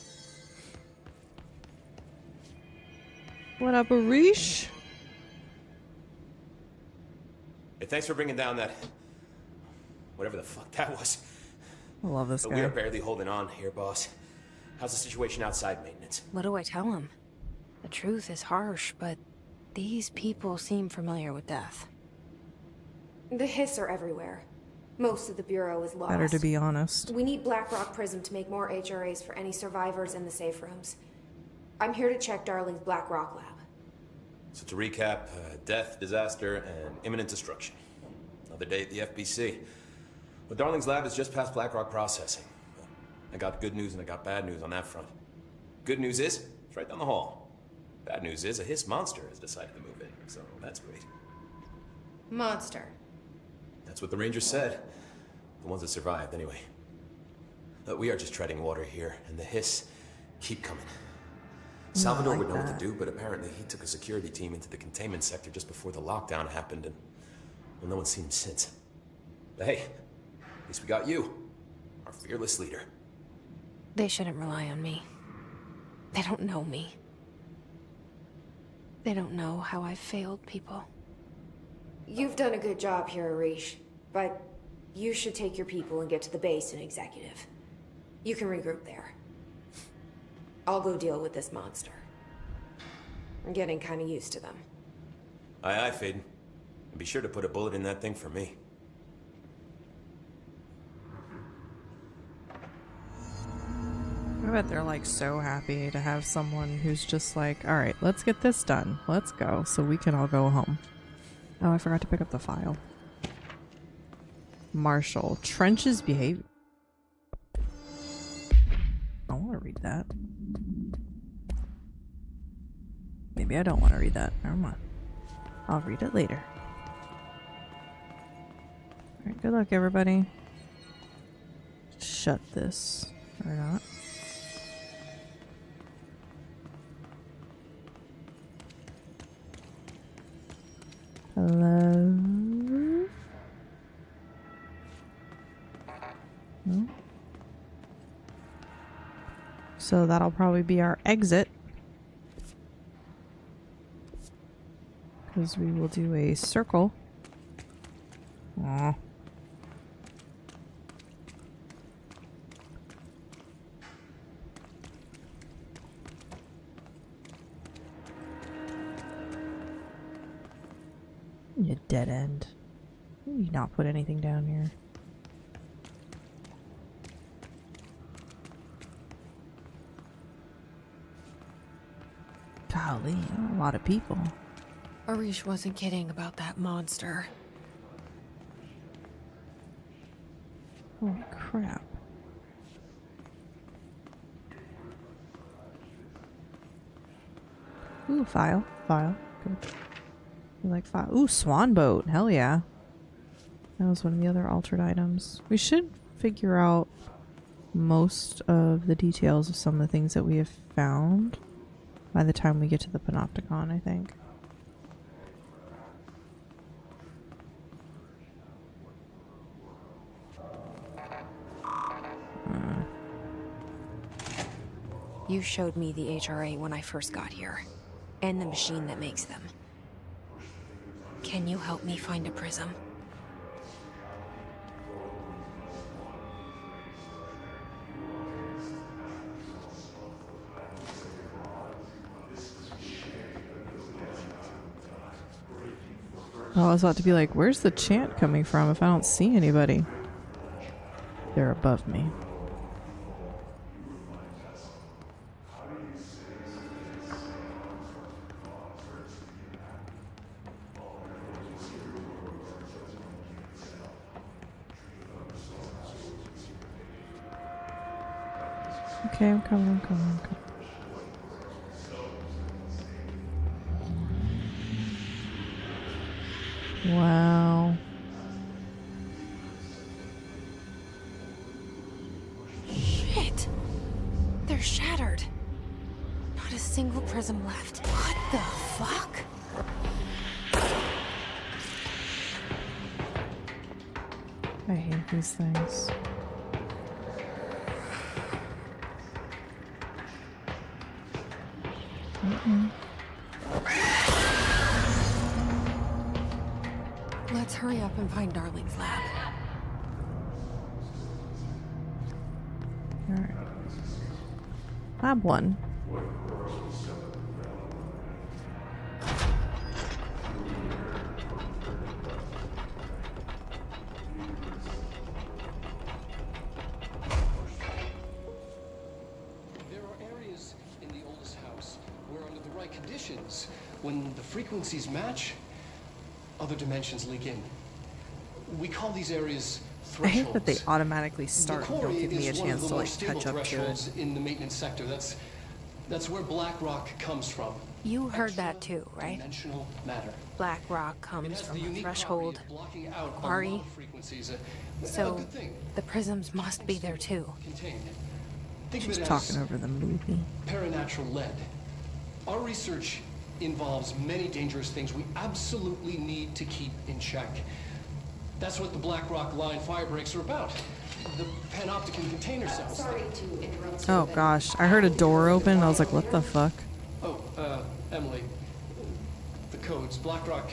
What up, Arish? Hey, thanks for bringing down that... whatever the fuck that was. I love this guy. We are barely holding on here, boss. How's the situation outside maintenance? What do I tell him? The truth is harsh, but these people seem familiar with death. The hiss are everywhere. Most of the Bureau is lost. Better to be honest. We need Black Rock Prism to make more HRAs for any survivors in the safe rooms. I'm here to check Darling's Black Rock lab. So to recap, death, disaster, and imminent destruction. Another day at the FBC. But Darling's lab is just past Black Rock processing. I got good news and I got bad news on that front. Good news is, it's right down the hall. Bad news is, a hiss monster has decided to move in, so that's great. Monster. That's what the Rangers said. The ones that survived, anyway. But we are just treading water here, and the hiss keep coming. Salvador would know what to do, but apparently he took a security team into the containment sector just before the lockdown happened, and well, no one's seen him since. But hey, at least we got you, our fearless leader. They shouldn't rely on me. They don't know me. They don't know how I've failed people. You've done a good job here, Arish, but you should take your people and get to the base and executive. You can regroup there. I'll go deal with this monster. I'm getting kind of used to them. Aye, aye, Faden. And be sure to put a bullet in that thing for me. I bet they're like so happy to have someone who's just like, all right, let's get this done. Let's go so we can all go home. Oh, I forgot to pick up the file. Marshall. Trench's behavior. I want to read that. Maybe I don't want to read that. Never mind. I'll read it later. Alright, good luck, everybody. shut this or not. Hello? No? So that'll probably be our exit. Because we will do a circle. Aww. You dead end. You not put anything down here. Golly, a lot of people. Arish wasn't kidding about that monster. Holy crap. Ooh, file. File. Good. You like file. Ooh, swan boat. Hell yeah. That was one of the other altered items. We should figure out most of the details of some of the things that we have found by the time we get to the Panopticon, I think. You showed me the HRA when I first got here, and the machine that makes them. Can you help me find a prism? Oh, I was about to be like, where's the chant coming from if I don't see anybody? They're above me. Okay, I'm coming, I'm coming, I'm coming. Wow. Shit! They're shattered. Not a single prism left. What the fuck? I hate these things. Let's hurry up and find Darling's lab. Alright. Lab 1. There are areas in the oldest house where under the right conditions, when the frequencies match, other dimensions leak in. We call these areas I thresholds. hate that they automatically start and don't quarry give me a is one of chance the to more like stable catch up to it. thresholds in the maintenance sector. That's where Black Rock comes from. You heard that too, right? Dimensional matter. Black Rock It comes has the from a unique threshold, property of blocking out a quarry. lot of frequencies. A So good thing. the prisms must be there too. Contained. Think She's of it talking as over the movie. paranatural lead. Our research involves many dangerous things we absolutely need to keep in check. That's what the Black Rock line fire breaks are about. The panopticon container cells. Sorry to interrupt. Oh gosh, I heard a door open and I was like, what the fuck? Oh, Emily. The codes. Black Rock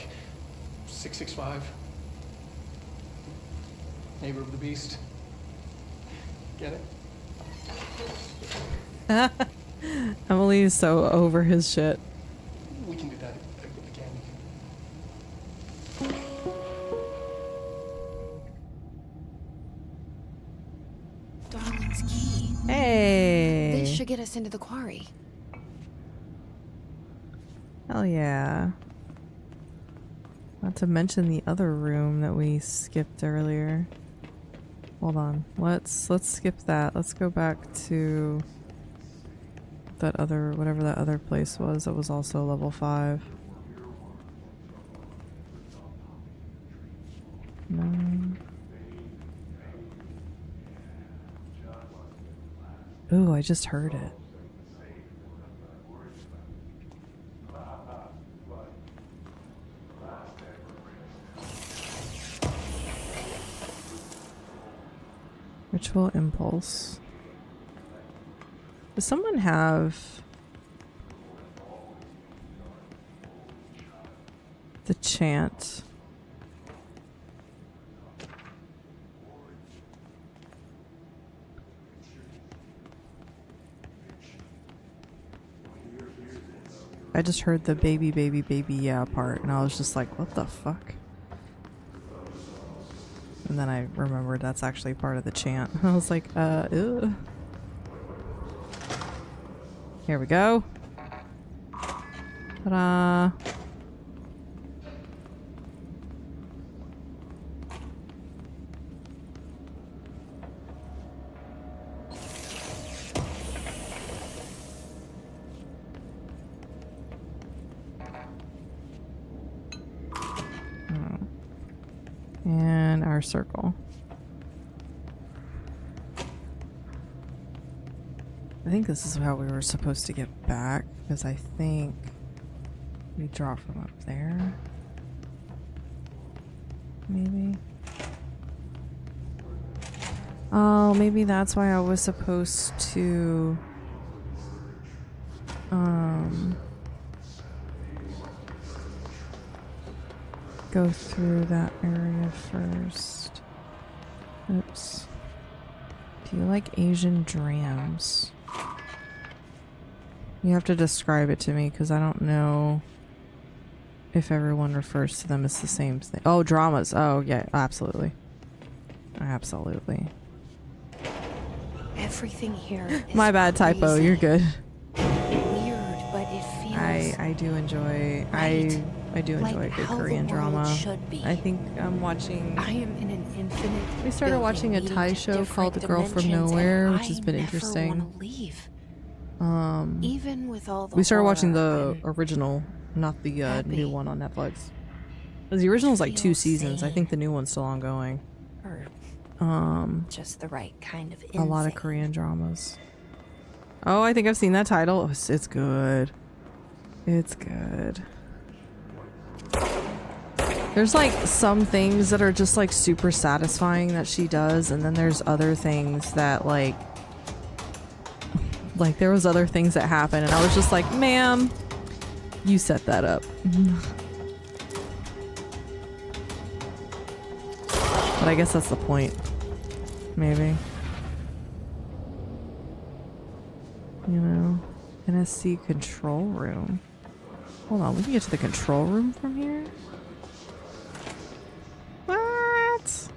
665. Neighbor of the Beast. Get it? Emily is so over his shit. We can do that again. Darling's key. Hey! This should get us into the quarry. Hell yeah. Not to mention the other room that we skipped earlier. Hold on. Let's skip that. Let's go back to that other, whatever that other place was that was also level 5. No. Ooh, I just heard it. Ritual impulse. Does someone have the chant? I just heard the baby, baby, baby, yeah part, and I was just like, what the fuck? And then I remembered that's actually part of the chant. I was like, ew. Here we go. Ta-da. And our circle. I think this is how we were supposed to get back, because I think we draw from up there. Maybe. Oh, maybe that's why I was supposed to go through that area first. Oops. Do you like Asian drams? You have to describe it to me because I don't know if everyone refers to them as the same thing. Oh, dramas. Oh, yeah, absolutely. Absolutely. Everything here is my bad, typo. crazy. You're good. Weird, but it feels I do enjoy right. I do enjoy Like a good how the Korean world drama. should be. I think I'm watching. I am in an infinite. We started building watching a leading Thai to show called The different Girl from dimensions, Nowhere, and which has been I never interesting. wanna leave. Even with all the We started watching horror, the original, not the happy. new one on Netflix. 'Cause the original's like 2 Feel seasons. I sane. think the new one's still ongoing. Or just the right kind of A lot of Korean dramas. Oh, I think I've seen that title. It's good. It's good. There's like some things that are just like super satisfying that she does, and then there's other things that like there was other things that happened and I was just like, ma'am, you set that up. But I guess that's the point. Maybe. You know, NSC control room. Hold on, we can get to the control room from here? What?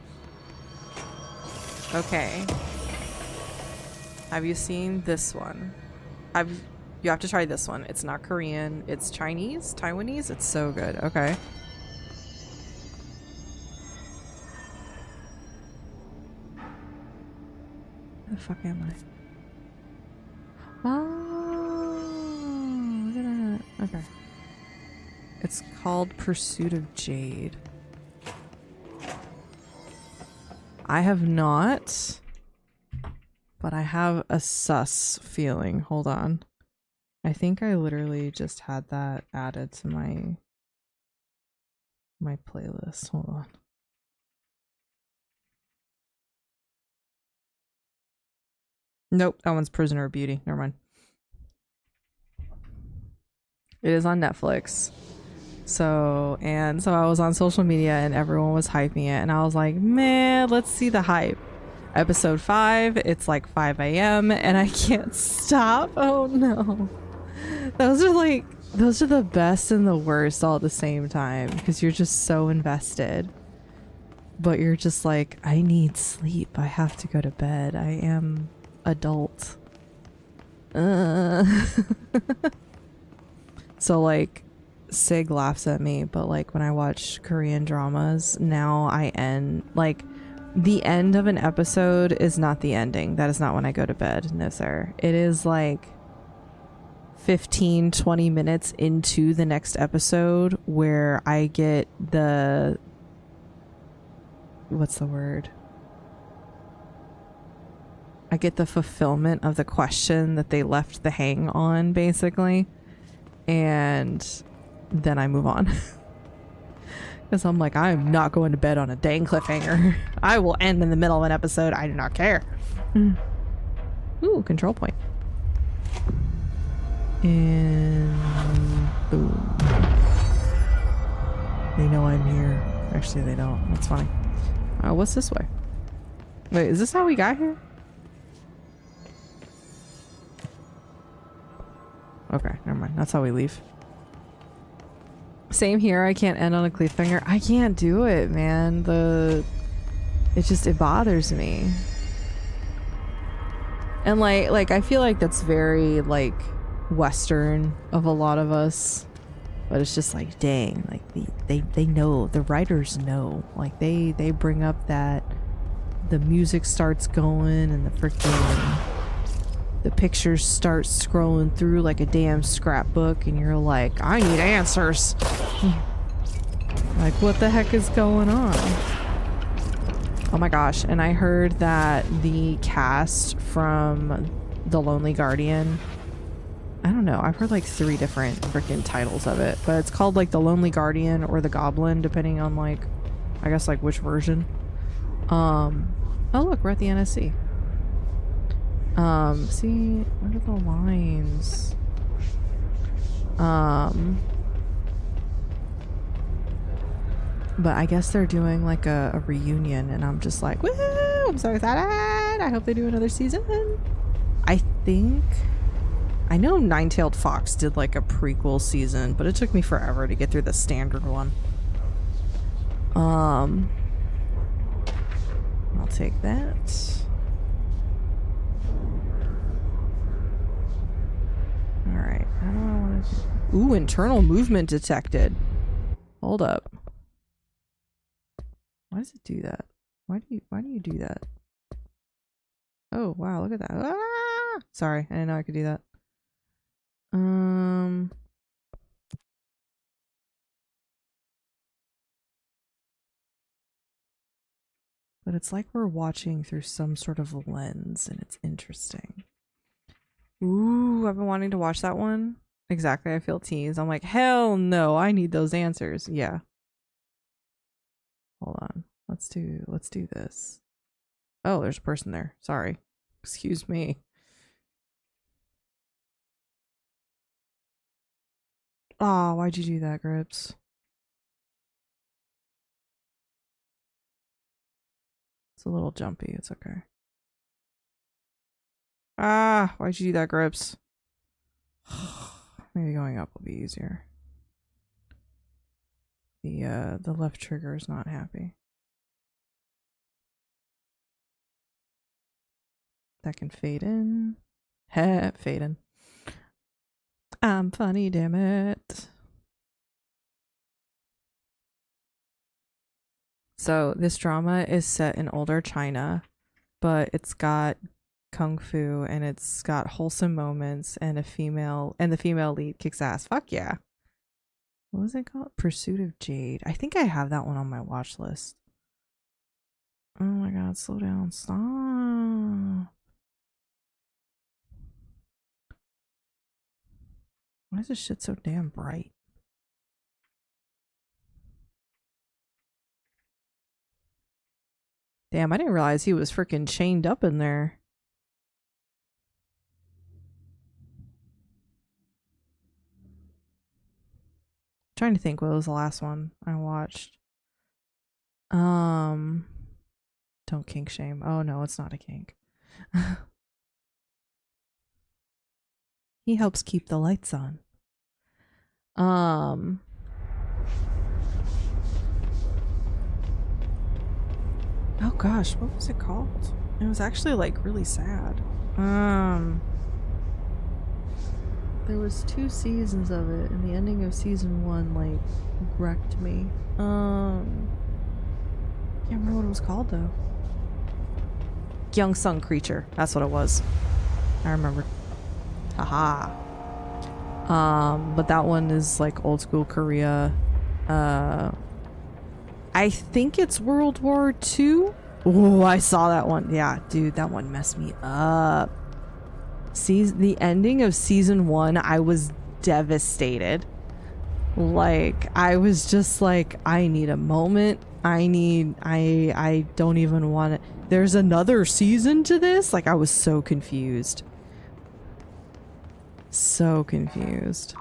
Okay. Have you seen this one? You have to try this one. It's not Korean. It's Chinese? Taiwanese? It's so good. Okay. Where the fuck am I? Oh, look at that. Okay. It's called Pursuit of Jade. I have not, but I have a sus feeling. Hold on. I think I literally just had that added to my playlist. Hold on. Nope, that one's Prisoner of Beauty. Never mind. It is on Netflix. So I was on social media and everyone was hyping it and I was like, man, let's see the hype. Episode 5, it's like 5 a.m. and I can't stop. Oh no. Those are the best and the worst all at the same time because you're just so invested. But you're just like, I need sleep. I have to go to bed. I am adult. So like Sig laughs at me, but like when I watch Korean dramas now, I end like the end of an episode is not the ending. That is not when I go to bed. No sir. It is like 15-20 minutes into the next episode where I get the, what's the word? I get the fulfillment of the question that they left the hang on, basically. And then I move on. Because I'm like, I'm not going to bed on a dang cliffhanger. I will end in the middle of an episode. I do not care. Ooh, control point. And boom. They know I'm here. Actually, they don't. That's funny. What's this way? Wait, is this how we got here? Okay, never mind. That's how we leave. Same here. I can't end on a cliffhanger. I can't do it, man. It bothers me. And like I feel like that's very like Western of a lot of us. But it's just like, dang, like they know, the writers know. Like they bring up that the music starts going and the pictures start scrolling through like a damn scrapbook, and you're like, I need answers. Like, what the heck is going on? Oh my gosh. And I heard that the cast from The Lonely Guardian, I don't know, I've heard like 3 different freaking titles of it, but it's called like The Lonely Guardian or The Goblin, depending on like, I guess like which version. Oh look, we're at the NSC. See, what are the lines? But I guess they're doing like a reunion, and I'm just like, woohoo! I'm so excited! I hope they do another season. I know Nine-Tailed Fox did like a prequel season, but it took me forever to get through the standard one. I'll take that. Alright, how do I want to... Ooh, internal movement detected. Hold up. Why does it do that? Why do you do that? Oh, wow, look at that. Ah! Sorry, I didn't know I could do that. But it's like we're watching through some sort of lens, and it's interesting. Ooh, I've been wanting to watch that one. Exactly, I feel teased. I'm like, hell no, I need those answers. Yeah. Hold on. Let's do this. Oh, there's a person there. Sorry. Excuse me. Oh, why'd you do that, Grips? It's a little jumpy. It's okay. Ah, why'd you do that, Grips? Maybe going up will be easier. The left trigger is not happy. That can fade in. Heh, fade in. I'm funny, damn it. So this drama is set in older China, but it's got kung fu and it's got wholesome moments and the female lead kicks ass. Fuck yeah. What was it called? Pursuit of Jade. I think I have that one on my watch list. Oh my god, slow down. Stop. Why is this shit so damn bright? Damn, I didn't realize he was freaking chained up in there. I'm trying to think what was the last one I watched. Don't kink shame. Oh no, it's not a kink. He helps keep the lights on. Oh gosh, what was it called? It was actually like really sad. There was 2 seasons of it, and the ending of season 1 like wrecked me. Can't remember what it was called though. Young Sung Creature. That's what it was. I remember. Haha. But that one is like old school Korea. I think it's World War II. Oh, I saw that one. Yeah, dude, that one messed me up. The ending of season 1, I was devastated. Like, I was just like, I need a moment. I don't even want it. There's another season to this? Like, I was so confused. So confused.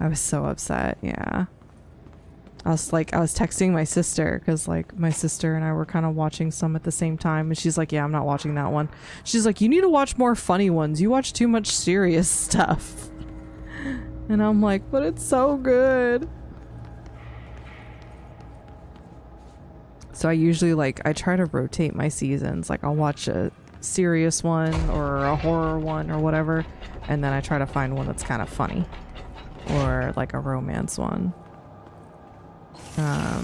I was so upset, yeah. I was texting my sister because like my sister and I were kind of watching some at the same time, and she's like, yeah, I'm not watching that one. She's like, you need to watch more funny ones. You watch too much serious stuff. And I'm like, but it's so good. So I usually I try to rotate my seasons. Like, I'll watch a serious one or a horror one or whatever, and then I try to find one that's kind of funny or like a romance one. I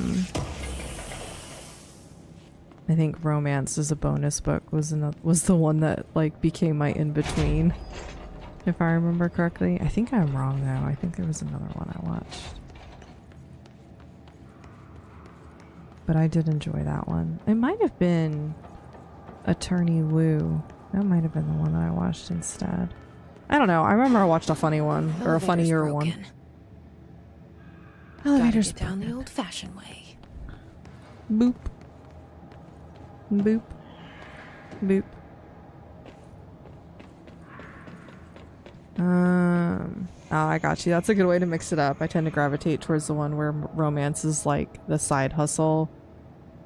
think romance as a bonus book was the one that like became my in-between, if I remember correctly. I think I'm wrong though. I think there was another one I watched, but I did enjoy that one. It might have been Attorney Woo. That might have been the one that I watched instead. I don't know. I remember I watched a funny one or a funnier one. Elevator's down the old-fashioned way. Boop. Boop. Boop. Oh, I got you. That's a good way to mix it up. I tend to gravitate towards the one where romance is like the side hustle,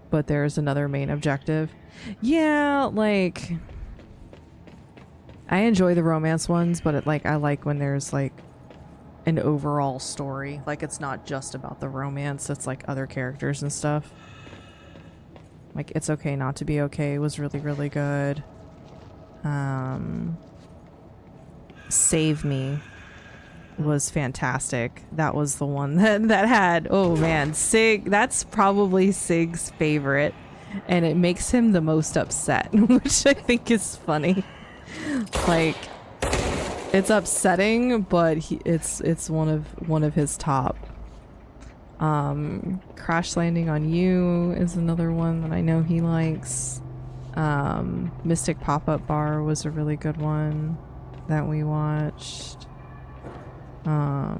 but there's another main objective. Yeah, like I enjoy the romance ones, but I like when there's like an overall story. Like, it's not just about the romance, it's like other characters and stuff. Like, It's Okay Not to Be Okay was really, really good. Save Me was fantastic. That was the one that had, oh man, Sig, that's probably Sig's favorite, and it makes him the most upset, which I think is funny. Like, it's upsetting, but it's one of his top. Crash Landing on You is another one that I know he likes. Mystic Pop-Up Bar was a really good one that we watched. I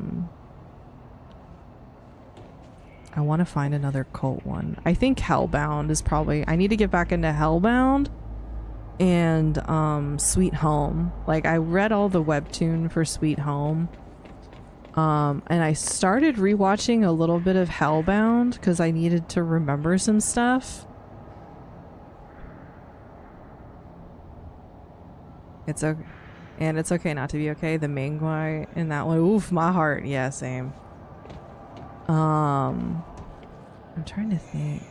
want to find another cult one. I think Hellbound is probably... I need to get back into Hellbound and Sweet Home. Like, I read all the webtoon for Sweet Home, and I started rewatching a little bit of Hellbound because I needed to remember some stuff. It's okay, and It's Okay Not to Be Okay. The main guy in that one, oof, my heart. Yeah, same. I'm trying to think.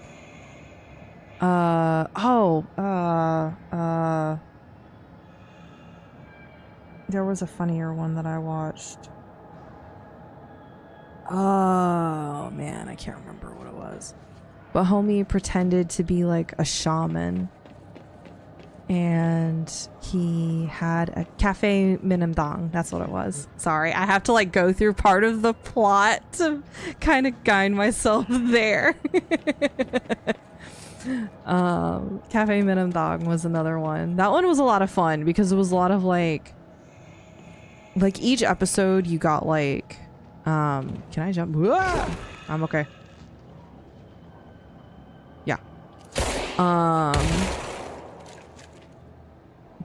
There was a funnier one that I watched. Oh man, I can't remember what it was. But homie pretended to be like a shaman, and he had a cafe minimdong. That's what it was. Sorry, I have to like go through part of the plot to kind of guide myself there. Cafe Minimdong was another one. That one was a lot of fun because it was a lot of like each episode you got like can I jump? Whoa! I'm okay. Yeah.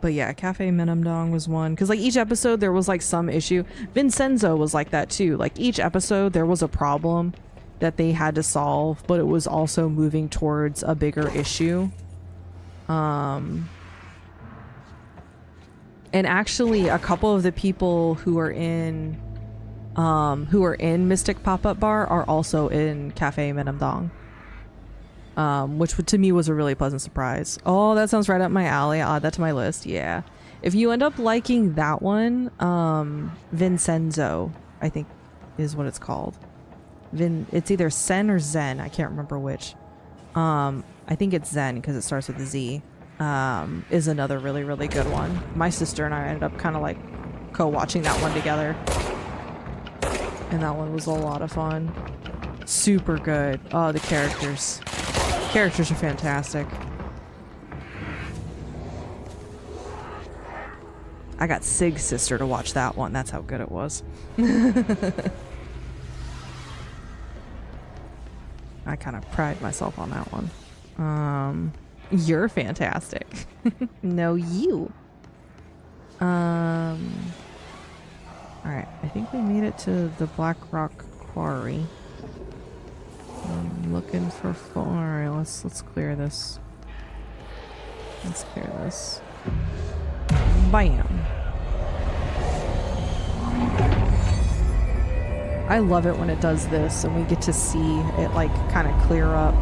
But yeah, Cafe Minimdong was one because like each episode there was like some issue. Vincenzo was like that too. Like each episode there was a problem that they had to solve, but it was also moving towards a bigger issue. And actually a couple of the people who are in Mystic Pop-Up Bar are also in Cafe Minimdong. Which to me was a really pleasant surprise. Oh, that sounds right up my alley. I'll add that to my list. Yeah. If you end up liking that one, Vincenzo, I think is what it's called. It's either Sen or Zen. I can't remember which. I think it's Zen because it starts with a Z. Is another really, really good one. My sister and I ended up kind of like co-watching that one together. And that one was a lot of fun. Super good. Oh, the characters. characters are fantastic. I got Sig's sister to watch that one. That's how good it was. I kind of pride myself on that one. You're fantastic. No, you. Alright, I think we made it to the Black Rock Quarry. I'm looking for alright, let's clear this. Let's clear this. Bam. I love it when it does this and we get to see it like kind of clear up.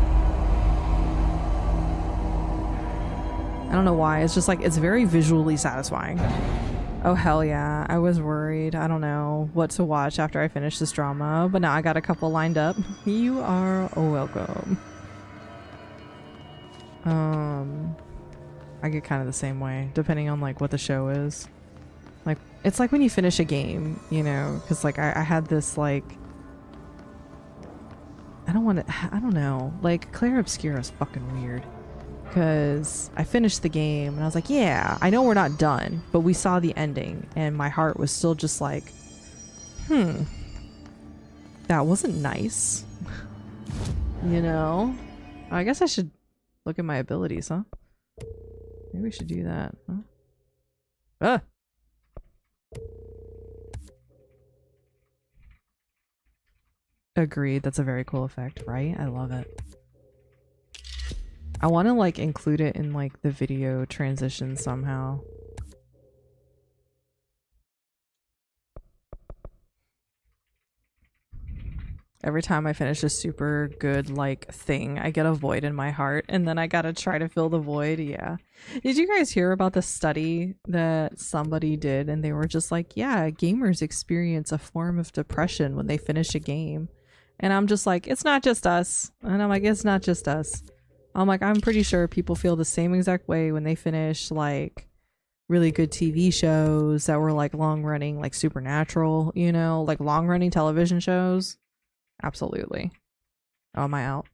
I don't know why, it's just like, it's very visually satisfying. Oh hell yeah, I was worried. I don't know what to watch after I finish this drama, but now I got a couple lined up. You are welcome. I get kind of the same way, depending on like what the show is. Like, it's like when you finish a game, you know, because like I had this like, I don't know, like Claire Obscura is fucking weird. Because I finished the game and I was like, yeah, I know we're not done, but we saw the ending and my heart was still just like, that wasn't nice. You know? I guess I should look at my abilities, huh? Maybe we should do that, huh? Ah! Agreed, that's a very cool effect, right? I love it. I want to like include it in like the video transition somehow. Every time I finish a super good like thing, I get a void in my heart and then I gotta try to fill the void. Yeah. Did you guys hear about the study that somebody did and they were just like, yeah, gamers experience a form of depression when they finish a game. And I'm just like, it's not just us. And I'm like, it's not just us. I'm like, I'm pretty sure people feel the same exact way when they finish like really good TV shows that were like long running, like Supernatural, you know, like long running television shows. Absolutely. Oh, am I out?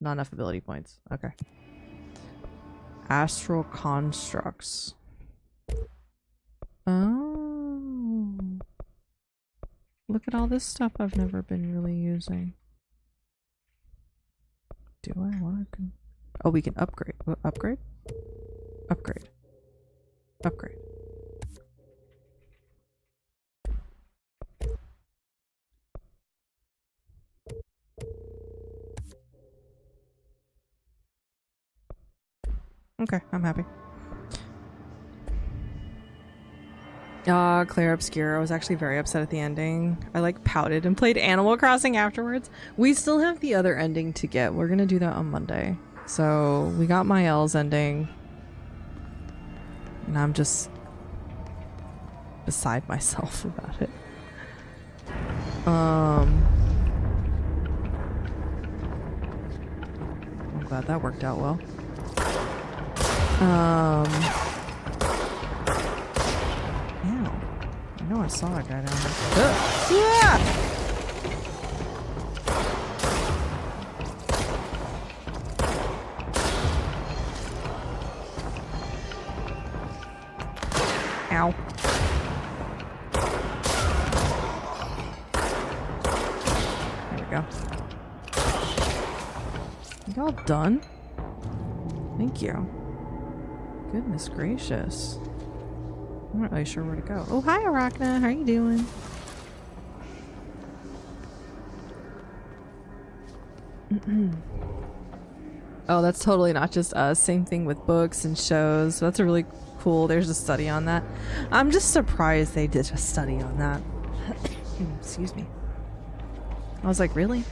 Not enough ability points. Okay. Astral constructs. Oh. Look at all this stuff I've never been really using. Do I want to? Oh, we can upgrade. Upgrade? Upgrade. Upgrade. Okay, I'm happy. Claire Obscura. I was actually very upset at the ending. I like pouted and played Animal Crossing afterwards. We still have the other ending to get. We're gonna do that on Monday. So we got Mael's ending. And I'm just beside myself about it. I'm glad that worked out well. Yeah. I know I saw a guy down there. Yeah! Ow. There we go. Y'all done? Thank you. Goodness gracious. I'm not really sure where to go. Oh, hi, Arachna. How are you doing? Oh, that's totally not just us. Same thing with books and shows. So that's a really cool. There's a study on that. I'm just surprised they did a study on that. Excuse me. I was like, really?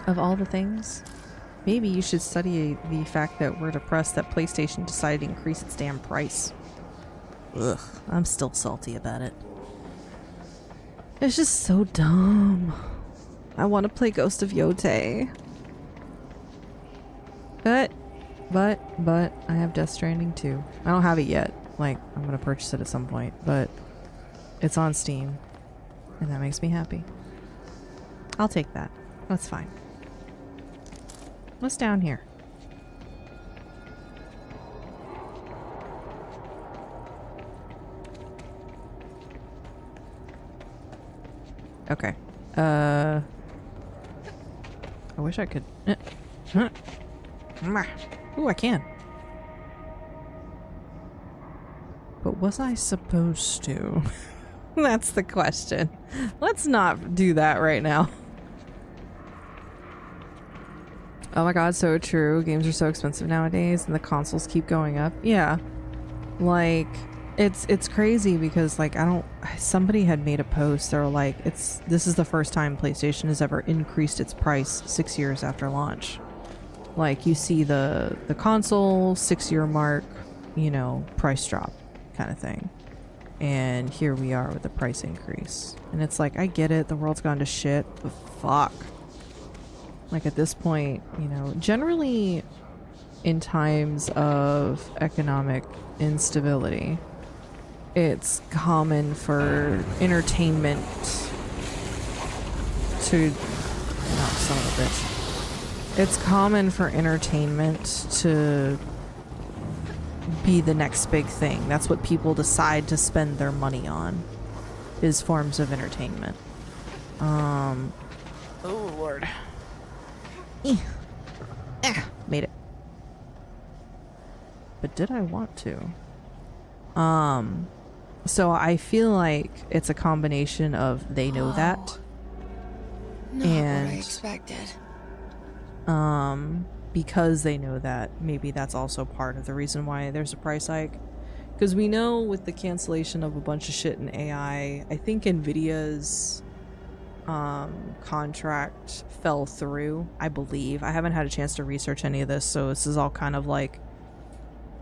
Of all the things? Maybe you should study the fact that we're depressed that PlayStation decided to increase its damn price. Ugh, I'm still salty about it. It's just so dumb. I want to play Ghost of Yotei. But I have Death Stranding too. I don't have it yet. Like, I'm gonna purchase it at some point, but it's on Steam. And that makes me happy. I'll take that. That's fine. What's down here? Okay. I wish I could. Ooh, I can. But was I supposed to? That's the question. Let's not do that right now. Oh my god, so true. Games are so expensive nowadays and the consoles keep going up. Yeah. Like, it's crazy because like somebody had made a post. They were like, this is the first time PlayStation has ever increased its price 6 years after launch. Like, you see the console 6-year mark, you know, price drop kind of thing. And here we are with the price increase. And it's like, I get it, the world's gone to shit, but fuck. Like, at this point, you know, generally in times of economic instability, it's common for entertainment to... Oh, son of a bitch. It's common for entertainment to be the next big thing. That's what people decide to spend their money on, is forms of entertainment. Oh, Lord. Made it. But did I want to? So I feel like it's a combination of they know that. Not and what I expected. Because they know that, maybe that's also part of the reason why there's a price hike. Because we know with the cancellation of a bunch of shit in AI, I think Nvidia's contract fell through, I believe. I haven't had a chance to research any of this, so this is all kind of like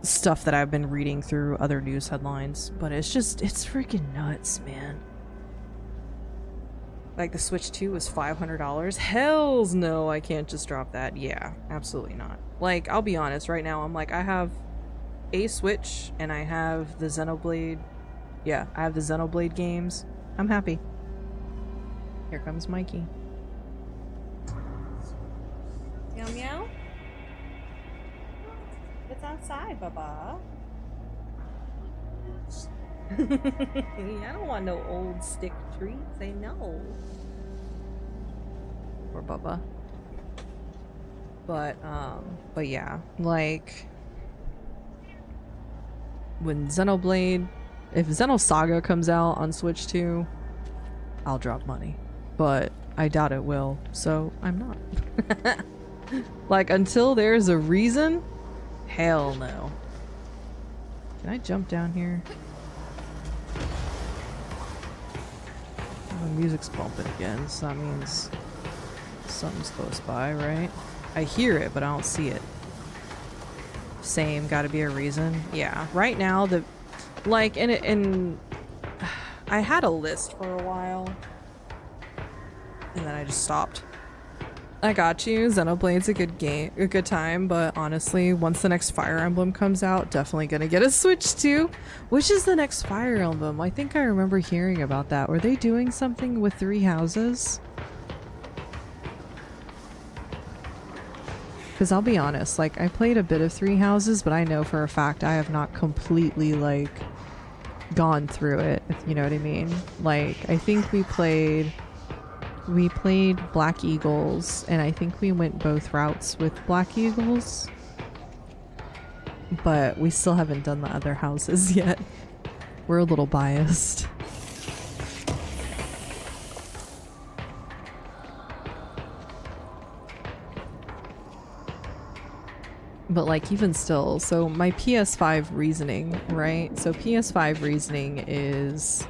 stuff that I've been reading through other news headlines. But it's freaking nuts, man. Like, the Switch 2 was $500? Hells no, I can't just drop that. Yeah, absolutely not. Like, I'll be honest, right now, I'm like, I have a Switch, and I have the Xenoblade. Yeah, I have the Xenoblade games. I'm happy. Here comes Mikey. Meow meow? It's outside, Baba. I don't want no old stick treats. I know. Poor Bubba. But yeah, like when Xenoblade, if Xenosaga comes out on Switch 2, I'll drop money. But I doubt it will, so I'm not. Like, until there's a reason, hell no. Can I jump down here? The music's bumping again, so that means something's close by, right? I hear it, but I don't see it. Same, gotta be a reason. Yeah, right now, and I had a list for a while, and then I just stopped. I got you, Xenoblade's a good game, a good time, but honestly, once the next Fire Emblem comes out, definitely gonna get a Switch 2. Which is the next Fire Emblem? I think I remember hearing about that. Were they doing something with 3 houses? Because I'll be honest, like, I played a bit of 3 houses, but I know for a fact I have not completely, like, gone through it, if you know what I mean. Like, I think we played Black Eagles, and I think we went both routes with Black Eagles. But we still haven't done the other houses yet. We're a little biased. But like, even still, so my PS5 reasoning, right? So PS5 reasoning is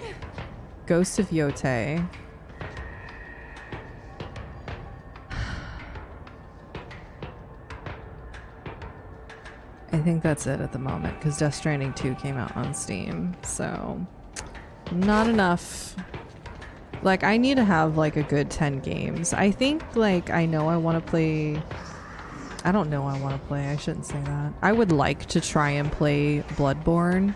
Ghost of Yotei, I think that's it at the moment, because Death Stranding 2 came out on Steam, so not enough. Like, I need to have like a good 10 games. I think, like, I know I want to play... I don't know I want to play, I shouldn't say that. I would like to try and play Bloodborne,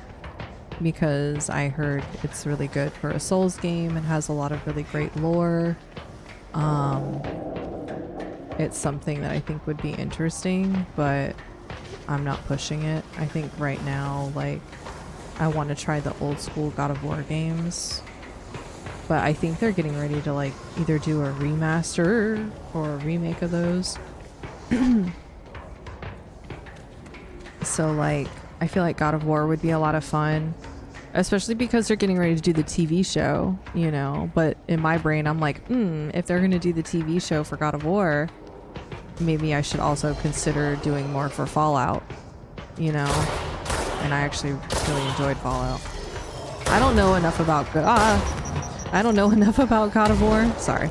because I heard it's really good for a Souls game and has a lot of really great lore. it's something that I think would be interesting, but I'm not pushing it. I think right now, like, I want to try the old school God of War games, but I think they're getting ready to like either do a remaster or a remake of those. So like, I feel like God of War would be a lot of fun, especially because they're getting ready to do the TV show, you know, but in my brain I'm like, if they're going to do the TV show for God of War, maybe I should also consider doing more for Fallout, you know, and I actually really enjoyed Fallout. I don't know enough about God of War, sorry.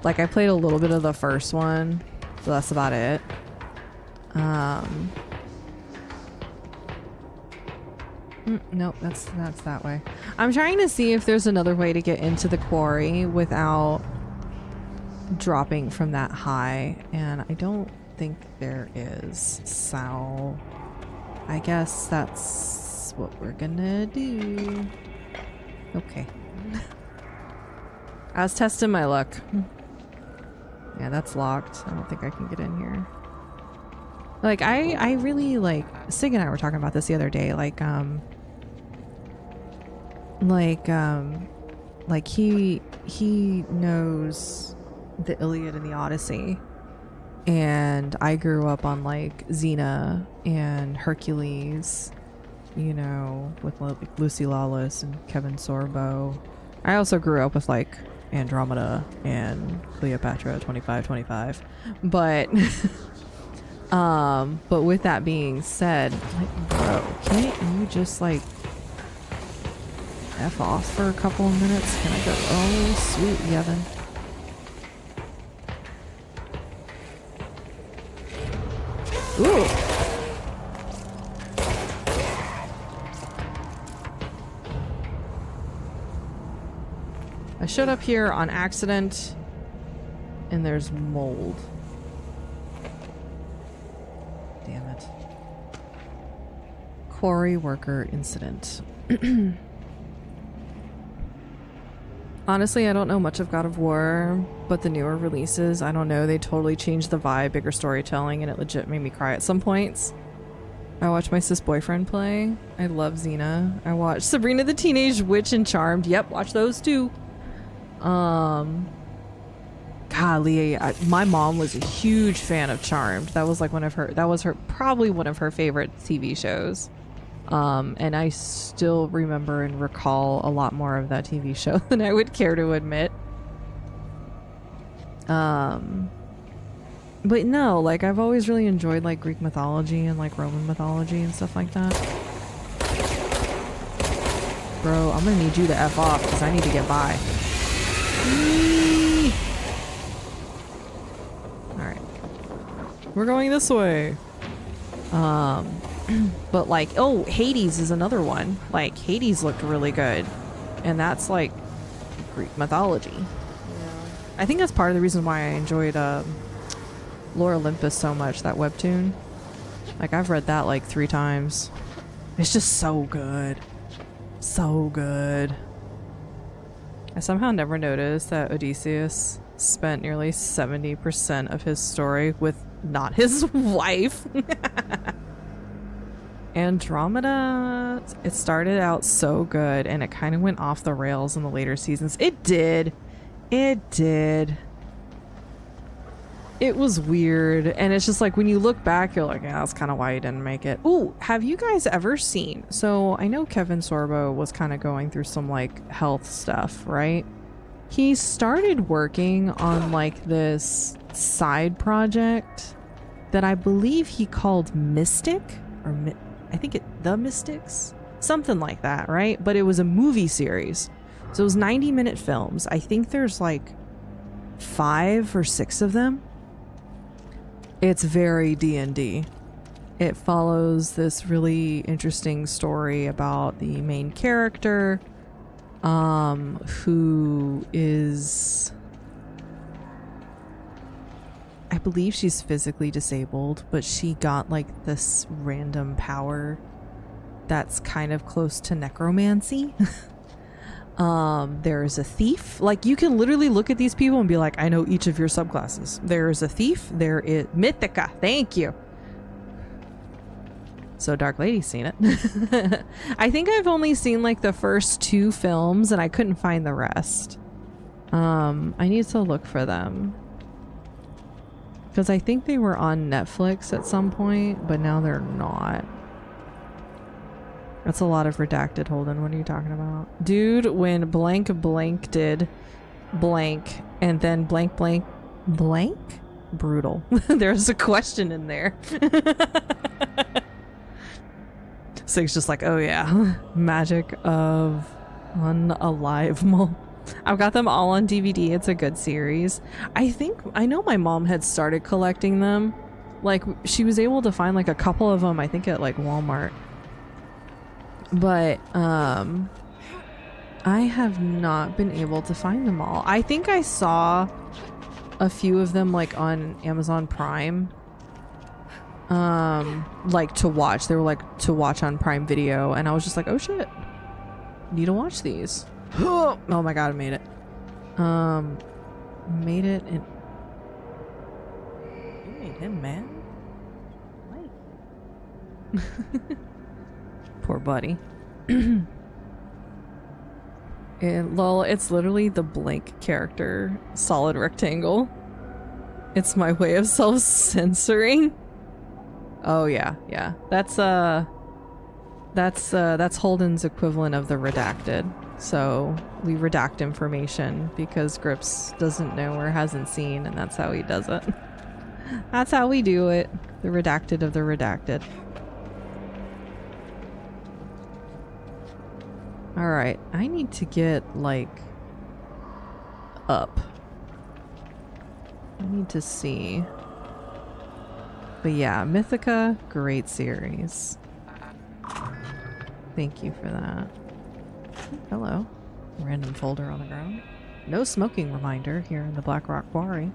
Like I played a little bit of the first one, so that's about it. Nope, that's that way. I'm trying to see if there's another way to get into the quarry without dropping from that high, and I don't think there is, so I guess that's what we're gonna do. Okay. I was testing my luck. Yeah, that's locked. I don't think I can get in here. Like, I really, like, Sig and I were talking about this the other day, like he knows the Iliad and the Odyssey, and I grew up on, like, Xena and Hercules, you know, with like Lucy Lawless and Kevin Sorbo. I also grew up with, like, Andromeda and Cleopatra 2525, but but with that being said, like, bro, can't you just like F off for a couple of minutes? Can I go? Oh, sweet Yevon. Ooh. I showed up here on accident, and there's mold. Damn it. Quarry worker incident. Honestly, I don't know much of God of War, but the newer releases, I don't know, they totally changed the vibe, bigger storytelling, and it legit made me cry at some points. I watched my cis boyfriend play. I love Xena. I watched Sabrina the Teenage Witch and Charmed. Yep, watch those too. Golly, my mom was a huge fan of Charmed. That was like probably one of her favorite TV shows. And I still remember and recall a lot more of that TV show than I would care to admit. But no, like, I've always really enjoyed like Greek mythology and like Roman mythology and stuff like that. Bro, I'm gonna need you to F off because I need to get by. Alright. We're going this way. But like, oh, Hades is another one. Like, Hades looked really good. And that's like Greek mythology. Yeah. I think that's part of the reason why I enjoyed Lore Olympus so much, that webtoon. Like, I've read that like 3 times. It's just so good. So good. I somehow never noticed that Odysseus spent nearly 70% of his story with not his wife. Andromeda, it started out so good and it kind of went off the rails in the later seasons. It did. It did. It was weird, and it's just like when you look back, you're like, yeah, that's kind of why you didn't make it. Ooh, have you guys ever seen, so I know Kevin Sorbo was kind of going through some like health stuff, right? He started working on like this side project that I believe he called Mystic, or I think The Mystics, something like that, right? But it was a movie series, so it was 90-minute films. I think there's like 5 or 6 of them. It's very D&D. It follows this really interesting story about the main character, who is, I believe she's physically disabled, but she got like this random power that's kind of close to necromancy. There's a thief. Like, you can literally look at these people and be like, I know each of your subclasses. There's a thief. There is Mythica. Thank you. So Dark Lady's seen it. I think I've only seen like the first 2 films and I couldn't find the rest. I need to look for them. Because I think they were on Netflix at some point, but now they're not. That's a lot of redacted, Holden. What are you talking about? Dude, when blank blank did blank and then blank blank blank? Brutal. There's a question in there. So it's just like, oh yeah, magic of Unalive. I've got them all on DVD. It's a good series. I know my mom had started collecting them. Like, she was able to find like a couple of them, I think at like Walmart. But I have not been able to find them all. I think I saw a few of them like on Amazon Prime. Like to watch. They were like to watch on Prime Video, and I was just like, oh shit, need to watch these. Oh my god, I made it. Made it in. You made him mad? Wait. Poor buddy. Lol, it's literally the blank character, solid rectangle. It's my way of self-censoring. Oh yeah, yeah. That's Holden's equivalent of the redacted. So we redact information because Grips doesn't know or hasn't seen, and that's how he does it. That's how we do it. The redacted of the redacted. Alright, I need to get, like, up. I need to see. But yeah, Mythica, great series. Thank you for that. Hello. Random folder on the ground. No smoking reminder here in the Black Rock Quarry.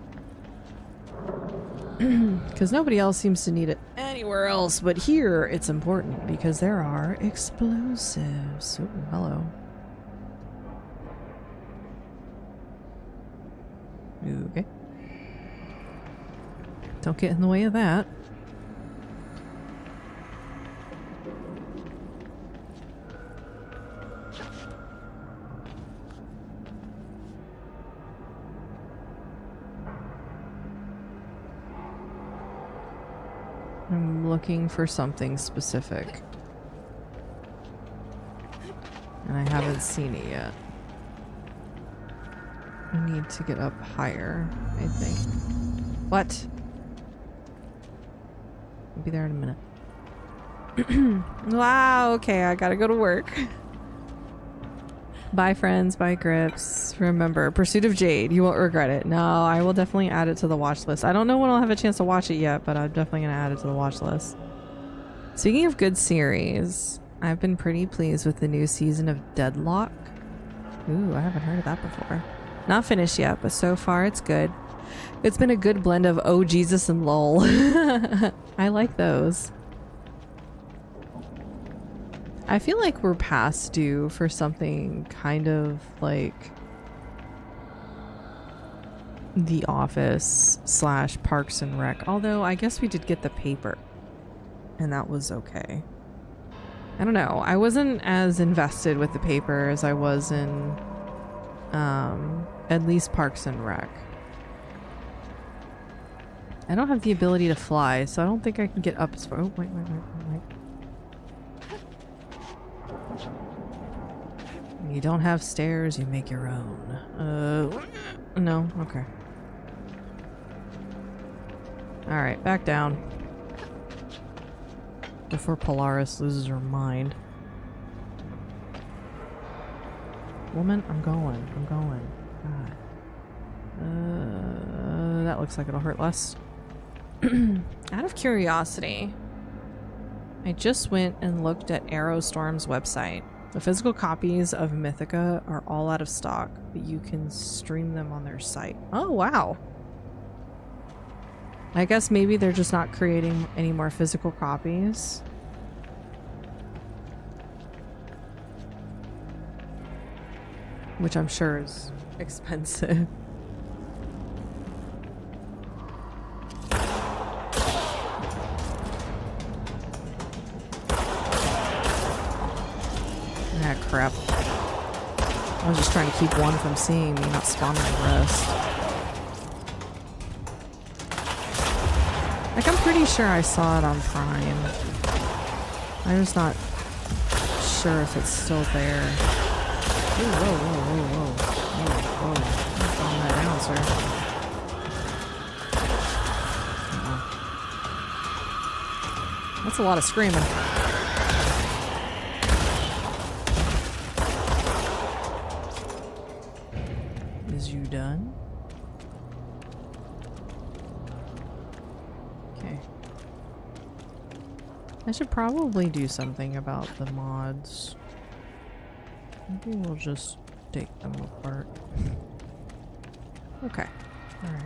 Because nobody else seems to need it anywhere else, but here it's important because there are explosives. Ooh, hello. Okay. Don't get in the way of that. I'm looking for something specific. And I haven't seen it yet. I need to get up higher, I think. What? I'll be there in a minute. Wow, okay, I gotta go to work. Bye friends, bye Grips. Remember, Pursuit of Jade, you won't regret it. No, I will definitely add it to the watch list. I don't know when I'll have a chance to watch it yet, but I'm definitely gonna add it to the watch list. Speaking of good series, I've been pretty pleased with the new season of Deadlock. Ooh, I haven't heard of that before. Not finished yet, but so far it's good. It's been a good blend of oh Jesus and lol. I like those. I feel like we're past due for something kind of like The Office / Parks and Rec. Although I guess we did get the paper and that was okay. I don't know. I wasn't as invested with the paper as I was in at least Parks and Rec. I don't have the ability to fly, so I don't think I can get up as far. Oh, wait. You don't have stairs, you make your own. No, okay. Alright, back down. Before Polaris loses her mind. Woman, I'm going. God. That looks like it'll hurt less. Out of curiosity, I just went and looked at Aerostorm's website. The physical copies of Mythica are all out of stock, but you can stream them on their site. Oh, wow. I guess maybe they're just not creating any more physical copies. which I'm sure is expensive. Ah, crap. I was just trying to keep one from seeing me, not spawning the rest. Like, I'm pretty sure I saw it on Prime. I'm just not sure if it's still there. Ooh, whoa, whoa, whoa, whoa. Whoa, whoa. Don't calm that down, sir. That's a lot of screaming. Is you done? Okay. I should probably do something about the mods. Maybe we'll just take them apart. Okay. Alright.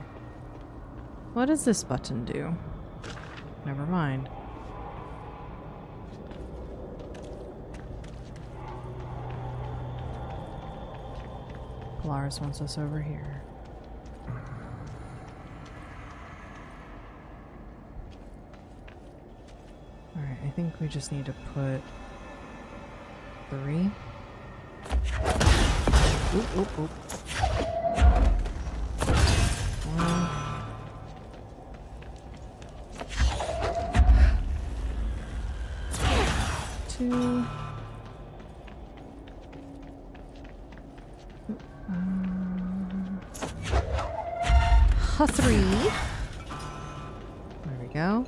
What does this button do? Never mind. Lars wants us over here. Alright, I think we just need to put 3. Oop, oop, oop. 1. 2. 3. There we go.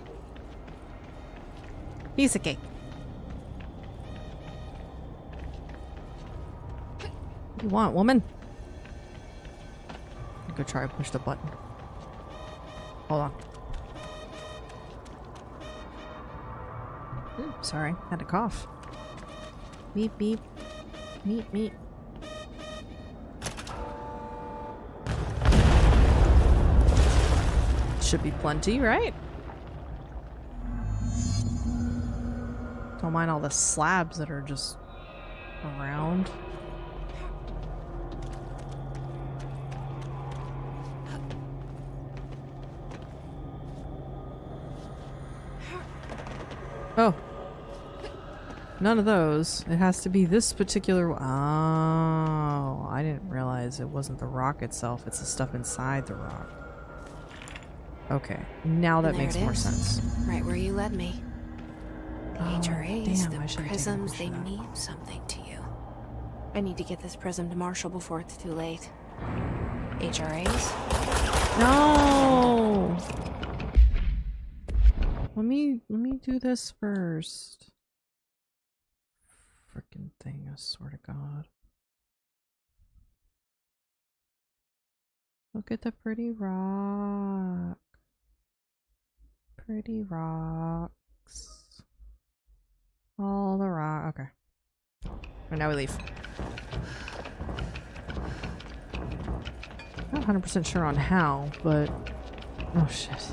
Piece of cake. What do you want, woman? Go try and push the button. Hold on. Ooh, sorry, had a cough. Beep beep. Meep meep. Should be plenty, right? Don't mind all the slabs that are just around. Oh. None of those. It has to be this particular... Oh, I didn't realize it wasn't the rock itself. It's the stuff inside the rock. Okay, now that makes more sense. Right where you led me. The HRAs, damn, the prisms, they mean something to you. I need to get this prism to Marshall before it's too late. HRAs? No! Let me do this first. Frickin' thing, I swear to God. Look at the pretty rock. Pretty rocks. All the rock. Okay. And now we leave. Not 100% sure on how, but... Oh, shit.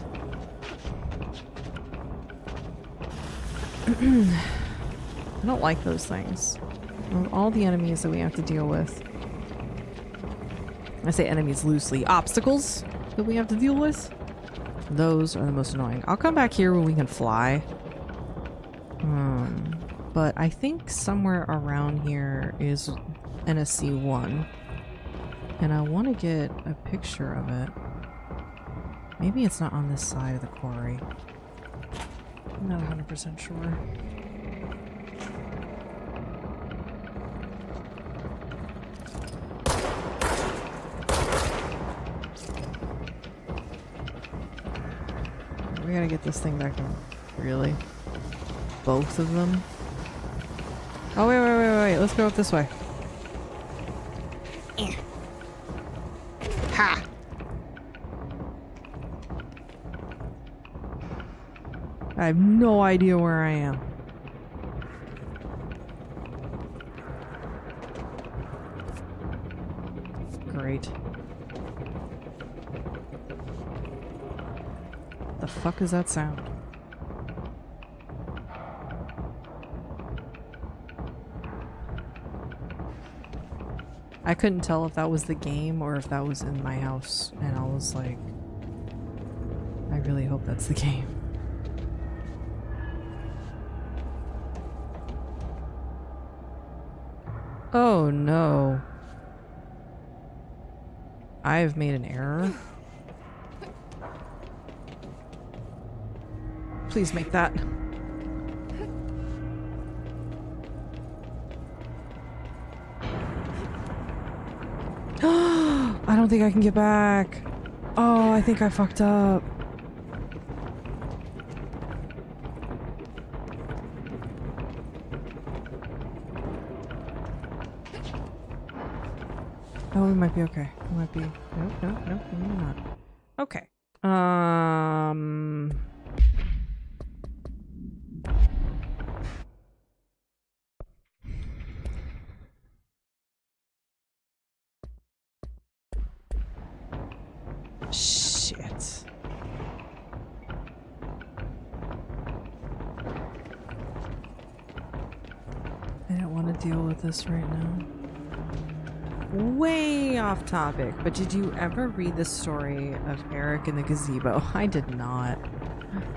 I don't like those things. Of all the enemies that we have to deal with. I say enemies loosely. Obstacles that we have to deal with. Those are the most annoying. I'll come back here when we can fly. But I think somewhere around here is NSC 1. And I want to get a picture of it. Maybe it's not on this side of the quarry. I'm not 100% sure. We gotta get this thing back in. Really? Both of them? Oh, wait. Let's go up this way. Ha! I have no idea where I am. Great. The fuck is that sound? I couldn't tell if that was the game or if that was in my house, and I was like, I really hope that's the game. Oh no. I have made an error. Please make that. I don't think I can get back. Oh, I think I fucked up. Oh, we might be okay. We might be. Nope, nope, nope, maybe not. Okay. Shit. I don't want to deal with this right now. Way off topic, but did you ever read the story of Eric in the gazebo? I did not.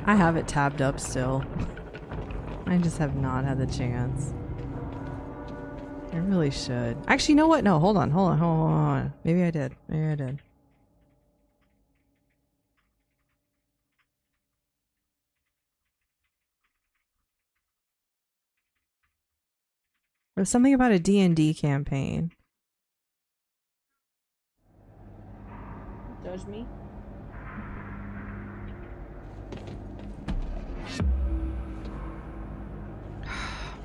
I have it tabbed up still. I just have not had the chance. I really should. Actually, you know what? No, hold on. Maybe I did. Maybe I did. There's something about a D&D campaign. Judge me?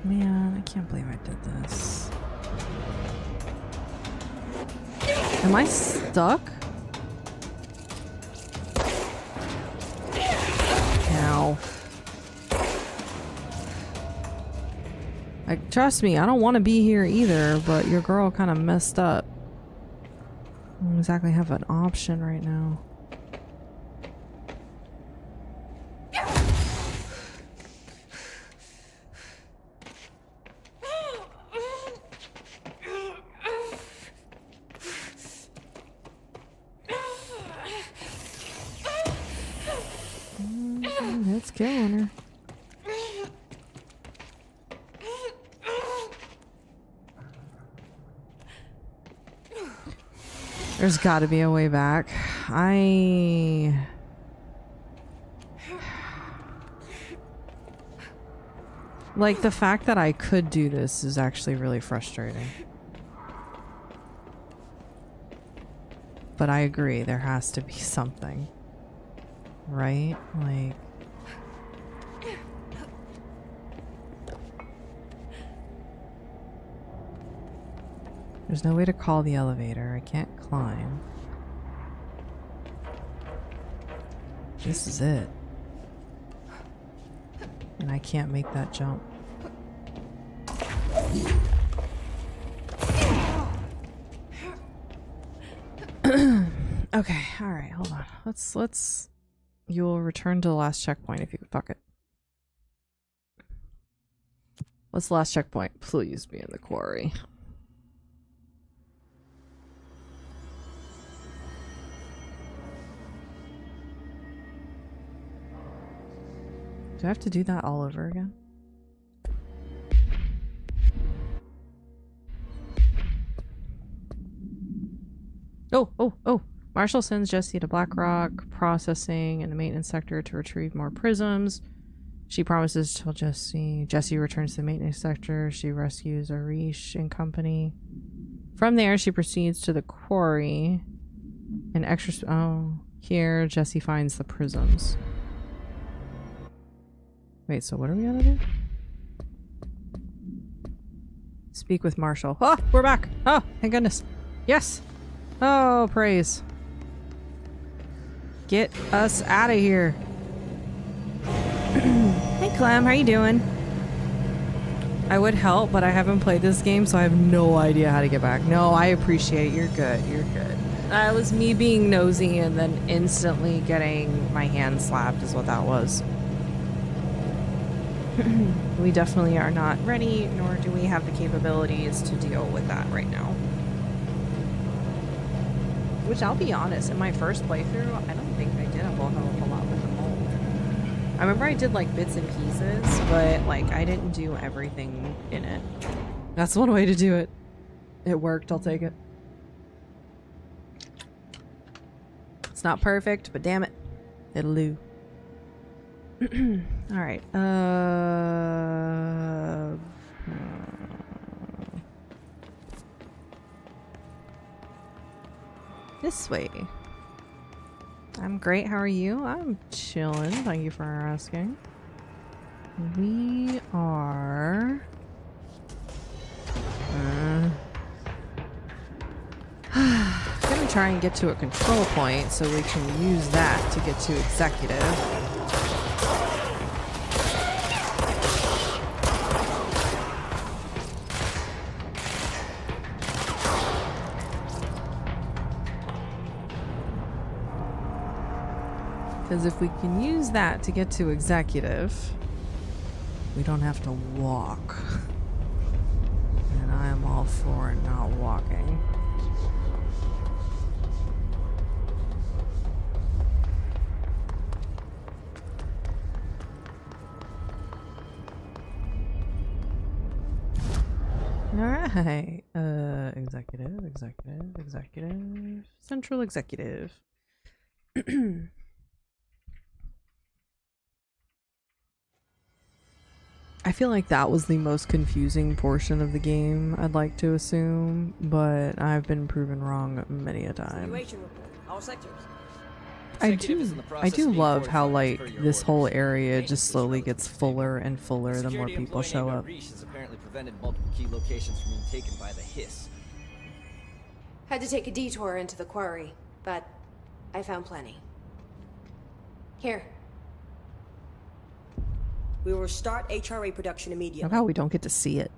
Man, I can't believe I did this. Am I stuck? Ow. Like, trust me, I don't want to be here either, but your girl kind of messed up. I don't exactly have an option right now. It's killing her. There's got to be a way back. Like, the fact that I could do this is actually really frustrating. But I agree, there has to be something. Right? Like... There's no way to call the elevator. I can't climb. This is it. And I can't make that jump. Okay, alright, hold on. Let's... You'll return to the last checkpoint if you can. Fuck it. What's the last checkpoint? Please be in the quarry. Do I have to do that all over again? Oh! Marshall sends Jesse to Black Rock processing in the maintenance sector to retrieve more prisms. She promises to tell Jesse. Jesse returns to the maintenance sector. She rescues Arish and company. From there, she proceeds to the quarry. An extra... Oh, here Jesse finds the prisms. Wait, so what are we gonna do? Speak with Marshall. Oh, we're back! Oh, thank goodness. Yes! Oh, praise. Get us out of here. Hey, Clem, how you doing? I would help, but I haven't played this game, so I have no idea how to get back. No, I appreciate it. You're good. You're good. That was me being nosy and then instantly getting my hand slapped is what that was. We definitely are not ready, nor do we have the capabilities to deal with that right now. Which I'll be honest, in my first playthrough, I don't think I did a whole hell of a lot with the mold. I remember I did like bits and pieces, but like I didn't do everything in it. That's one way to do it. It worked, I'll take it. It's not perfect, but damn it, it'll do. Alright, this way. I'm great, how are you? I'm chilling, thank you for asking. We are... gonna try and get to a control point so we can use that to get to executive. Because if we can use that to get to executive, we don't have to walk. And I am all for not walking. Alright. Executive. Central executive. I feel like that was the most confusing portion of the game, I'd like to assume, but I've been proven wrong many a time. I do love how like this whole area just slowly gets fuller and fuller the more people show up. Has apparently prevented multiple key locations from being taken by the hiss. Had to take a detour into the quarry, but I found plenty. Here. We will start HRA production immediately. How about we don't get to see it?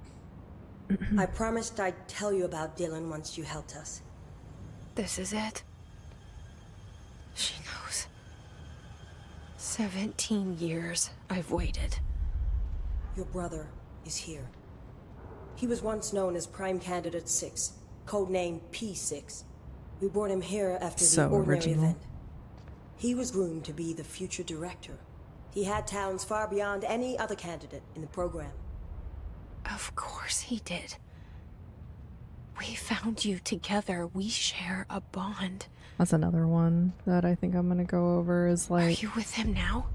I promised I'd tell you about Dylan once you helped us. This is it. She knows. 17 years I've waited. Your brother is here. He was once known as Prime Candidate 6, codename P6. We brought him here after the ordinary event. He was groomed to be the future director. He had talents far beyond any other candidate in the program. Of course he did. We found you together. We share a bond. That's another one that I think I'm gonna go over is like... Are you with him now?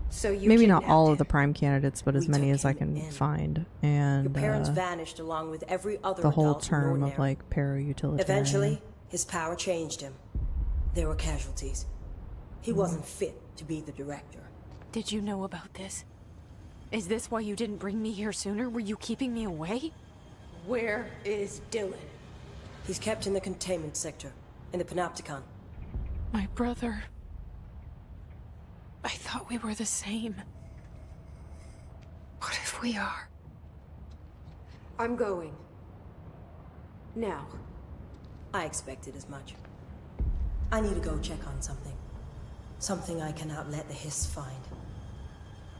So you maybe not all of the prime candidates, but as many as I can find. And your parents vanished along with every other the whole adult term of like para-utilitarian. Eventually, his power changed him. There were casualties. He wasn't fit to be the director. Did you know about this? Is this why you didn't bring me here sooner? Were you keeping me away? Where is Dylan? He's kept in the containment sector, in the Panopticon. My brother. I thought we were the same. What if we are? I'm going. Now. I expected as much. I need to go check on something. Something I cannot let the hiss find.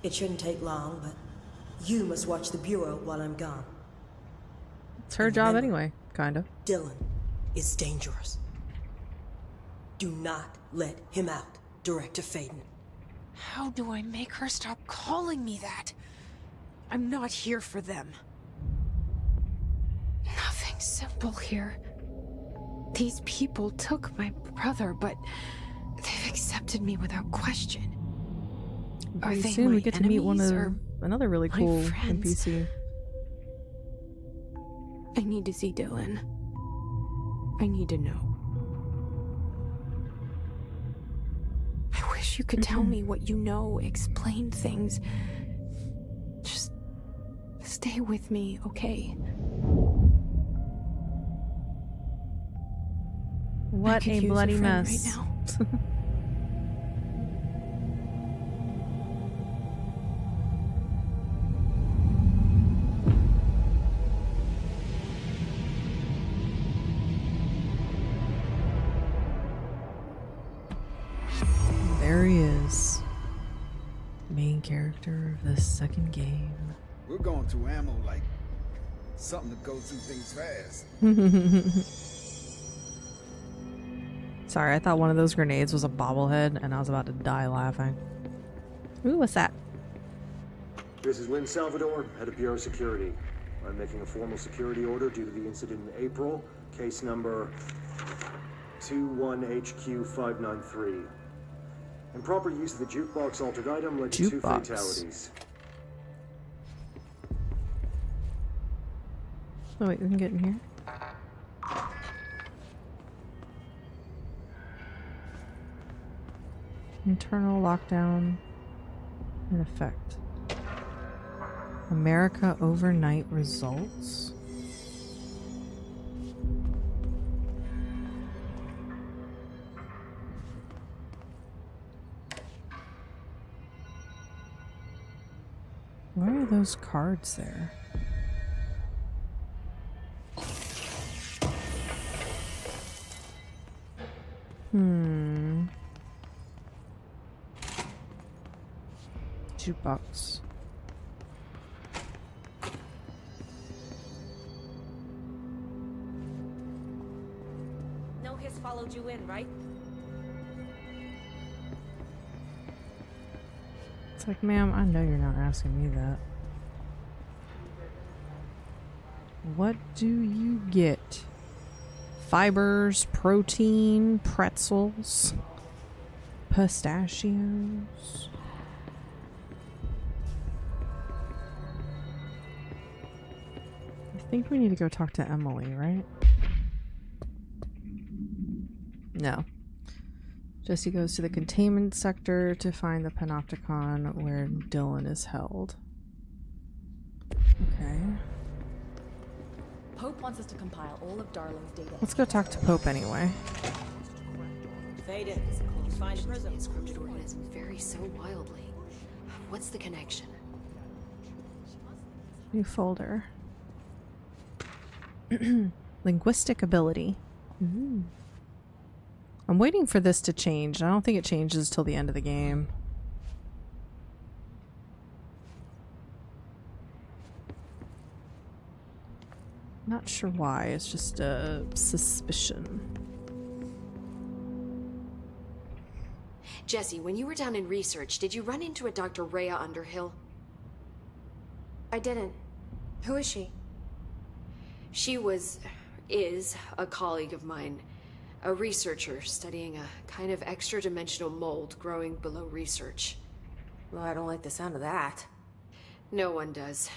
It shouldn't take long, but you must watch the Bureau while I'm gone. It's her job anyway, kind of. Dylan is dangerous. Do not let him out, Director Faden. How do I make her stop calling me that? I'm not here for them. Nothing simple here. These people took my brother, but they've accepted me without question. Pretty soon we get to meet another really cool NPC. I need to see Dylan. I need to know. I wish you could tell me what you know, explain things. Just stay with me, okay? What a bloody mess. Right now. There he is. Main character of the second game. We're going through ammo like something to go through things fast. Sorry, I thought one of those grenades was a bobblehead, and I was about to die laughing. Ooh, what's that? This is Lynn Salvador, head of Bureau Security. I'm making a formal security order due to the incident in April, case number 21HQ593. Improper use of the jukebox altered item led to 2 fatalities. Oh wait, we can get in here. Internal lockdown in effect. America overnight results. Why are those cards there? Jukebox. No hiss followed you in, right? It's like, ma'am, I know you're not asking me that. What do you get? Fibers, protein, pretzels, pistachios. I think we need to go talk to Emily, right? No. Jesse goes to the containment sector to find the panopticon where Dylan is held. Okay. Pope wants us to compile all of Darling's data. Let's go talk to Pope anyway. Fade it. Find a prism. This grouped organism varies so wildly. What's the connection? New folder. Linguistic ability. Ooh. I'm waiting for this to change. I don't think it changes till the end of the game. Not sure why. It's just a suspicion. Jesse, when you were down in research, did you run into a Dr. Rhea Underhill? I didn't. Who is she? She is a colleague of mine. A researcher studying a kind of extra-dimensional mold growing below research. Well, I don't like the sound of that. No one does.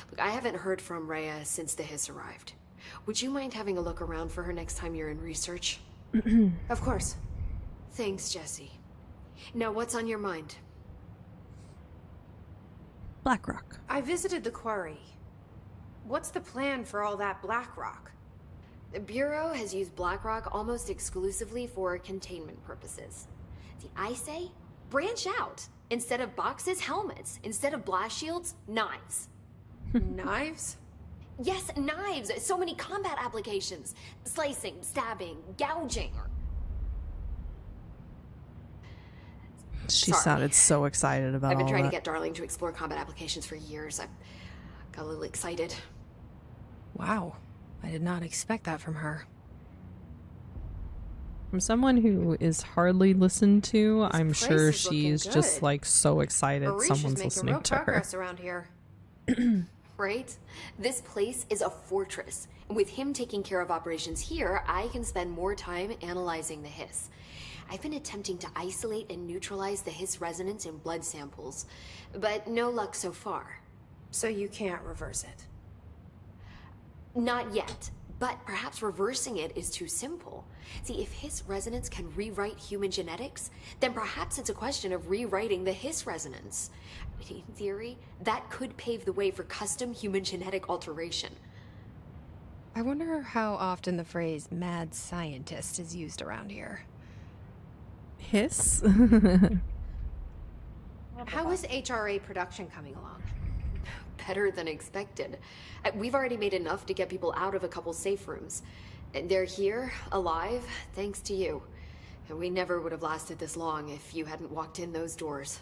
Look, I haven't heard from Rhea since the hiss arrived. Would you mind having a look around for her next time you're in research? Of course. Thanks, Jesse. Now, what's on your mind? Black Rock. I visited the quarry. What's the plan for all that Black Rock? The Bureau has used Black Rock almost exclusively for containment purposes. See, I say, branch out. Instead of boxes, helmets. Instead of blast shields, knives. Knives? Yes, knives! So many combat applications. Slicing, stabbing, gouging. She sounded so excited about I've been all trying that. to get Darling to explore combat applications for years. I got a little excited. Wow. I did not expect that from her. From someone who is hardly listened to, I'm sure she's just like so excited someone's listening to her. Progress around here. Right? This place is a fortress. And with him taking care of operations here, I can spend more time analyzing the hiss. I've been attempting to isolate and neutralize the hiss resonance in blood samples, but no luck so far. So you can't reverse it? Not yet, but perhaps reversing it is too simple. See, if hiss resonance can rewrite human genetics, then perhaps it's a question of rewriting the hiss resonance. In theory, that could pave the way for custom human genetic alteration. I wonder how often the phrase mad scientist is used around here. Hiss? How is HRA production coming along? Better than expected. We've already made enough to get people out of a couple safe rooms. They're here, alive, thanks to you. And we never would have lasted this long if you hadn't walked in those doors.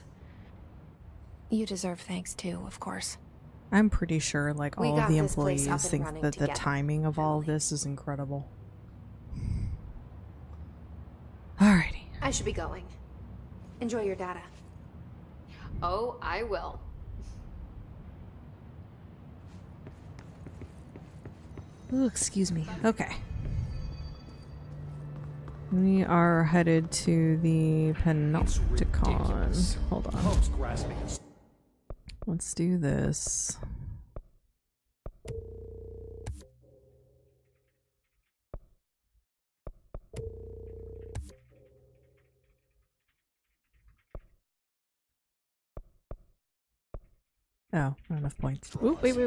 You deserve thanks too, of course. I'm pretty sure like all of the employees think that the timing of all of this is incredible. should be going. Enjoy your data. Oh, I will. Ooh, excuse me. Okay. We are headed to the Panopticon. Hold on. Let's do this. Oh, not enough points. Ooh, wait.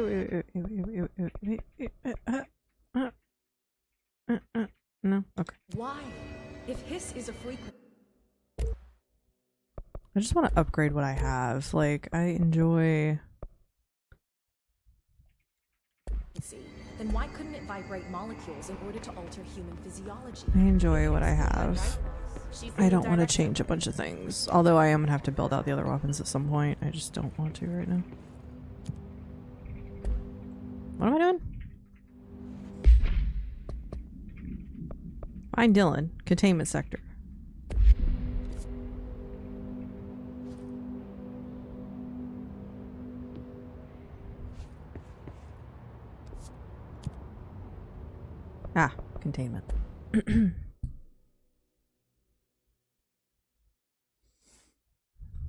No, okay. Why? If hiss is a frequency. I just want to upgrade what I have. Like, I enjoy. Then why couldn't it vibrate molecules in order to alter human physiology? I enjoy what I have. I don't want to change a bunch of things. Although I am gonna have to build out the other weapons at some point. I just don't want to right now. What am I doing? Find Dylan. Containment sector. Ah, containment.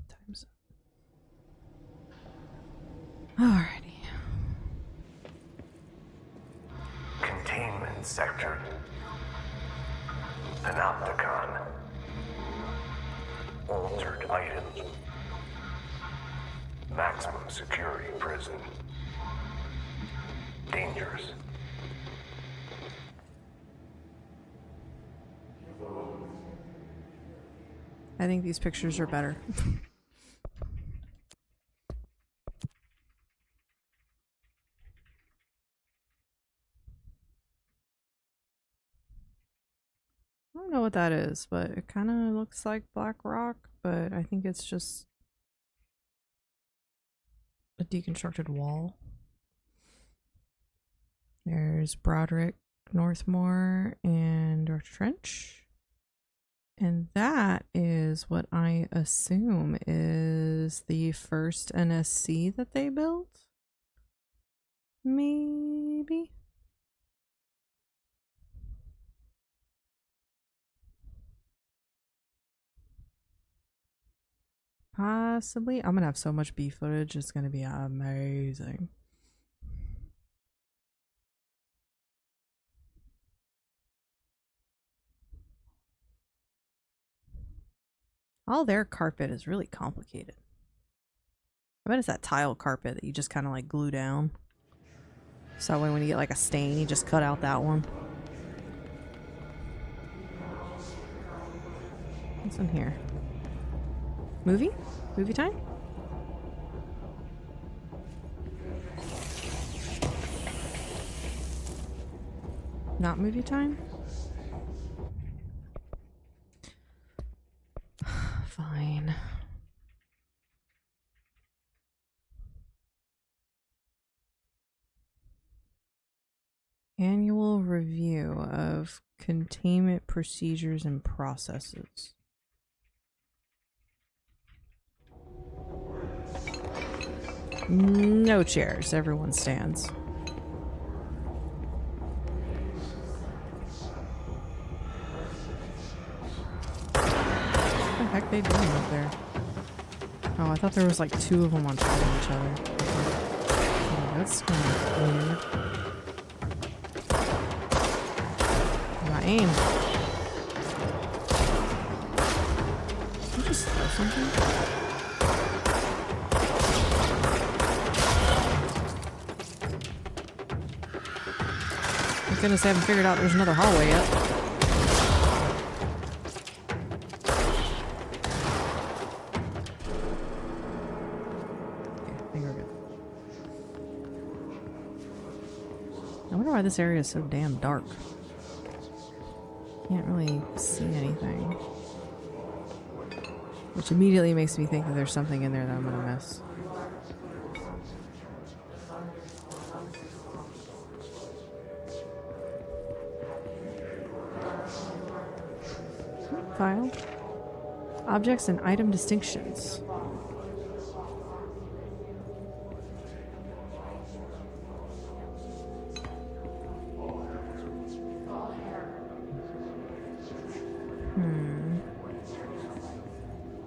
Time's up. Alrighty. Containment sector. Panopticon. Altered items. Maximum security prison. Dangerous. I think these pictures are better. I don't know what that is, but it kind of looks like Black Rock, but I think it's just a deconstructed wall. There's Broderick, Northmore, and Director Trench. And that is what I assume is the first NSC that they built? Maybe? Possibly. I'm gonna have so much B footage, it's gonna be amazing. All their carpet is really complicated. I bet it's that tile carpet that you just kind of like glue down. So that way when you get like a stain, you just cut out that one. What's in here? Movie? Movie time? Not movie time? Fine. Annual review of containment procedures and processes. No chairs. Everyone stands. What the heck are they doing up there? Oh, I thought there was like two of them on top of each other. Oh, that's kind of weird. My aim. Did you just throw something? Thank goodness I haven't figured out there's another hallway yet. Okay, I think we're good. I wonder why this area is so damn dark. Can't really see anything. Which immediately makes me think that there's something in there that I'm gonna miss. File. Objects and item distinctions.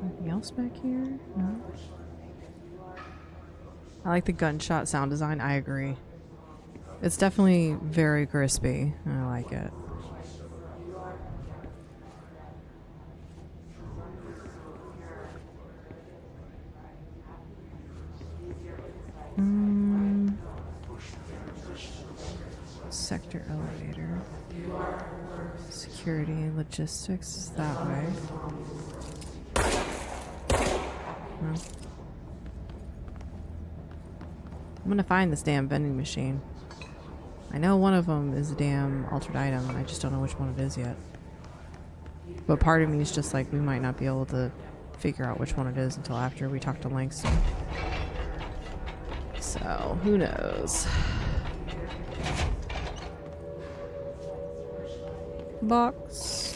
Anything else back here? No. I like the gunshot sound design. I agree. It's definitely very crispy. I like it. Sector elevator. Security and logistics is that way. No. I'm gonna find this damn vending machine. I know one of them is a damn altered item. I just don't know which one it is yet. But part of me is just like, we might not be able to figure out which one it is until after we talk to Langston. So, who knows? Box.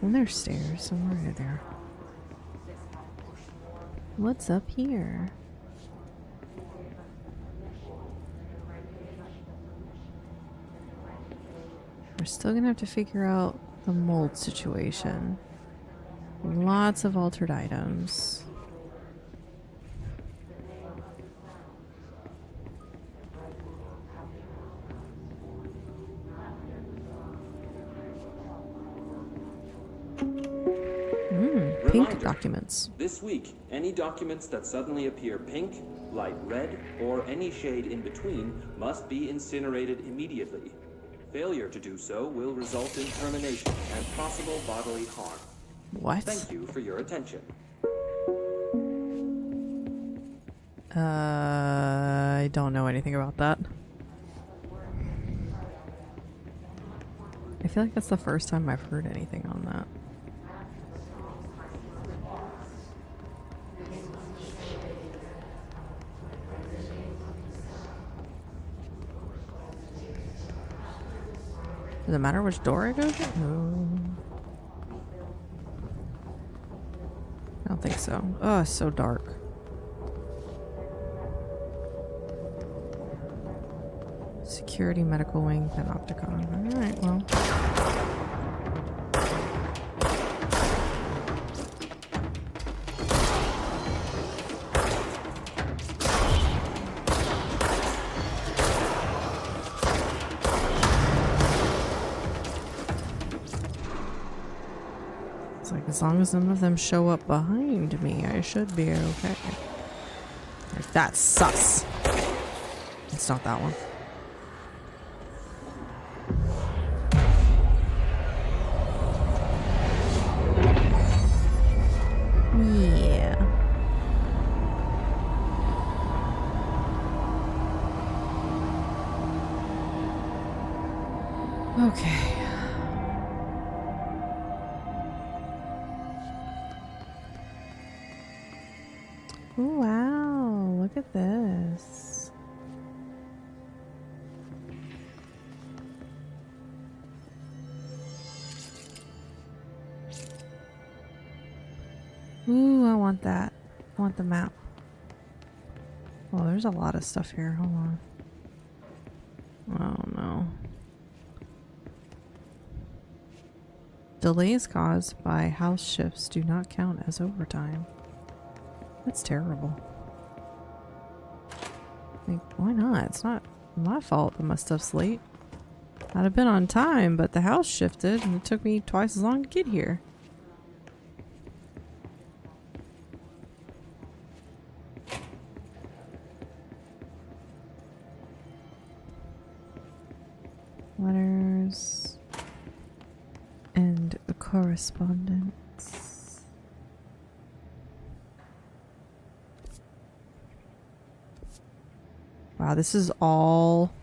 And there's stairs somewhere there. What's up here? We're still gonna have to figure out the mold situation. Lots of altered items. Pink documents. This week, any documents that suddenly appear pink, light red, or any shade in between must be incinerated immediately. Failure to do so will result in termination and possible bodily harm. What? Thank you for your attention. I don't know anything about that. I feel like that's the first time I've heard anything on that. Does it matter which door I go through? No. I don't think so. Oh, it's so dark. Security, medical wing, panopticon. Alright, well. As long as none of them show up behind me, I should be okay. Like, that's sus. It's not that one. Yeah. Okay. Oh, wow, look at this. Ooh, I want that. I want the map. Oh, there's a lot of stuff here. Hold on. Oh, no. Delays caused by house shifts do not count as overtime. That's terrible. Like, why not? It's not my fault that my stuff's late. I'd have been on time, but the house shifted and it took me twice as long to get here. Letters and a correspondence. Wow, this is all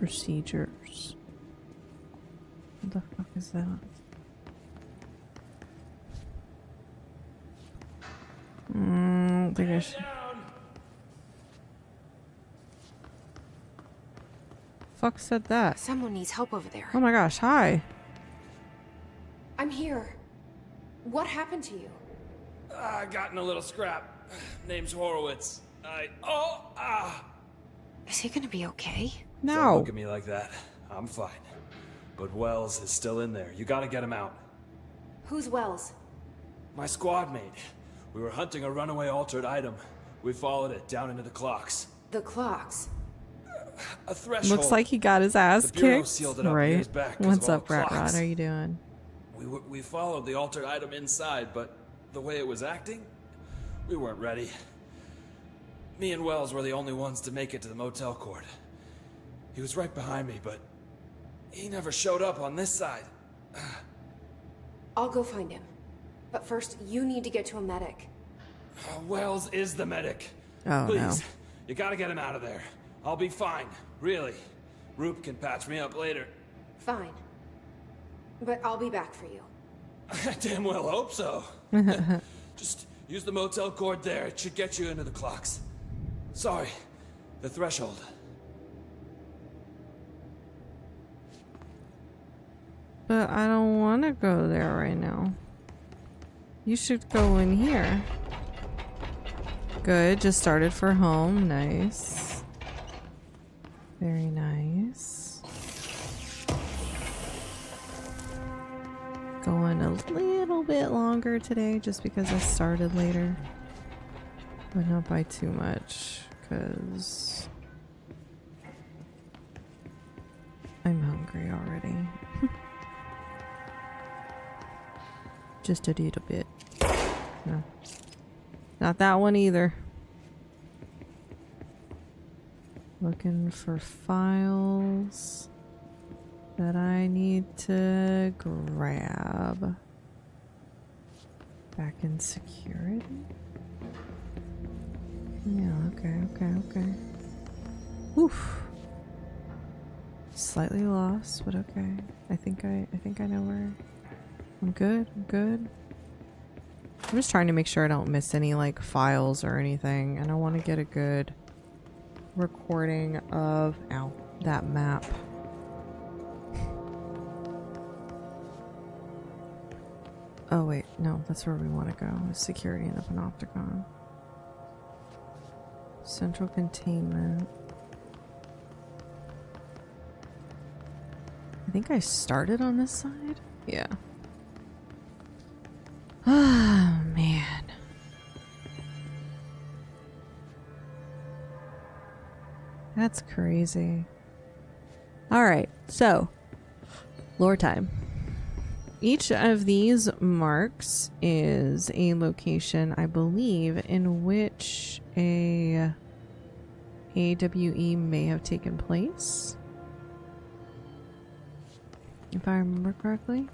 Procedures. What the fuck is that? I think I should. Fuck said that? Someone needs help over there. Oh my gosh, hi. I'm here. What happened to you? I got in a little scrap. Name's Horowitz. Is he gonna be okay? No. Don't look at me like that. I'm fine. But Wells is still in there. You gotta get him out. Who's Wells? My squad mate. We were hunting a runaway altered item. We followed it down into the clocks. The clocks? A threshold. Looks like he got his ass The Bureau kicked. sealed it up Right. years back 'cause What's of all up, the Rat clocks. Rod? How you doing? We followed the altered item inside, but the way it was acting, we weren't ready. Me and Wells were the only ones to make it to the motel court. He was right behind me, but he never showed up on this side. I'll go find him. But first, you need to get to a medic. Wells is the medic. Oh, Please, no. you gotta get him out of there. I'll be fine, really. Roop can patch me up later. Fine. But I'll be back for you. I damn well hope so. Just use the motel cord there. It should get you into the clocks. Sorry, the threshold. But I don't want to go there right now. You should go in here. Good, just started for home. Nice. Very nice. Going a little bit longer today just because I started later. But not by too much, because I'm hungry already. Just a little bit. No. Not that one either. Looking for files that I need to grab. Back in security? Yeah, okay. Oof. Slightly lost, but okay. I think I know where. I'm good. I'm just trying to make sure I don't miss any like files or anything, and I want to get a good recording of that map. Oh wait, no, that's where we want to go. Is security in the Panopticon. Central containment. I think I started on this side? Yeah. Oh, man. That's crazy. Alright, so lore time. Each of these marks is a location, I believe, in which a AWE may have taken place. If I remember correctly.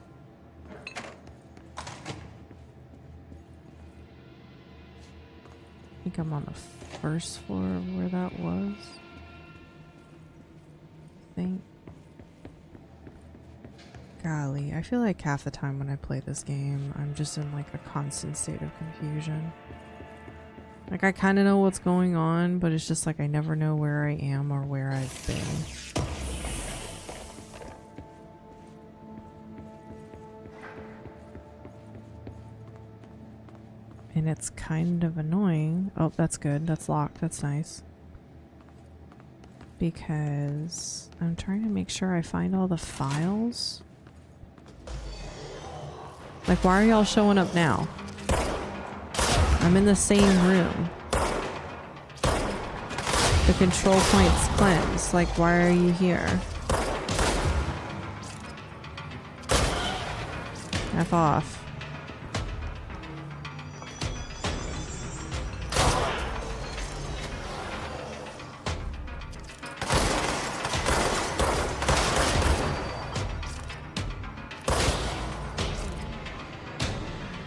I think I'm on the first floor of where that was. I think. Golly, I feel like half the time when I play this game, I'm just in like a constant state of confusion. Like I kind of know what's going on, but it's just like I never know where I am or where I've been. And it's kind of annoying. Oh, that's good. That's locked. That's nice. Because I'm trying to make sure I find all the files. Like, why are y'all showing up now? I'm in the same room. The control point's cleansed. Like, why are you here? F off.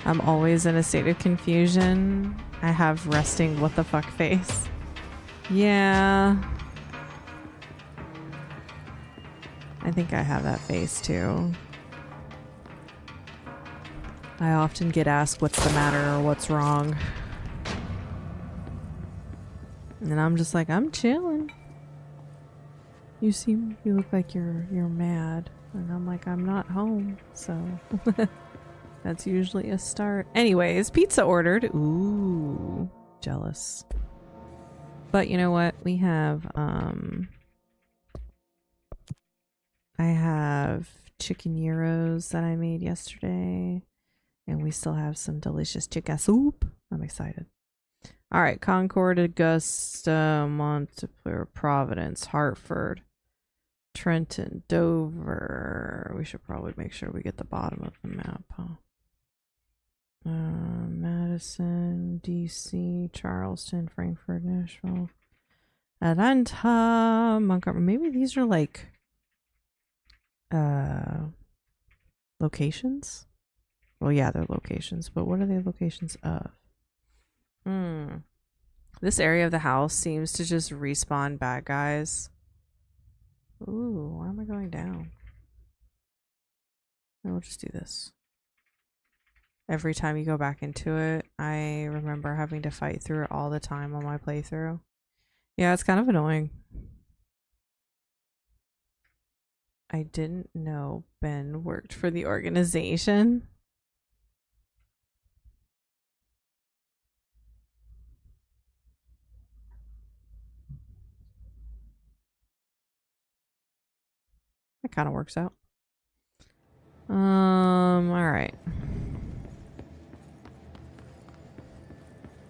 I'm always in a state of confusion. I have resting what the fuck face. Yeah. I think I have that face too. I often get asked what's the matter or what's wrong. And I'm just like, I'm chilling. You look like you're mad. And I'm like, I'm not home, so that's usually a start. Anyways, pizza ordered. Ooh, jealous. But you know what? We have I have chicken gyros that I made yesterday, and we still have some delicious chicken soup. I'm excited. All right, Concord, Augusta, Montpelier, Providence, Hartford, Trenton, Dover. We should probably make sure we get the bottom of the map, huh? Madison, DC, Charleston, Frankfurt, Nashville, Atlanta, Montgomery. Maybe these are like locations? Well, yeah, they're locations, but what are they locations of? This area of the house seems to just respawn bad guys. Ooh, why am I going down? We'll just do this. Every time you go back into it, I remember having to fight through it all the time on my playthrough. Yeah, it's kind of annoying. I didn't know Ben worked for the organization. That kind of works out. All right.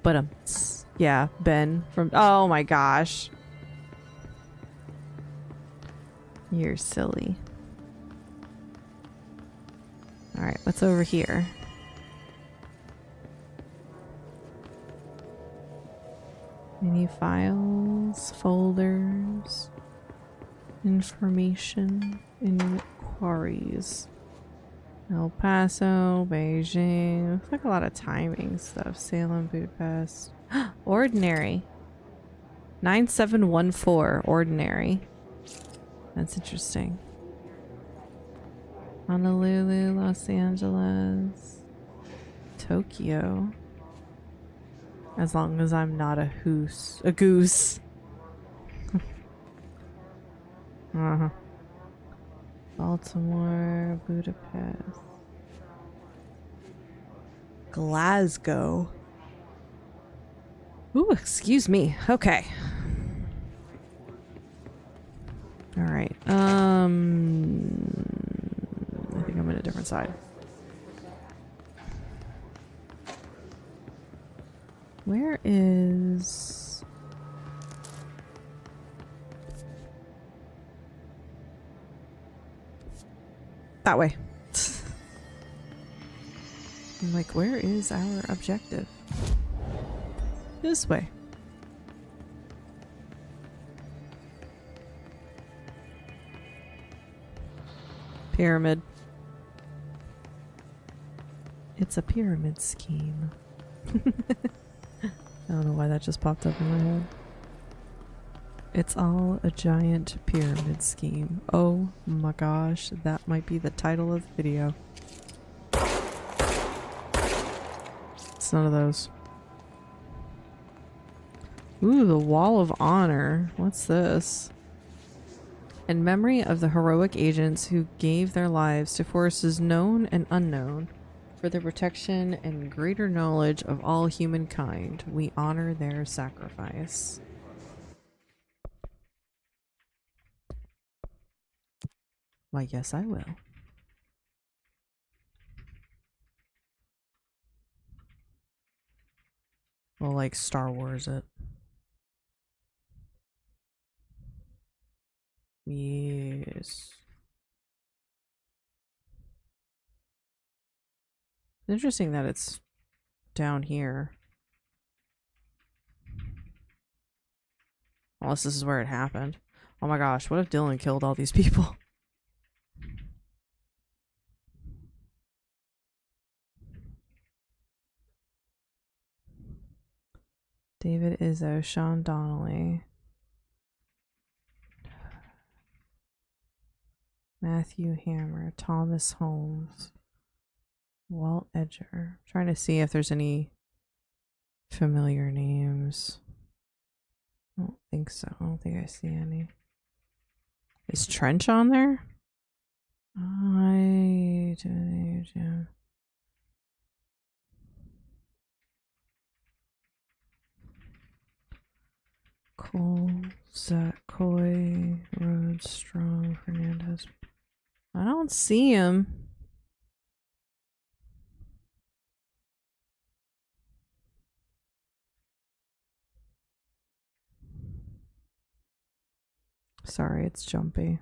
But yeah, Ben from, oh my gosh. You're silly. All right, what's over here? Any files, folders, information, inquiries. El Paso, Beijing. Looks like a lot of timing stuff. Salem, Budapest. Ordinary. 9714. Ordinary. That's interesting. Honolulu, Los Angeles, Tokyo. As long as I'm not a goose. Baltimore, Budapest, Glasgow. Ooh, excuse me. Okay. All right. I think I'm in a different side. Where is... That way. I'm like, where is our objective? This way. Pyramid. It's a pyramid scheme. I don't know why that just popped up in my head. It's all a giant pyramid scheme. Oh my gosh, that might be the title of the video. It's none of those. Ooh, the Wall of Honor. What's this? In memory of the heroic agents who gave their lives to forces known and unknown, for the protection and greater knowledge of all humankind, we honor their sacrifice. Why, yes, I will. Well, like Star Wars it. Yes. Interesting that it's down here. Unless this is where it happened. Oh my gosh, what if Dylan killed all these people? David Izzo, Sean Donnelly. Matthew Hammer, Thomas Holmes, Walt Edger. Trying to see if there's any familiar names. I don't think so. I don't think I see any. Is Trench on there? Cole, Zach, Coy, Rhodes, Strong, Fernandez. I don't see him. Sorry, it's jumpy.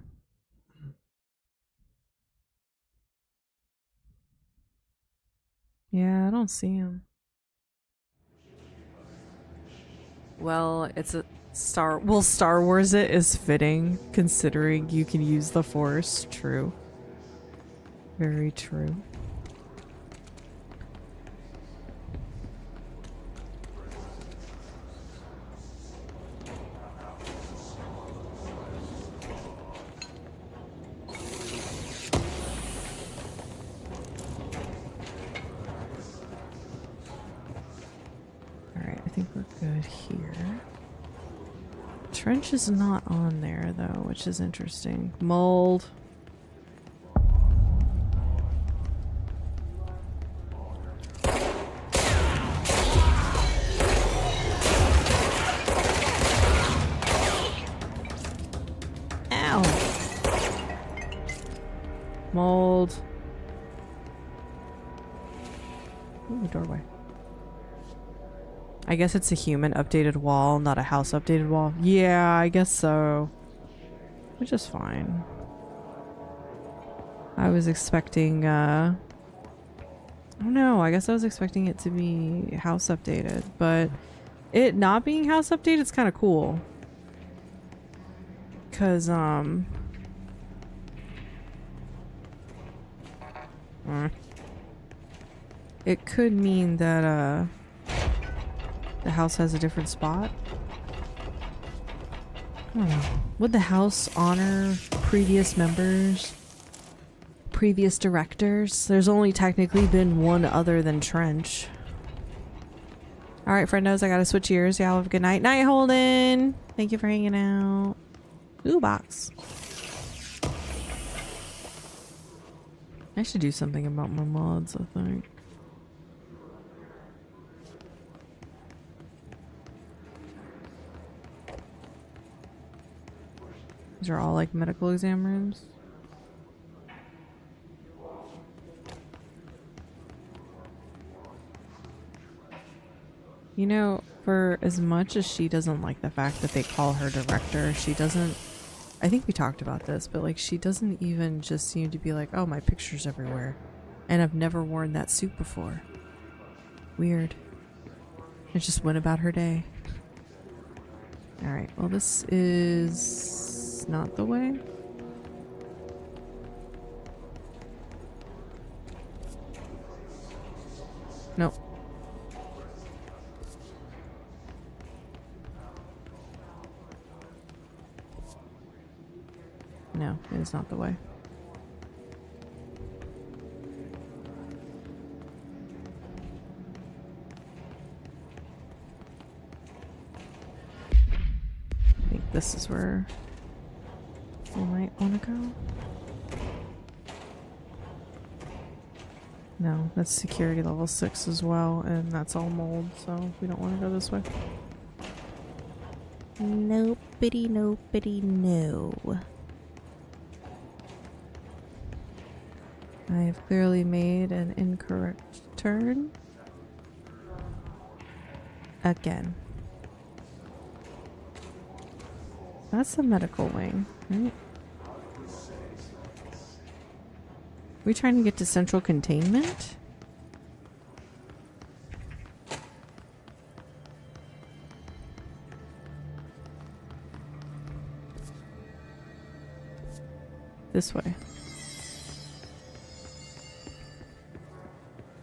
Yeah, I don't see him. Well, it's a Star Wars it is fitting considering you can use the Force. True. Very true. Alright, I think we're good here. Trench is not on there though, which is interesting. Mold. Ow. Mold. Ooh, doorway. I guess it's a human updated wall, not a house updated wall. Yeah, I guess so. Which is fine. I was expecting, I don't know, I guess I was expecting it to be house updated, but it not being house updated is kind of cool. Cause, it could mean that, the house has a different spot. I don't know. Would the house honor previous members? Previous directors? There's only technically been one other than Trench. Alright, friendos, I gotta switch ears. Y'all have a good night. Night, Holden! Thank you for hanging out. Ooh, box. I should do something about my mods, I think. These are all like medical exam rooms. You know, for as much as she doesn't like the fact that they call her director, she doesn't, I think we talked about this, but like she doesn't even just seem to be like, oh, my picture's everywhere. And I've never worn that suit before. Weird. It just went about her day. Alright, well this is not the way. Nope. No, it is not the way. I think this is where we might want to go. No, that's security level 6 as well, and that's all mold, so we don't want to go this way. Nobody, nobody, no. I have clearly made an incorrect turn. Again. That's the medical wing, right? We trying to get to central containment? This way.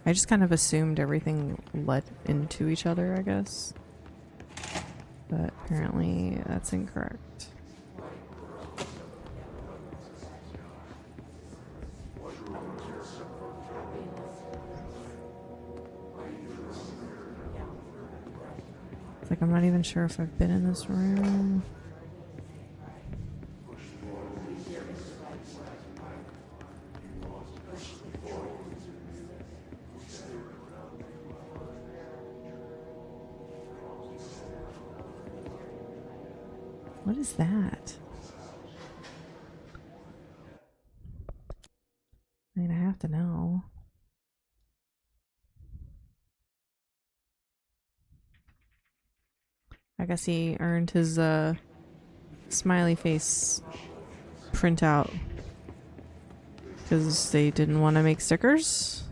I just kind of assumed everything led into each other, I guess. But apparently that's incorrect. It's like I'm not even sure if I've been in this room. What is that? I mean, I have to know. I guess he earned his smiley face printout because they didn't want to make stickers.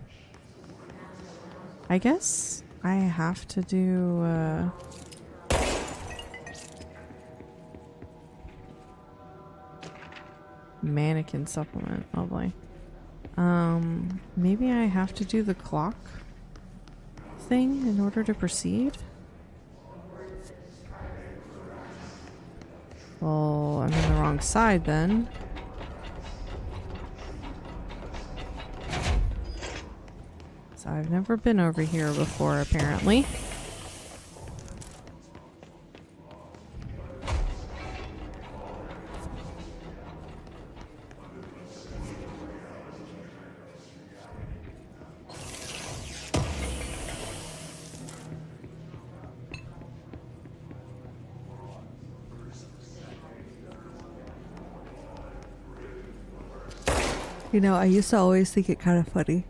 I guess I have to do mannequin supplement. Lovely. Maybe I have to do the clock thing in order to proceed. Well, I'm in the wrong side then. So I've never been over here before, apparently. You know, I used to always think it kind of funny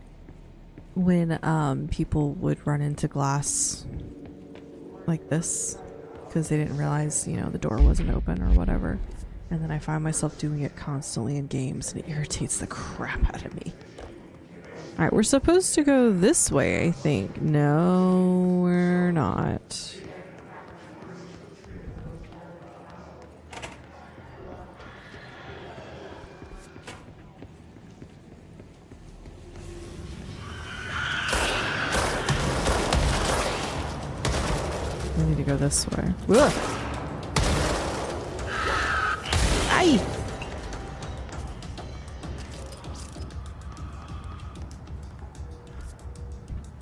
when people would run into glass like this because they didn't realize, you know, the door wasn't open or whatever. And then I find myself doing it constantly in games and it irritates the crap out of me. Alright, we're supposed to go this way, I think. No, we're not. I need to go this way. Ugh. Aye!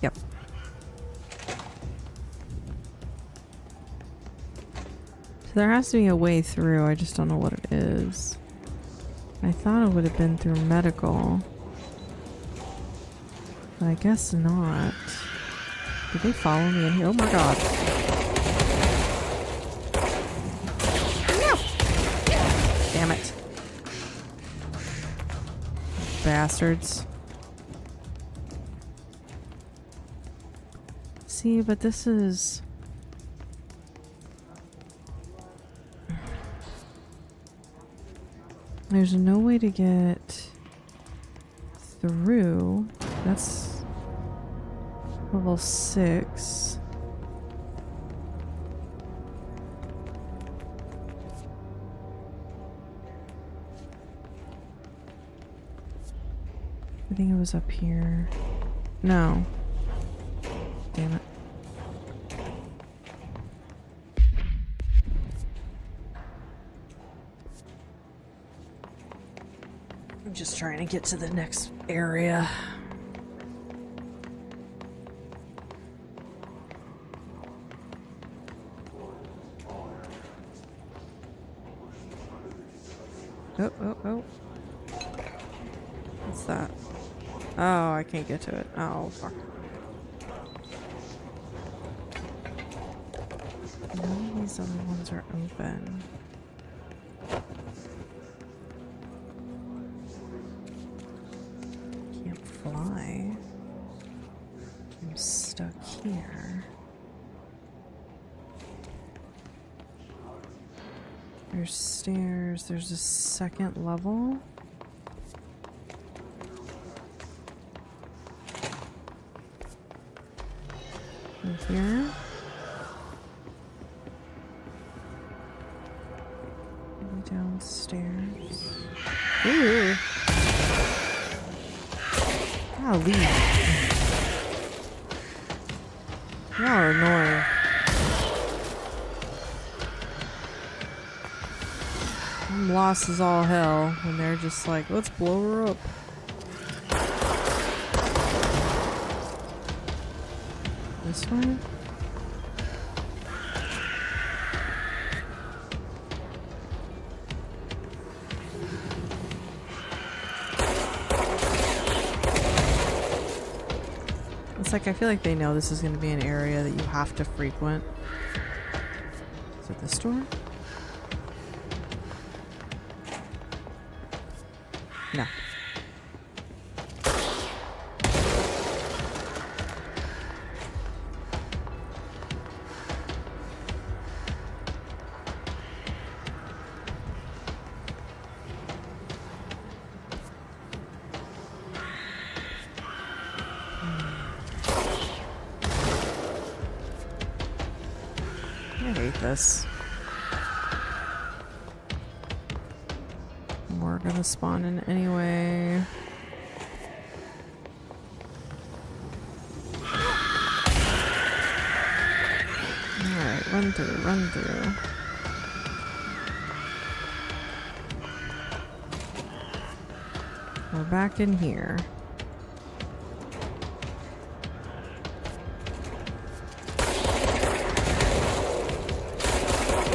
Yep. So there has to be a way through, I just don't know what it is. I thought it would have been through medical. But I guess not. Did they follow me in here? Oh my god. Damn it. Bastards. See, but this is... There's no way to get through. That's level 6. I think it was up here. No. Damn it. I'm just trying to get to the next area. Oh, oh, oh. What's that? Oh, I can't get to it. Oh, fuck. None of these other ones are open. Can't fly. I'm stuck here. There's stairs. There's a second level. In here. Maybe downstairs. Ooh. Golly. Y'all are annoying. I'm lost as all hell when they're just like, let's blow her up. This way? like, I feel like they know this is going to be an area that you have to frequent. Is it this door? No. I hate this. We're gonna spawn in anyway. Alright, run through, run through. We're back in here.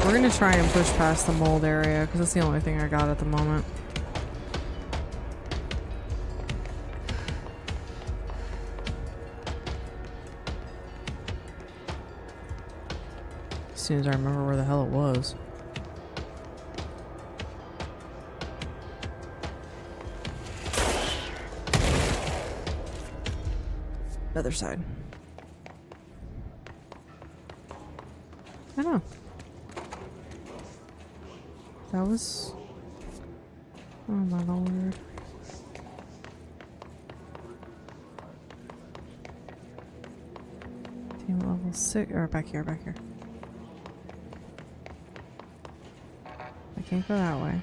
We're gonna try and push past the mold area because that's the only thing I got at the moment. As soon as I remember where the hell it was. Other side. I don't know. That was... Oh my lord. Team level 6, or back here, back here. I can't go that way.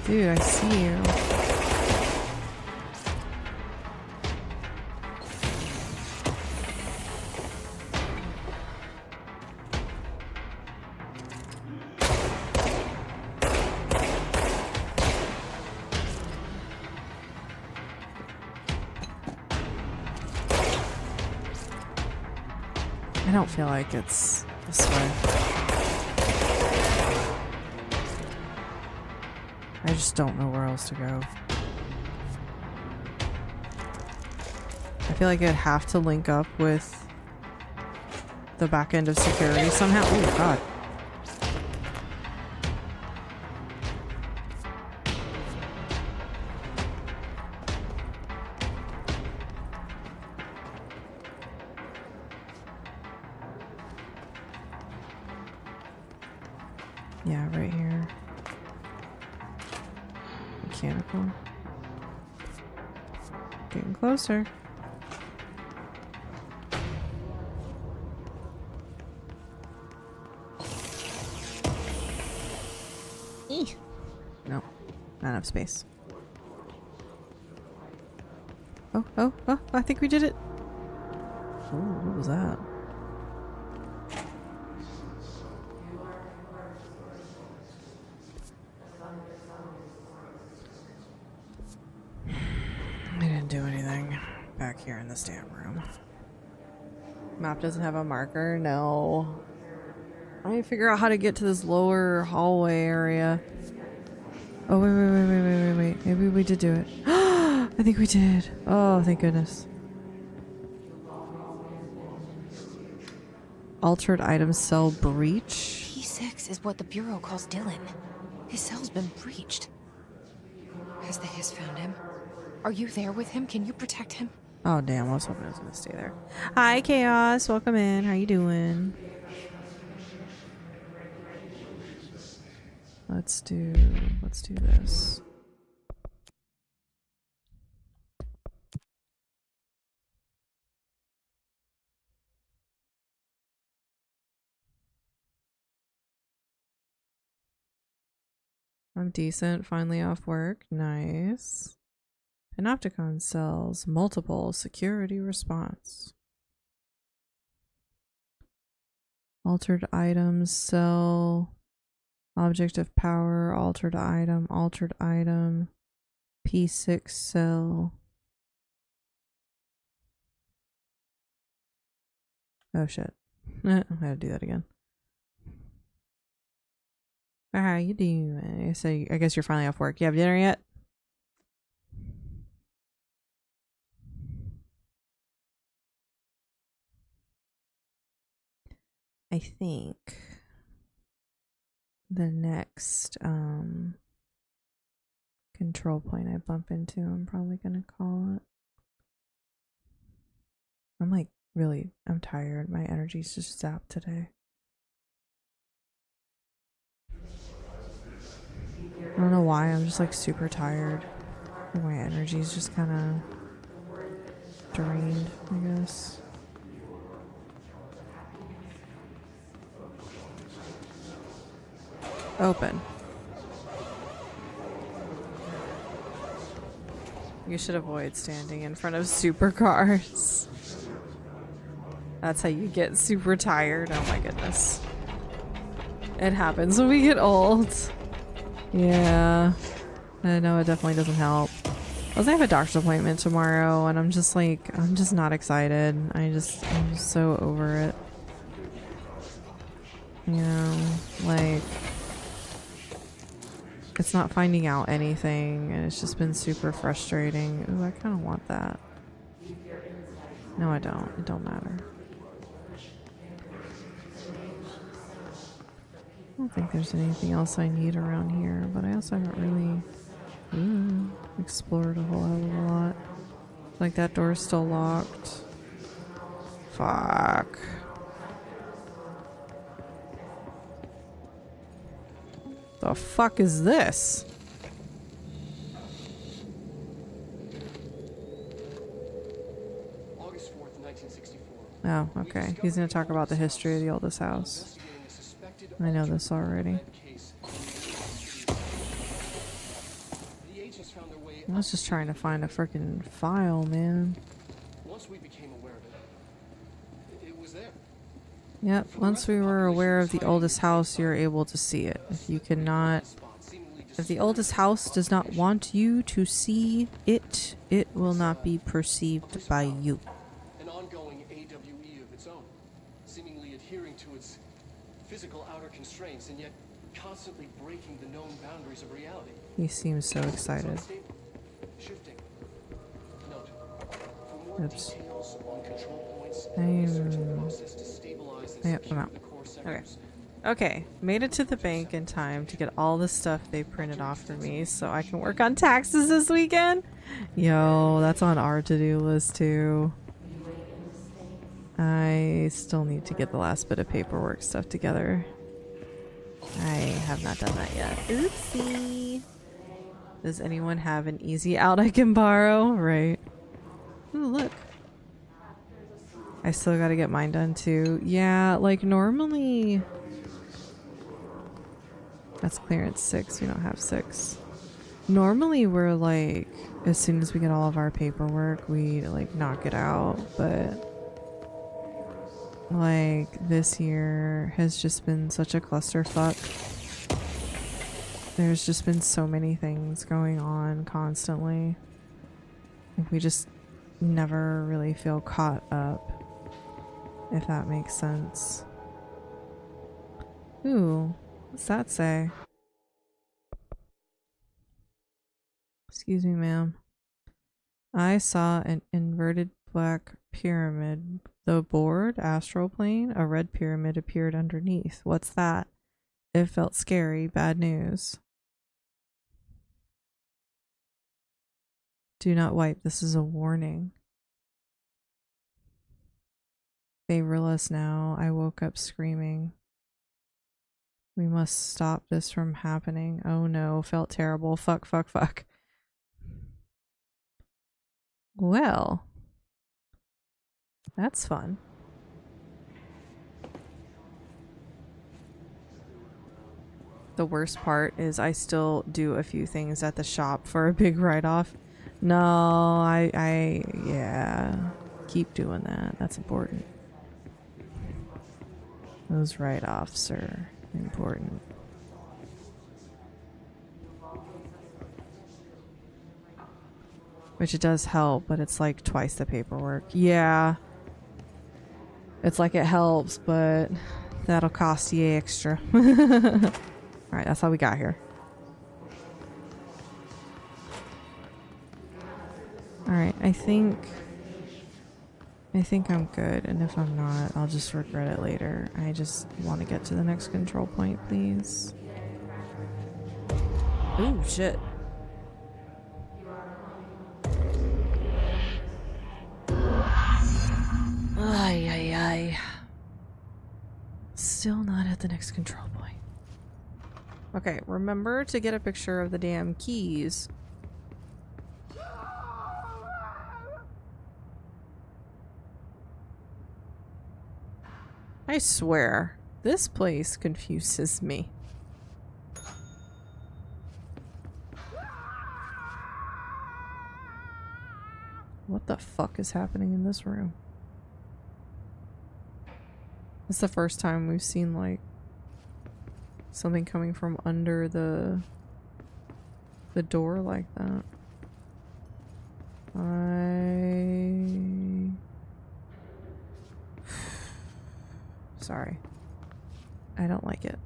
Dude, I see you. I don't feel like it's this way. I just don't know where else to go. I feel like I'd have to link up with the back end of security somehow. Oh god. Yeah, right here. Mechanical. Getting closer. Eeh. No, not enough space. Oh, I think we did it. Ooh, what was that? Back here in this damn room. Map doesn't have a marker? No. I need to figure out how to get to this lower hallway area. Oh, wait. Maybe we did do it. I think we did. Oh, thank goodness. Altered item cell breach? P6 is what the Bureau calls Dylan. His cell's been breached. Has the Hiss found him? Are you there with him? Can you protect him? Oh damn, I was hoping I was gonna stay there. Hi Chaos, welcome in. How you doing? Let's do this. I'm decent, finally off work. Nice. Panopticon cells, multiple security response. Altered items, cell, object of power, altered item, P6 cell. Oh shit. I had to do that again. How you doing? So I guess you're finally off work. You have dinner yet? I think the next control point I bump into, I'm probably gonna call it. I'm like I'm tired. My energy's just zapped today. I don't know why, I'm just like super tired. My energy's just kind of drained, I guess. Open. You should avoid standing in front of supercars. That's how you get super tired. Oh my goodness. It happens when we get old. Yeah. I know it definitely doesn't help. Plus I have a doctor's appointment tomorrow and I'm just not excited. I'm just so over it. You know, like it's not finding out anything and it's just been super frustrating. Ooh, I kind of want that. No, I don't. It don't matter. I don't think there's anything else I need around here, but I also haven't really explored a whole hell of a lot. Like that door's still locked. Fuck. The fuck is this? August 4th, 1964. Oh, okay. He's gonna talk about the history of the oldest house. I know this already. I was just trying to find a freaking file, man. Once we became aware of it, it was there. Yep, once we were aware of the oldest house, you're able to see it. If the oldest house does not want you to see it, it will not be perceived by you. An ongoing AWE of its own, seemingly adhering to its physical outer constraints and yet constantly breaking the known boundaries of reality. He seems so excited. Shifting. Note, for more details on control points, Yep, I'm out. Okay. Okay, made it to the bank in time to get all the stuff they printed off for me so I can work on taxes this weekend. Yo, that's on our to-do list too. I still need to get the last bit of paperwork stuff together. I have not done that yet. Oopsie. Does anyone have an easy out I can borrow? Right. Ooh, look. I still gotta get mine done too. Yeah, like normally... That's clearance 6. We don't have 6. Normally we're like, as soon as we get all of our paperwork, we like knock it out. But like this year has just been such a clusterfuck. There's just been so many things going on constantly. We just never really feel caught up, if that makes sense. Ooh, what's that say? Excuse me, ma'am. I saw an inverted black pyramid. The board, astral plane, a red pyramid appeared underneath. What's that? It felt scary. Bad news. Do not wipe. This is a warning. Favor us now. I woke up screaming. We must stop this from happening. Oh no, felt terrible. Fuck, fuck, fuck. Well, that's fun. The worst part is I still do a few things at the shop for a big write-off. No, yeah, keep doing that. That's important. Those write-offs are important. Which it does help, but it's like twice the paperwork. Yeah. It's like it helps, but that'll cost you extra. Alright, that's how we got here. Alright, I think I'm good, and if I'm not, I'll just regret it later. I just want to get to the next control point, please. Ooh, shit. Ay, ay, ay. Still not at the next control point. Okay, remember to get a picture of the damn keys. I swear, this place confuses me. What the fuck is happening in this room? It's the first time we've seen, like, something coming from under the door like that. Sorry. I don't like it.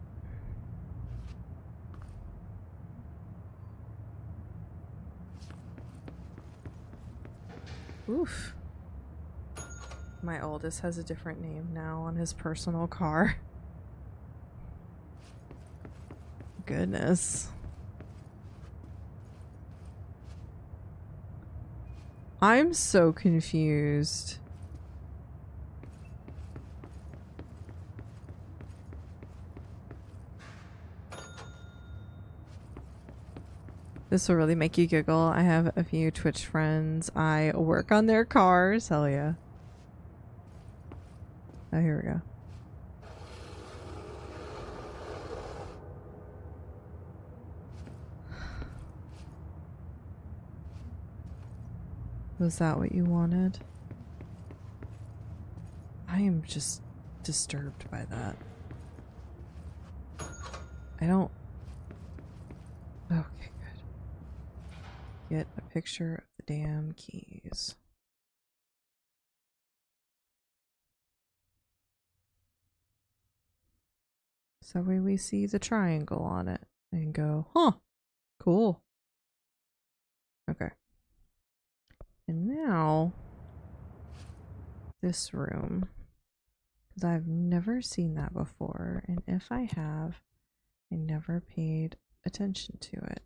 Oof. My oldest has a different name now on his personal car. Goodness. I'm so confused. This will really make you giggle. I have a few Twitch friends. I work on their cars. Hell yeah. Oh, here we go. Was that what you wanted? I am just disturbed by that. I don't... Okay, good. Get a picture of the damn keys. So that way we see the triangle on it and go, huh, cool. Okay. And now, this room, because I've never seen that before, and if I have, I never paid attention to it.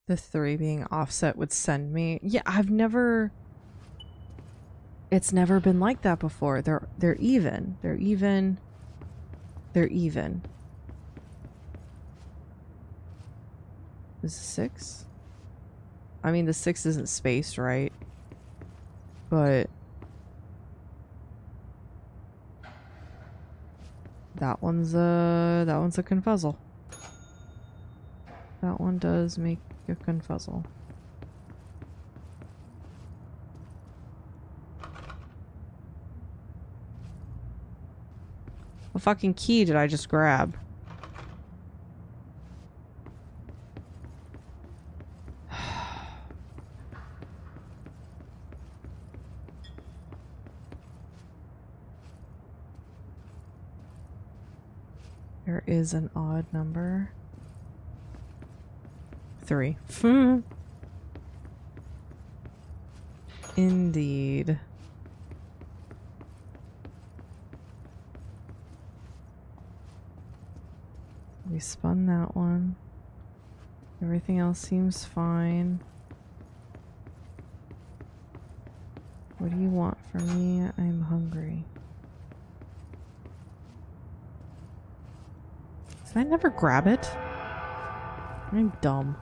The 3 being offset would send me. Yeah, it's never been like that before. They're even. They're even. They're even. Is it 6? I mean, the 6 isn't spaced right, but that one's a confuzzle. That one does make a confuzzle. What fucking key did I just grab? There is an odd number. 3. Indeed. We spun that one. Everything else seems fine. What do you want from me? I'm hungry. Did I never grab it? I'm dumb.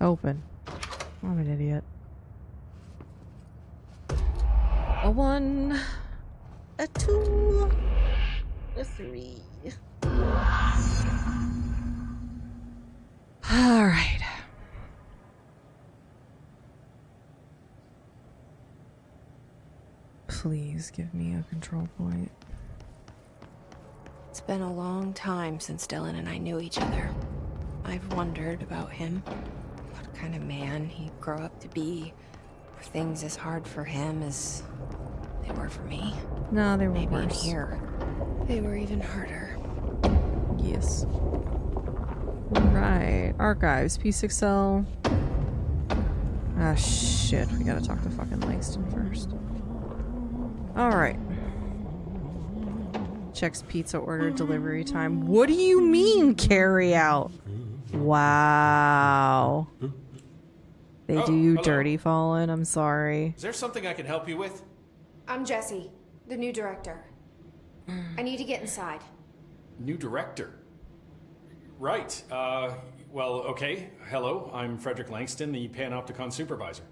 Open. I'm an idiot. A 1, a 2, a 3. All right. Please give me a control point. It's been a long time since Dylan and I knew each other. I've wondered about him. What kind of man he'd grow up to be. Were things as hard for him as they were for me? No, they were Maybe worse. in here, they were even harder. Yes. Right. Archives. P6L. Ah, shit. We gotta talk to fucking Langston first. Alright. Checks pizza order delivery time. What do you mean carry out? Wow. They do you hello. dirty, Fallen. I'm sorry. Is there something I can help you with? I'm Jessie, the new director. I need to get inside. New director? Right. Well, okay. Hello, I'm Frederick Langston, the Panopticon supervisor.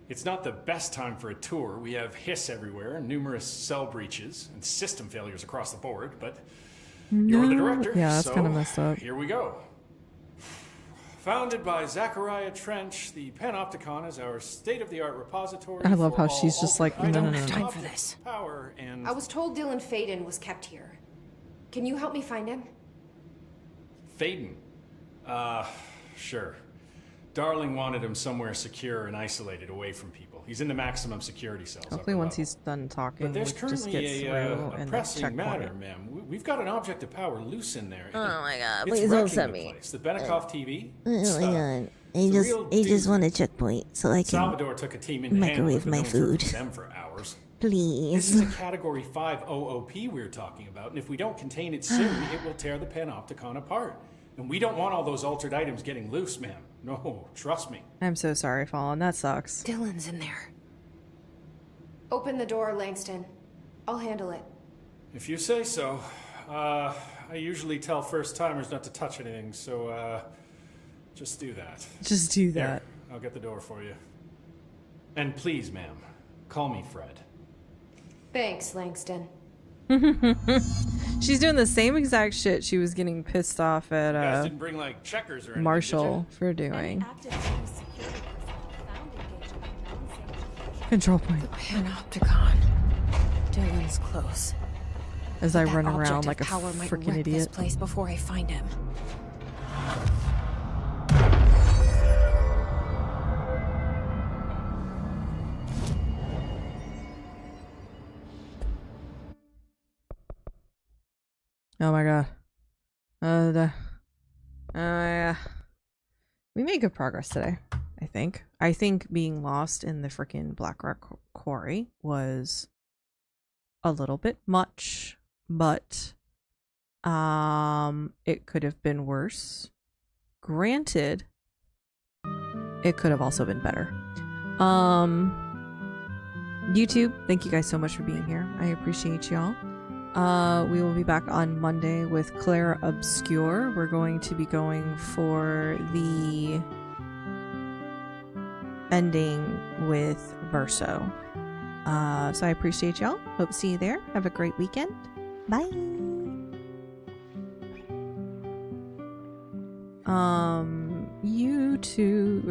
It's not the best time for a tour. We have hiss everywhere, numerous cell breaches, and system failures across the board, but you're the director, Yeah, that's so kind of messed up. here we go. Founded by Zachariah Trench, the Panopticon is our state-of-the-art repository. I love for how all she's just like, no, no, no, no. Time for this. Power and I was told Dylan Faden was kept here. Can you help me find him? Faden. Sure. Darling wanted him somewhere secure and isolated away from people. He's in the maximum security cells. Hopefully once he's done talking, But there's we just get currently through a and pressing check matter, point. ma'am. We've got an object of power loose in there. Oh my god, It's please don't wrecking send the me. place. The Benikoff TV. Oh my It's, god. I it's a just real I just doozy. want a checkpoint so I can Salvador took a team in microwave my food. Them for hours. Please. This is a Category 5 OOP we're talking about, and if we don't contain it soon, it will tear the Panopticon apart. And we don't want all those altered items getting loose, ma'am. No, trust me. I'm so sorry, Fallen. That sucks. Dylan's in there. Open the door, Langston. I'll handle it. If you say so. I usually tell first-timers not to touch anything, so, just do that. Just do There, that. I'll get the door for you. And please, ma'am, call me Fred. Thanks, Langston. She's doing the same exact shit she was getting pissed off You guys at didn't bring, like, checkers or anything, Marshall for doing. Control point. The Panopticon. Dylan's close. As I That run object around of like a power might freaking wreck idiot. This place before I find him. Oh my god. We made good progress today, I think. I think being lost in the freaking Black Rock Quarry was a little bit much, but it could have been worse. Granted, it could have also been better. YouTube, thank you guys so much for being here. I appreciate y'all. We will be back on Monday with Claire Obscure. We're going to be going for the ending with Verso. So I appreciate y'all. Hope to see you there. Have a great weekend. Bye. YouTube.